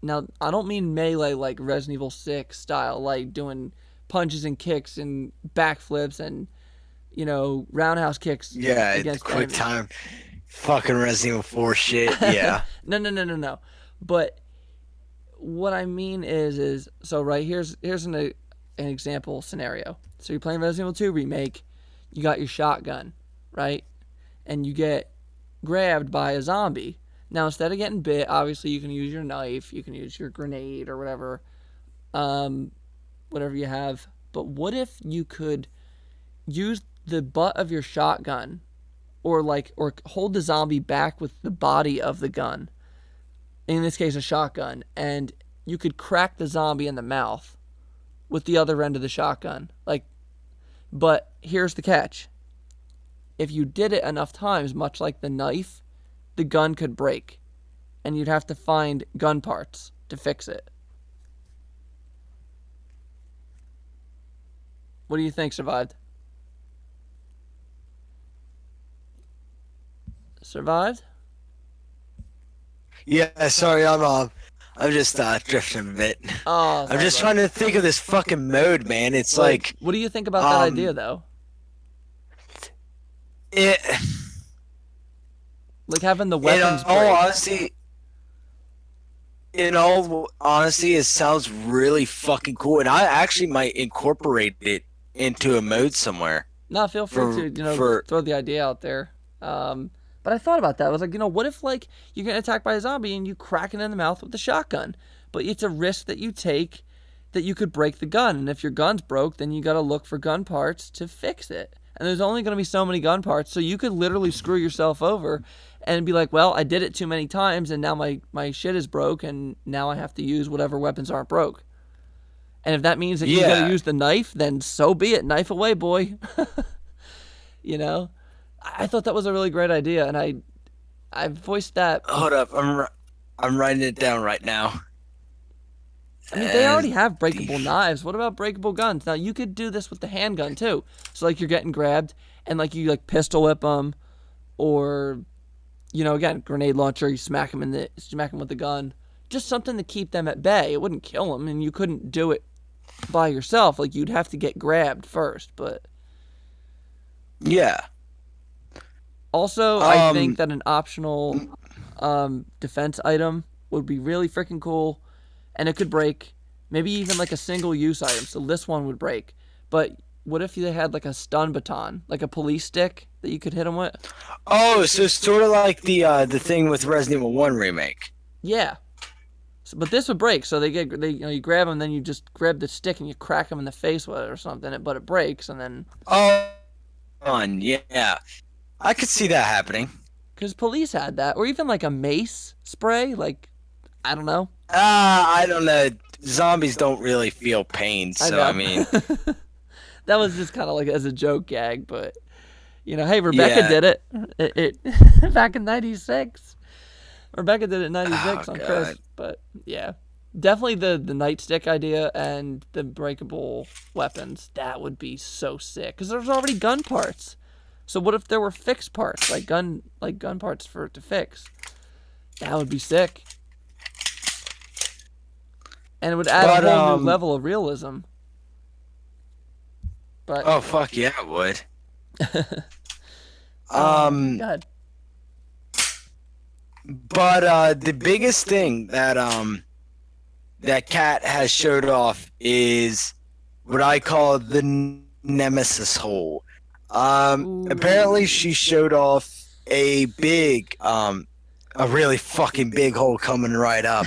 Now, I don't mean melee like Resident Evil 6 style, like doing punches and kicks and backflips and, you know, roundhouse kicks Yeah, against quick enemies. time. Fucking Resident Evil 4 shit. Yeah. No. But what I mean is so right here's an example scenario. So you're playing Resident Evil 2 remake, you got your shotgun, right? And you get grabbed by a zombie. Now instead of getting bit, obviously you can use your knife, you can use your grenade or whatever, whatever you have. But what if you could use the butt of your shotgun, or hold the zombie back with the body of the gun, in this case a shotgun, and you could crack the zombie in the mouth with the other end of the shotgun. But here's the catch. If you did it enough times, much like the knife, the gun could break, and you'd have to find gun parts to fix it. What do you think, Survived? Survived? Yeah, sorry, I'm just drifting a bit. Oh, I'm just trying to think of this fucking mode, man. It's like what do you think about that idea, though? it. Like having the weapons In all honesty, it sounds really fucking cool, and I actually might incorporate it into a mode somewhere. No, feel free to throw the idea out there. But I thought about that. I was like, what if you get attacked by a zombie and you crack it in the mouth with the shotgun? But it's a risk that you take that you could break the gun, and if your gun's broke, then you got to look for gun parts to fix it. And there's only going to be so many gun parts, so you could literally screw yourself over and be like, well, I did it too many times, and now my shit is broke, and now I have to use whatever weapons aren't broke. And if that means that you got to use the knife, then so be it. Knife away, boy. I thought that was a really great idea, and I voiced that. Hold up, I'm writing it down right now. I mean, they already have breakable knives. What about breakable guns? Now, you could do this with the handgun, too. So, you're getting grabbed, and, you, pistol whip them, or, again, grenade launcher, you smack them with the gun. Just something to keep them at bay. It wouldn't kill them, and you couldn't do it by yourself. You'd have to get grabbed first, but... Yeah. Also, I think that an optional defense item would be really freaking cool, and it could break. Maybe even a single-use item, so this one would break. But what if they had a stun baton, like a police stick that you could hit them with? Oh, so sort of like the thing with Resident Evil 1 remake. Yeah. But this would break, so you grab them, then you just grab the stick and you crack them in the face with it or something, but it breaks, and then... Oh, yeah. I could see that happening. Because police had that. Or even a mace spray. I don't know. I don't know. Zombies don't really feel pain, so I mean... That was just kind of as a joke gag, but... hey, Rebecca did it. It back in 96. Rebecca did it in 96 on Chris. But, yeah. Definitely the nightstick idea and the breakable weapons. That would be so sick. Because there's already gun parts. So what if there were fixed parts, gun parts to fix? That would be sick. And it would add a whole new level of realism. But oh fuck yeah, it would. God. But the biggest thing that Kat has showed off is what I call the Nemesis hole. Apparently she showed off a really fucking big hole coming right up.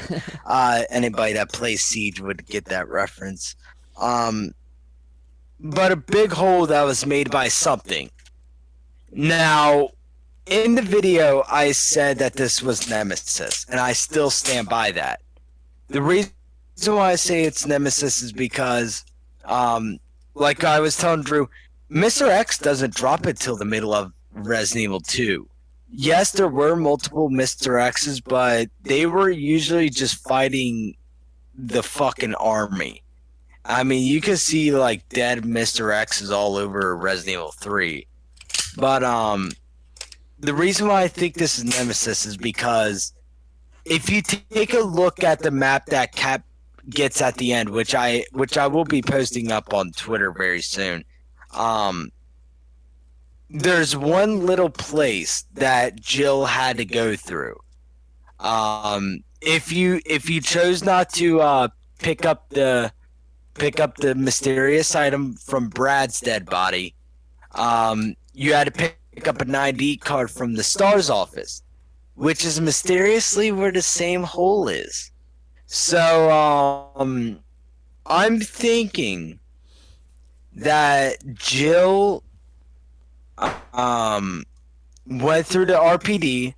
Anybody that plays Siege would get that reference. But a big hole that was made by something. Now, in the video, I said that this was Nemesis, and I still stand by that. The reason why I say it's Nemesis is because, like I was telling Drew, Mr. X doesn't drop it till the middle of Resident Evil 2. Yes, there were multiple Mr. X's, but they were usually just fighting the fucking army. I mean, you can see dead Mr. X's all over Resident Evil 3. But the reason why I think this is Nemesis is because if you take a look at the map that Kat gets at the end, which I will be posting up on Twitter very soon. There's one little place that Jill had to go through. If you chose not to pick up the mysterious item from Brad's dead body, you had to pick up an ID card from the Star's office, which is mysteriously where the same hole is. So I'm thinking that Jill went through the RPD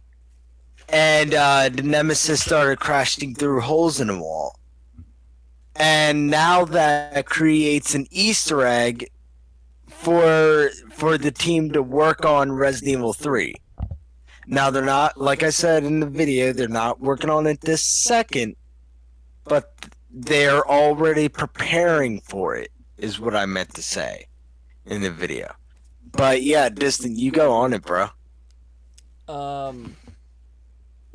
and the Nemesis started crashing through holes in the wall. And now that creates an Easter egg for the team to work on Resident Evil 3. Now they're not, like I said in the video, they're not working on it this second, but they're already preparing for it, is what I meant to say in the video. But yeah, Distant, you go on it, bro.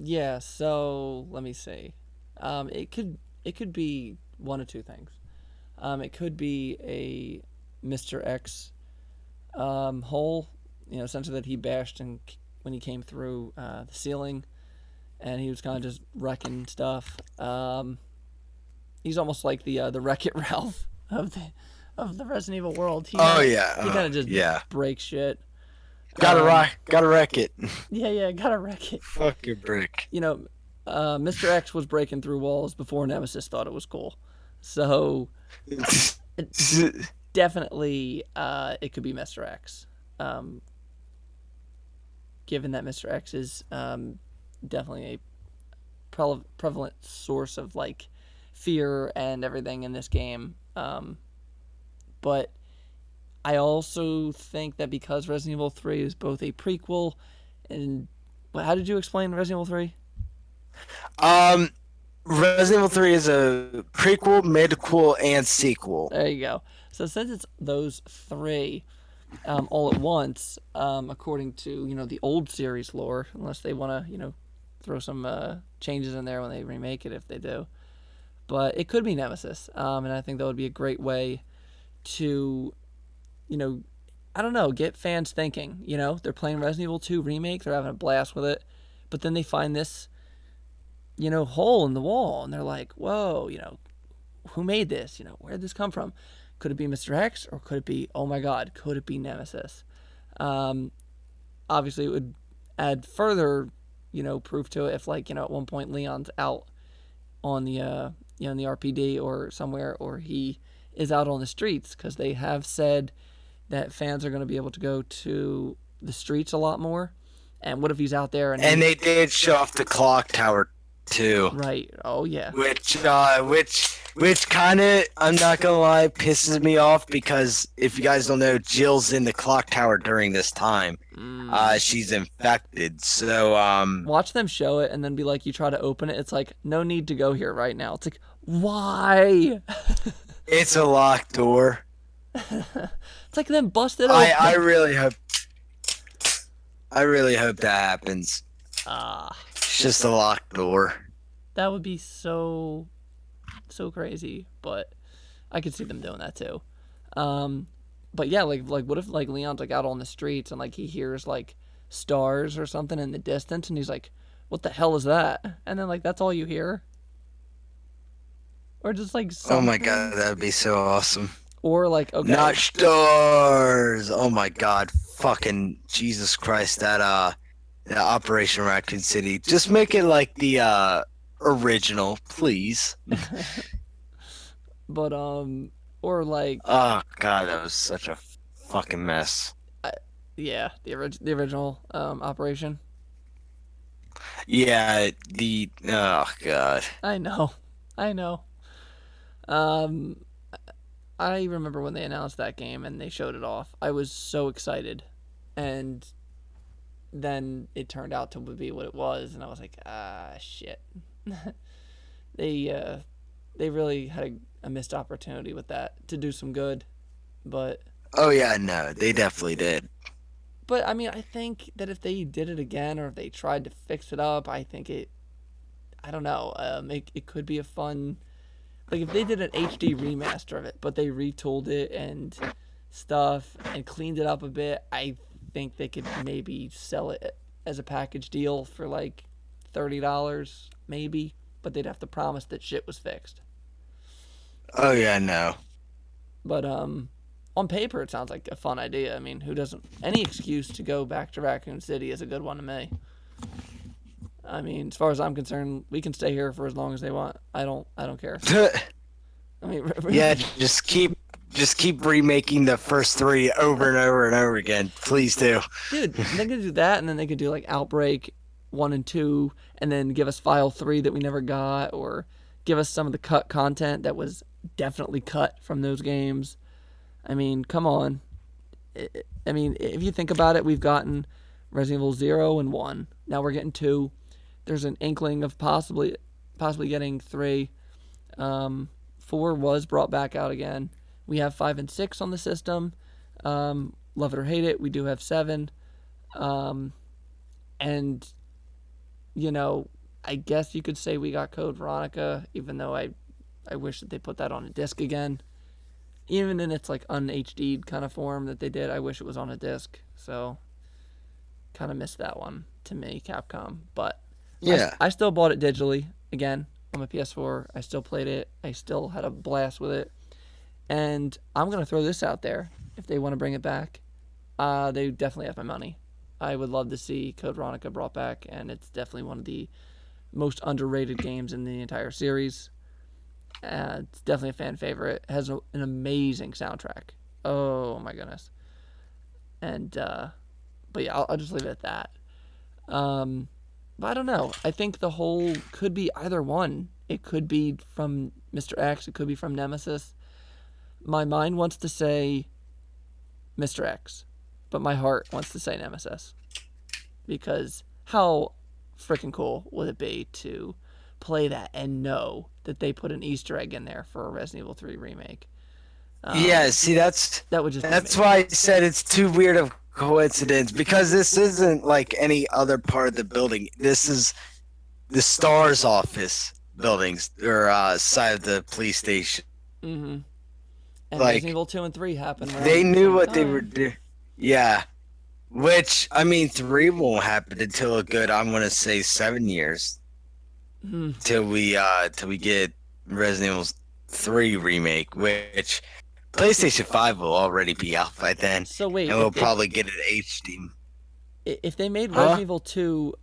Yeah, so let me see. It could be one of two things. It could be a Mr. X hole, essentially that he bashed when he came through the ceiling, and he was kind of just wrecking stuff. He's almost like the Wreck-It Ralph of the Resident Evil world. He kind of just breaks shit. Gotta wreck it. Yeah, gotta wreck it. Fucking brick. Mr. X was breaking through walls before Nemesis thought it was cool. So, definitely, it could be Mr. X. Given that Mr. X is definitely a prevalent source of, like, fear and everything in this game. But I also think that because Resident Evil 3 is both a prequel and... How did you explain Resident Evil 3? Resident Evil 3 is a prequel, midquel, and sequel. There you go. So since it's those three all at once, according to, the old series lore, unless they want to, throw some changes in there when they remake it, if they do. But it could be Nemesis, and I think that would be a great way to, I don't know, get fans thinking. They're playing Resident Evil 2 Remake, they're having a blast with it, but then they find this, hole in the wall, and they're like, whoa, who made this? Where did this come from? Could it be Mr. X, or could it be, oh my god, could it be Nemesis? Obviously, it would add further, proof to it if, like, at one point Leon's out on the, in the RPD or somewhere, or he is out on the streets, because they have said that fans are going to be able to go to the streets a lot more. And what if he's out there and they did show off the clock tower too. Right. Oh yeah. Which kind of, I'm not gonna lie, pisses me off, because if you guys don't know, Jill's in the clock tower during this time. She's infected. So watch them show it and then be like, you try to open it, it's like, no need to go here right now. It's like, why? It's a locked door. It's like them busted open. I really hope that happens. It's just a locked door. That would be so crazy, but I could see them doing that too. But yeah, like what if like Leon's like out on the streets and like he hears like stars or something in the distance and he's like, what the hell is that? And then like that's all you hear. Or just like something. Oh my god, that would be so awesome. Or like, okay, not stars. Oh my god, fucking Jesus Christ, that Operation Raccoon City. Just make it like the original, please. But or like, oh god, that was such a fucking mess. Yeah, the original Operation. Yeah, oh god. I know. I remember when they announced that game and they showed it off. I was so excited, and then it turned out to be what it was, and I was like, shit. They really had a missed opportunity with that to do some good, but. Oh yeah, no, they definitely did. But I mean, I think that if they did it again, or if they tried to fix it up, I think I don't know. It could be a fun like if they did an HD remaster of it, but they retooled it and stuff and cleaned it up a bit, I think they could maybe sell it as a package deal for like $30 maybe, but they'd have to promise that shit was fixed. Oh yeah, no. But on paper it sounds like a fun idea. I mean, who doesn't? Any excuse to go back to Raccoon City is a good one to me. I mean, as far as I'm concerned, we can stay here for as long as they want. I don't care. I mean, Yeah, just keep remaking the first 3 over and over and over again. Please do. dude, they could do that, and then they could do like Outbreak 1 and 2, and then give us File 3 that we never got, or give us some of the cut content that was definitely cut from those games. I mean, come on. I mean, if you think about it, we've gotten Resident Evil 0 and 1. Now we're getting 2. There's an inkling of possibly getting 3. 4 was brought back out again. We have 5 and 6 on the system. Love it or hate it, we do have 7. And, you know, I guess you could say we got Code Veronica, even though I wish that they put that on a disc again. Even in its like un-HD'd kind of form that they did, I wish it was on a disc. So, kind of missed that one to me, Capcom. But Yeah. I still bought it digitally again on my PS4. I still played it. I still had a blast with it. And I'm going to throw this out there. If they want to bring it back, they definitely have my money. I would love to see Code Veronica brought back, and it's definitely one of the most underrated games in the entire series. It's definitely a fan favorite. It has an amazing soundtrack. Oh my goodness. And, but yeah, I'll just leave it at that. But I don't know. I think the whole could be either one. It could be from Mr. X. It could be from Nemesis. My mind wants to say Mr. X, but my heart wants to say Nemesis. Because how freaking cool would it be to play that and know that they put an Easter egg in there for a Resident Evil 3 remake? Yeah, see, that's be why I said it's too weird of coincidence, because this isn't like any other part of the building. This is the STARS office buildings, or side of the police station. Mm-hmm. And Like, Resident Evil 2 and 3 happened. Right They at the knew same what they time. were doing. Yeah. Which, I mean, 3 won't happen until a good, I'm going to say 7 years. Mhm. Till we get Resident Evil 3 remake, which PlayStation 5 will already be out by then. So wait, And we'll probably get it HD. if they made Huh? Resident Evil 2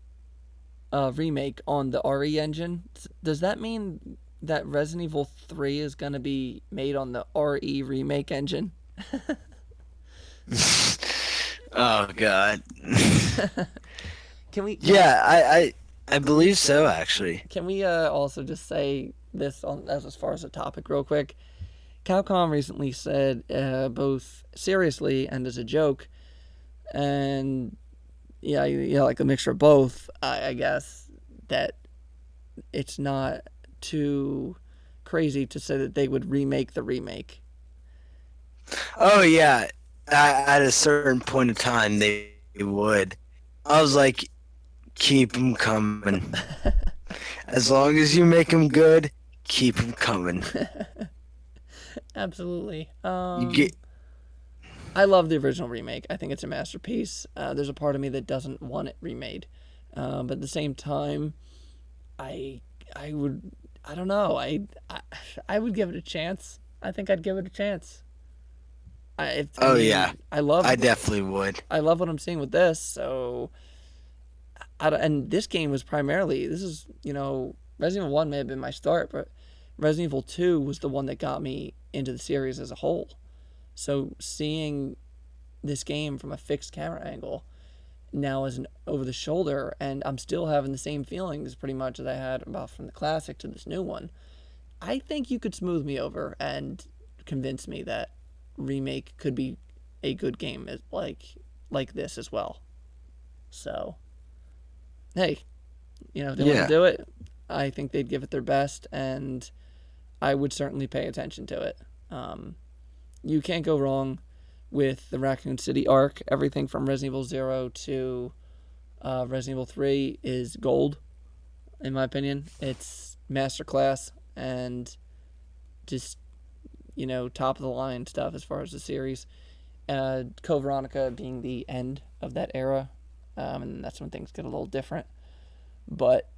remake on the RE engine, does that mean that Resident Evil 3 is going to be made on the RE remake engine? Oh god. Can we? Yeah, I believe so, actually. Can we also just say this on as far as a topic real quick? Capcom recently said, both seriously and as a joke, and yeah, like a mixture of both, I guess, that it's not too crazy to say that they would remake the remake. Oh yeah, at a certain point in time they would. I was like, keep them coming. As long as you make them good, keep them coming. Absolutely. You get I love the original remake. I think it's a masterpiece. There's a part of me that doesn't want it remade, but at the same time, I don't know. I would give it a chance. I think I'd give it a chance. yeah. I definitely would. I love what I'm seeing with this. So, and this game was primarily, Resident Evil 1 may have been my start, but Resident Evil 2 was the one that got me into the series as a whole. So seeing this game from a fixed camera angle now as an over the shoulder, and I'm still having the same feelings pretty much as I had about from the classic to this new one, I think you could smooth me over and convince me that remake could be a good game like this as well. So, hey, if they want to do it, I think they'd give it their best, and I would certainly pay attention to it. You can't go wrong with the Raccoon City arc. Everything from Resident Evil 0 to Resident Evil 3 is gold, in my opinion. It's masterclass, and just, top of the line stuff as far as the series. Code Veronica being the end of that era, and that's when things get a little different. But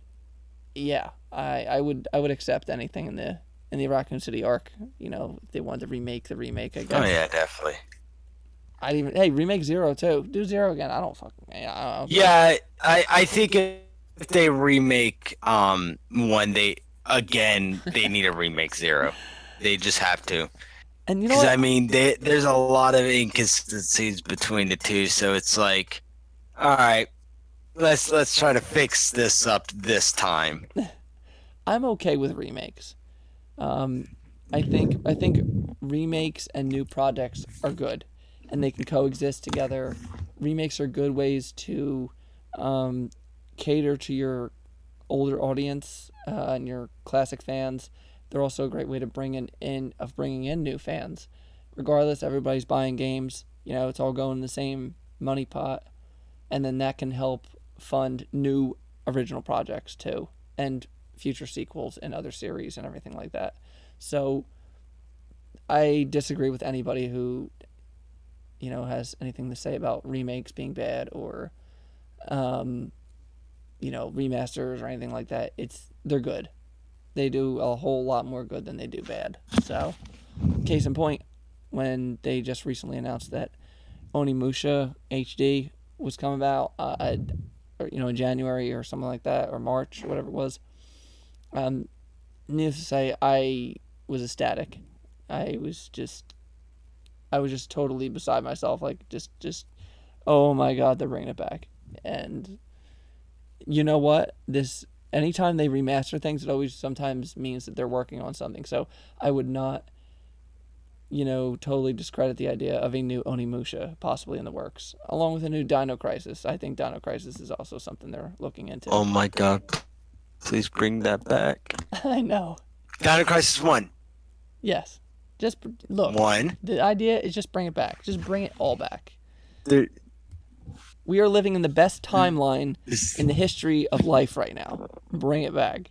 yeah, I would accept anything in the Raccoon City arc. If they wanted to remake the remake, I guess. Oh yeah, definitely. Remake Zero too. Do Zero again. I don't fucking. I don't care. Yeah, I think if they remake one, they need to remake Zero. They just have to. And you know Because what? I mean, there's a lot of inconsistencies between the two, so it's like, all right, let's try to fix this up this time. I'm okay with remakes. I think remakes and new projects are good, and they can coexist together. Remakes are good ways to cater to your older audience and your classic fans. They're also a great way to bringing in new fans. Regardless, everybody's buying games. It's all going in the same money pot, and then that can help fund new original projects too, and future sequels and other series and everything like that. So I disagree with anybody who has anything to say about remakes being bad or remasters or anything like that. They're good. They do a whole lot more good than they do bad. So, case in point, when they just recently announced that Onimusha HD was coming out, in January or something like that, or March, whatever it was. Needless to say, I was ecstatic. I was just totally beside myself. Like, just, oh my God, they're bringing it back. And you know what? Anytime they remaster things, it always sometimes means that they're working on something. So I would not, totally discredit the idea of a new Onimusha possibly in the works, along with a new Dino Crisis. I think Dino Crisis is also something they're looking into. Oh my God, please bring that back. I know. Dino Crisis 1. Yes. Just look. 1. The idea is just bring it back. Just bring it all back. There, We are living in the best timeline in the history of life right now. Bring it back.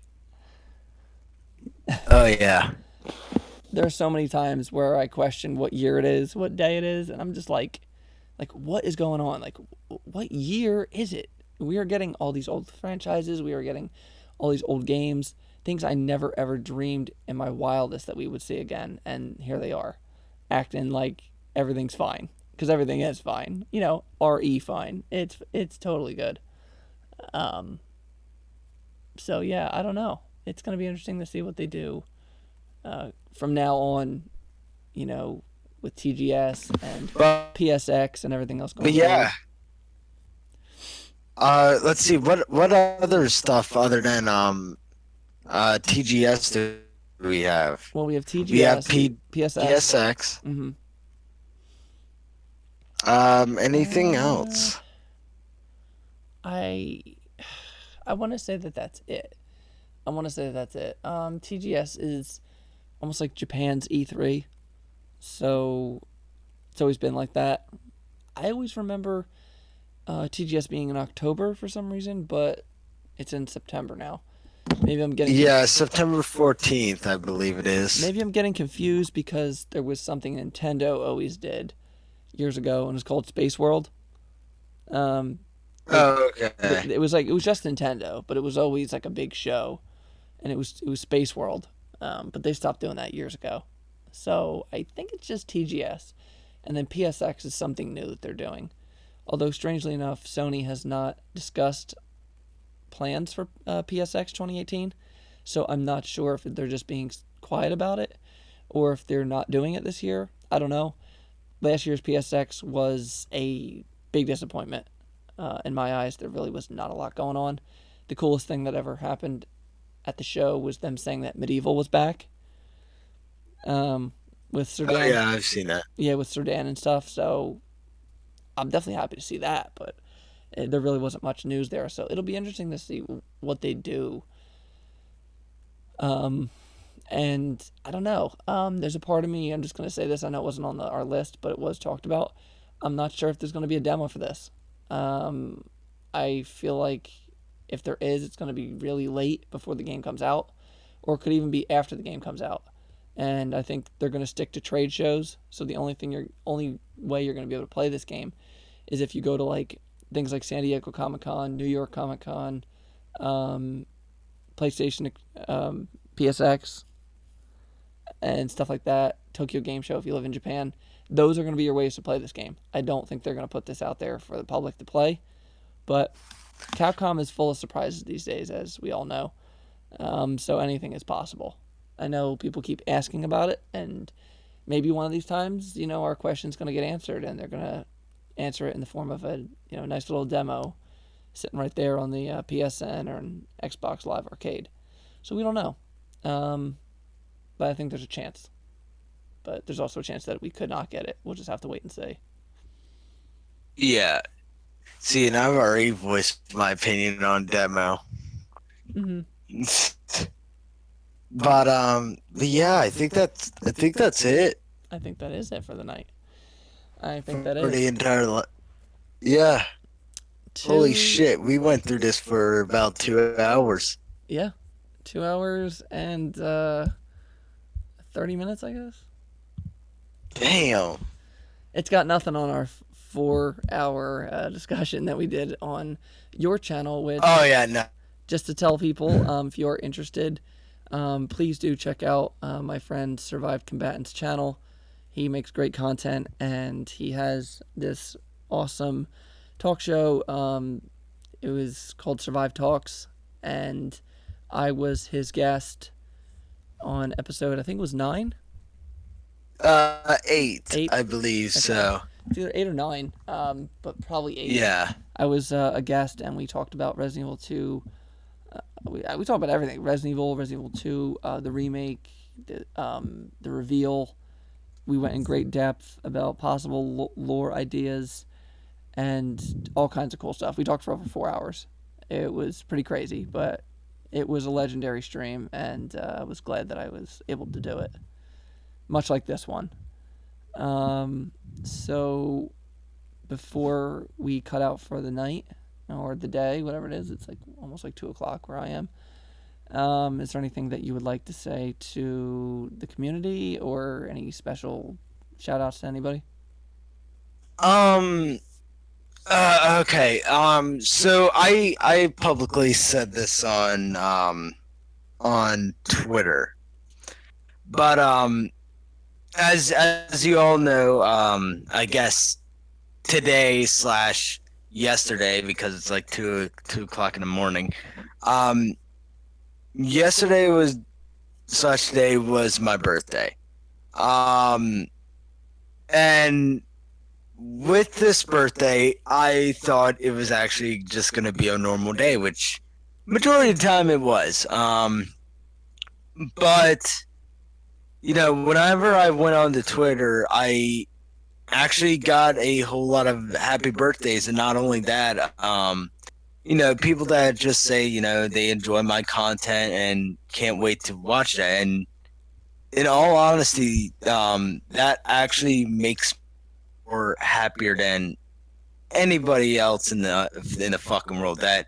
oh yeah. There are so many times where I question what year it is, what day it is, and I'm just like, what is going on? Like, what year is it? We are getting all these old franchises. We are getting all these old games, things I never ever dreamed in my wildest that we would see again, and here they are, acting like everything's fine. Because everything is fine, RE fine. It's totally good. So yeah, I don't know. It's gonna be interesting to see what they do from now on. With TGS and PSX and everything else going. But yeah. Let's see what other stuff other than TGS do we have? Well, we have TGS. We have PSX. PSX. Mm-hmm. Anything else? I want to say that that's it. TGS is almost like Japan's E3, so it's always been like that. I always remember TGS being in October for some reason, but it's in September now. Maybe I'm getting September 14th, I believe it is. Maybe I'm getting confused because there was something Nintendo always did years ago, and it's called Space World. Okay. It was just Nintendo, but it was always like a big show, and it was Space World. But they stopped doing that years ago, so I think it's just TGS, and then PSX is something new that they're doing. Although strangely enough, Sony has not discussed plans for PSX 2018, so I'm not sure if they're just being quiet about it, or if they're not doing it this year. I don't know. Last year's PSX was a big disappointment. In my eyes, there really was not a lot going on. The coolest thing that ever happened at the show was them saying that Medieval was back. With Serdan. Oh yeah, I've seen that. Yeah, with Serdan and stuff. So I'm definitely happy to see that. But there really wasn't much news there. So it'll be interesting to see what they do. And I don't know. There's a part of me, I'm just going to say this, I know it wasn't on our list, but it was talked about. I'm not sure if there's going to be a demo for this. I feel like if there is, it's going to be really late before the game comes out, or it could even be after the game comes out. and I think they're going to stick to trade shows. So the only way you're going to be able to play this game is if you go to like things like San Diego Comic-Con, New York Comic-Con, PlayStation, PSX, and stuff like that. Tokyo Game Show if you live in Japan. Those are going to be your ways to play this game. I don't think they're going to put this out there for the public to play, but Capcom is full of surprises these days, as we all know. So anything is possible. I know people keep asking about it, and maybe one of these times, our question's going to get answered, and they're going to answer it in the form of a nice little demo sitting right there on the PSN or an Xbox Live Arcade. So we don't know, but I think there's a chance. But there's also a chance that we could not get it. We'll just have to wait and see. Yeah. See, and I've already voiced my opinion on demo. Mm-hmm. But yeah, I think that's it I think that is it for the night. I think that for is. the entire. Yeah. Holy shit, we went through this for about 2 hours. Yeah, 2 hours and 30 minutes, I guess. Damn. It's got nothing on our 4-hour discussion that we did on your channel, which, Oh yeah, no. just to tell people, if you're interested, please do check out my friend Survived Combatants channel. He makes great content, and he has this awesome talk show. It was called Survive Talks, and I was his guest on episode, I think it was 9. 8, I believe Okay. so. It's either 8 or 9, but probably 8. Yeah. I was a guest, and we talked about Resident Evil 2. We talked about everything: Resident Evil 2, the remake, the reveal. We went in great depth about possible lore ideas and all kinds of cool stuff. We talked for over 4 hours. It was pretty crazy, but it was a legendary stream, and I was glad that I was able to do it. Much like this one. So before we cut out for the night or the day, whatever it is, it's like almost like 2 o'clock where I am. Is there anything that you would like to say to the community or any special shout outs to anybody? Okay. So I publicly said this on Twitter, but as you all know, I guess today / yesterday, because it's like 2 o'clock in the morning. Yesterday was / was my birthday. And with this birthday, I thought it was actually just gonna be a normal day, which majority of the time it was. But whenever I went on to Twitter, I actually got a whole lot of happy birthdays, and not only that, people that just say, they enjoy my content and can't wait to watch that. And in all honesty, that actually makes me more happier than anybody else in the fucking world. That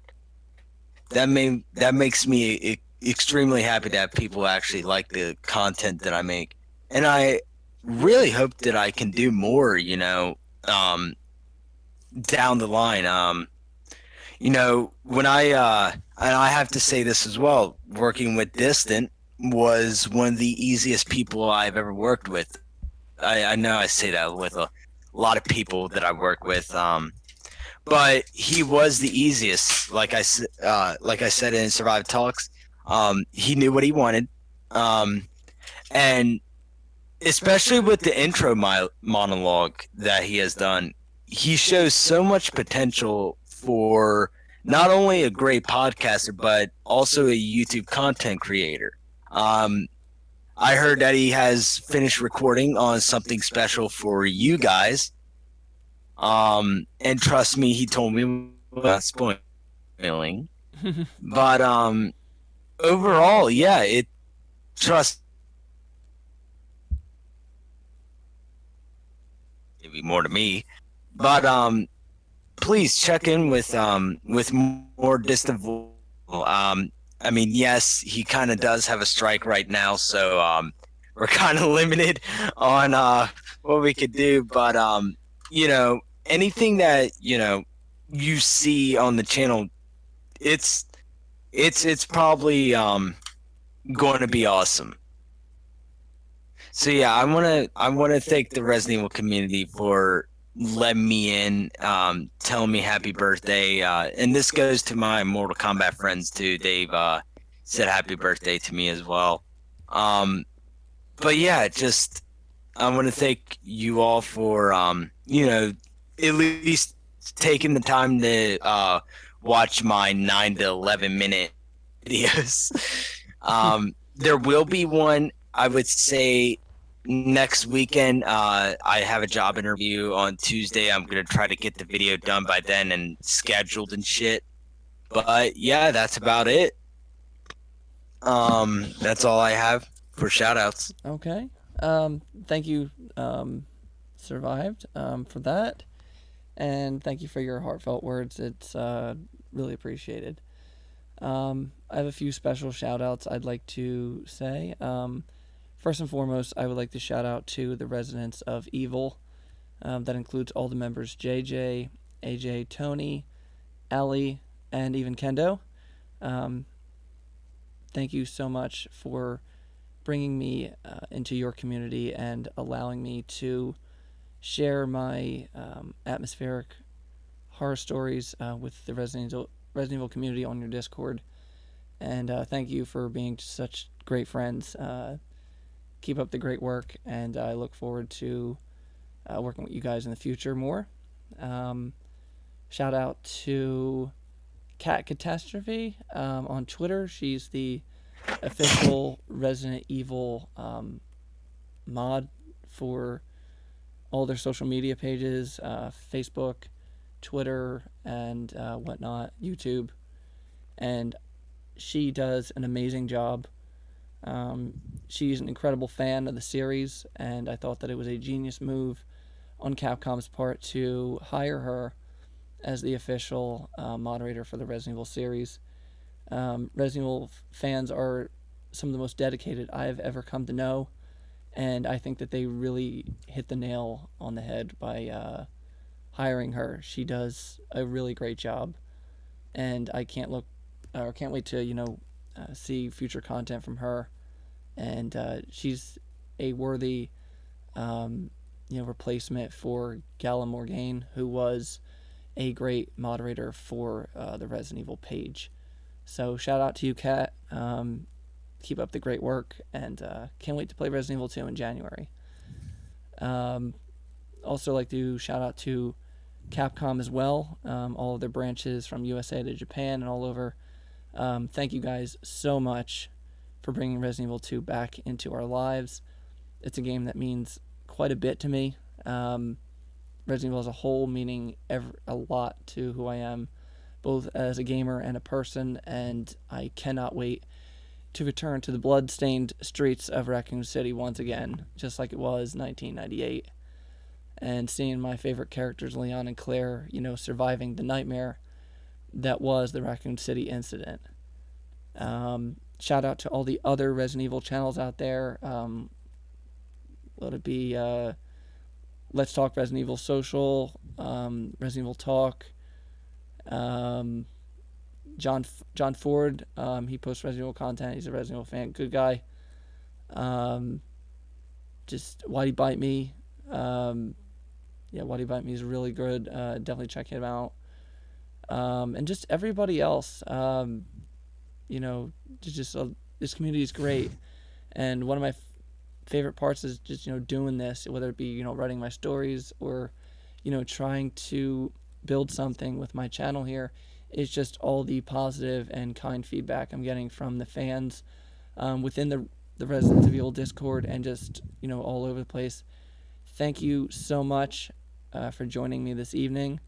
makes me extremely happy that people actually like the content that I make, and I really hope that I can do more. Down the line. When and I have to say this as well, working with Distant was one of the easiest people I've ever worked with. I know I say that with a lot of people that I work with, but he was the easiest. Like I said in Survive Talks, he knew what he wanted, and especially with the intro monologue that he has done, he shows so much potential for not only a great podcaster, but also a YouTube content creator. I heard that he has finished recording on something special for you guys. And trust me, he told me without spoiling. But overall, yeah, maybe more to me. But please check in with more Distant I mean, yes, he kind of does have a strike right now, so we're kind of limited on what we could do. But anything that you see on the channel, it's probably going to be awesome. So yeah, I wanna thank the Resident Evil community for letting me in, telling me happy birthday, and this goes to my Mortal Kombat friends too. They've said happy birthday to me as well. But yeah, just I want to thank you all for at least taking the time to watch my 9 to 11 minute videos. There will be one, I would say, next weekend. I have a job interview on Tuesday. I'm gonna try to get the video done by then and scheduled and shit. But yeah, that's about it. That's all I have for shoutouts. Okay. Thank you, Survived, for that. And thank you for your heartfelt words. It's really appreciated. I have a few special shout outs I'd like to say. First and foremost, I would like to shout out to the residents of Evil. That includes all the members JJ, AJ, Tony, Ellie, and even Kendo. Thank you so much for bringing me into your community and allowing me to share my atmospheric horror stories with the Resident Evil community on your Discord. And thank you for being such great friends. Keep up the great work, and I look forward to working with you guys in the future more. Shout out to Cat Catastrophe on Twitter. She's the official Resident Evil mod for all their social media pages, Facebook, Twitter, and whatnot, YouTube. And she does an amazing job. She's an incredible fan of the series, and I thought that it was a genius move on Capcom's part to hire her as the official moderator for the Resident Evil series. Resident Evil fans are some of the most dedicated I've ever come to know, and I think that they really hit the nail on the head by hiring her. She does a really great job, and I can't wait to see future content from her. And she's a worthy replacement for Gala Morgaine, who was a great moderator for the Resident Evil page. So shout out to you, Kat. Keep up the great work, and can't wait to play Resident Evil 2 in January. Also like to shout out to Capcom as well, all of their branches from USA to Japan and all over. Thank you guys so much for bringing Resident Evil 2 back into our lives. It's a game that means quite a bit to me. Resident Evil as a whole meaning a lot to who I am, both as a gamer and a person, and I cannot wait to return to the blood-stained streets of Raccoon City once again, just like it was 1998, and seeing my favorite characters, Leon and Claire, surviving the nightmare that was the Raccoon City incident. Shout out to all the other Resident Evil channels out there. Let it be Let's Talk Resident Evil Social, Resident Evil Talk, John Ford, he posts Resident Evil content. He's a Resident Evil fan, good guy. Just Why'd He Bite Me? Why'd He Bite Me is really good. Definitely check him out. And just everybody else. This community is great, and one of my favorite parts is just doing this, whether it be writing my stories or trying to build something with my channel here. It's just all the positive and kind feedback I'm getting from the fans within the Resident Evil Discord and just all over the place. Thank you so much for joining me this evening,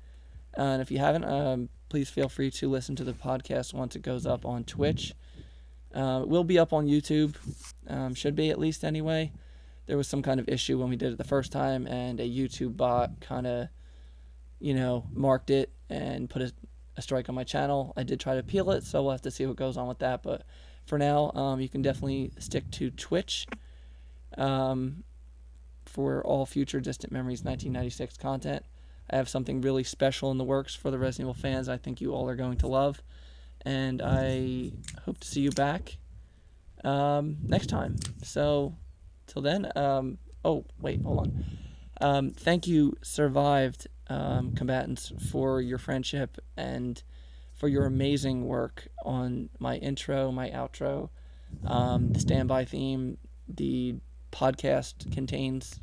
and if you haven't, please feel free to listen to the podcast once it goes up on Twitch. It will be up on YouTube, should be at least anyway. There was some kind of issue when we did it the first time, and a YouTube bot kind of marked it and put a strike on my channel. I did try to appeal it, so we'll have to see what goes on with that, but for now, you can definitely stick to Twitch, for all future Distant Memories 1996 content. I have something really special in the works for the Resident Evil fans I think you all are going to love. And I hope to see you back next time. So, till then, oh, wait, hold on. Thank you, Survived Combatants, for your friendship and for your amazing work on my intro, my outro, the standby theme, the podcast contains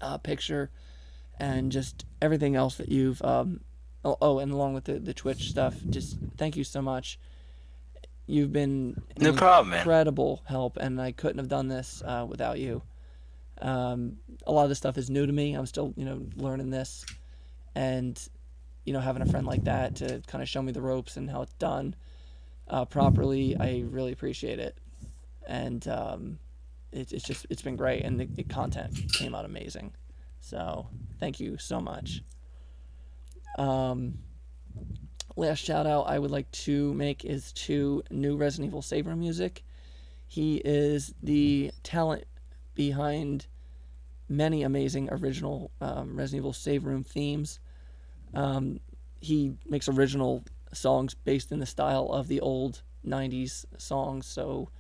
a picture, and just everything else that you've and along with the Twitch stuff. Just thank you so much. You've been No problem, man. incredible help, and I couldn't have done this without you. A lot of this stuff is new to me. I'm still, learning this, and having a friend like that to kind of show me the ropes and how it's done properly, I really appreciate it. And it's been great, and the content came out amazing. So thank you so much. Last shout out I would like to make is to new Resident Evil Save Room music. He is the talent behind many amazing original Resident Evil Save Room themes. He makes original songs based in the style of the old 90s songs, so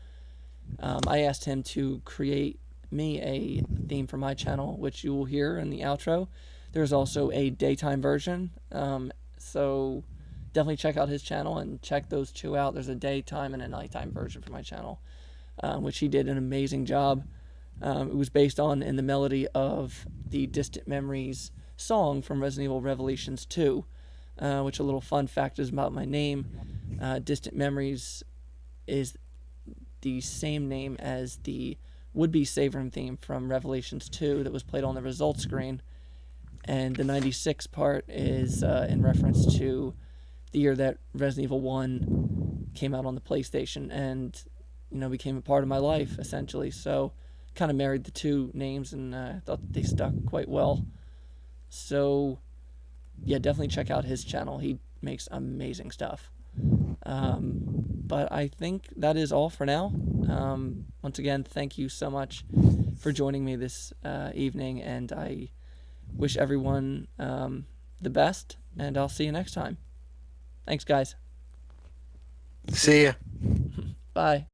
I asked him to create me a theme for my channel, which you will hear in the outro. There's also a daytime version, so definitely check out his channel and check those two out. There's a daytime and a nighttime version for my channel, which he did an amazing job. It was based on in the melody of the Distant Memories song from Resident Evil Revelations 2, which a little fun fact is about my name. Distant Memories is the same name as the would-be Save Room theme from Revelations 2 that was played on the results screen. And the 96 part is in reference to the year that Resident Evil 1 came out on the PlayStation and, became a part of my life, essentially. So kind of married the two names, and I thought they stuck quite well. So, yeah, definitely check out his channel. He makes amazing stuff. But I think that is all for now. Once again, thank you so much for joining me this evening, and I wish everyone the best, and I'll see you next time. Thanks, guys. See ya. Bye.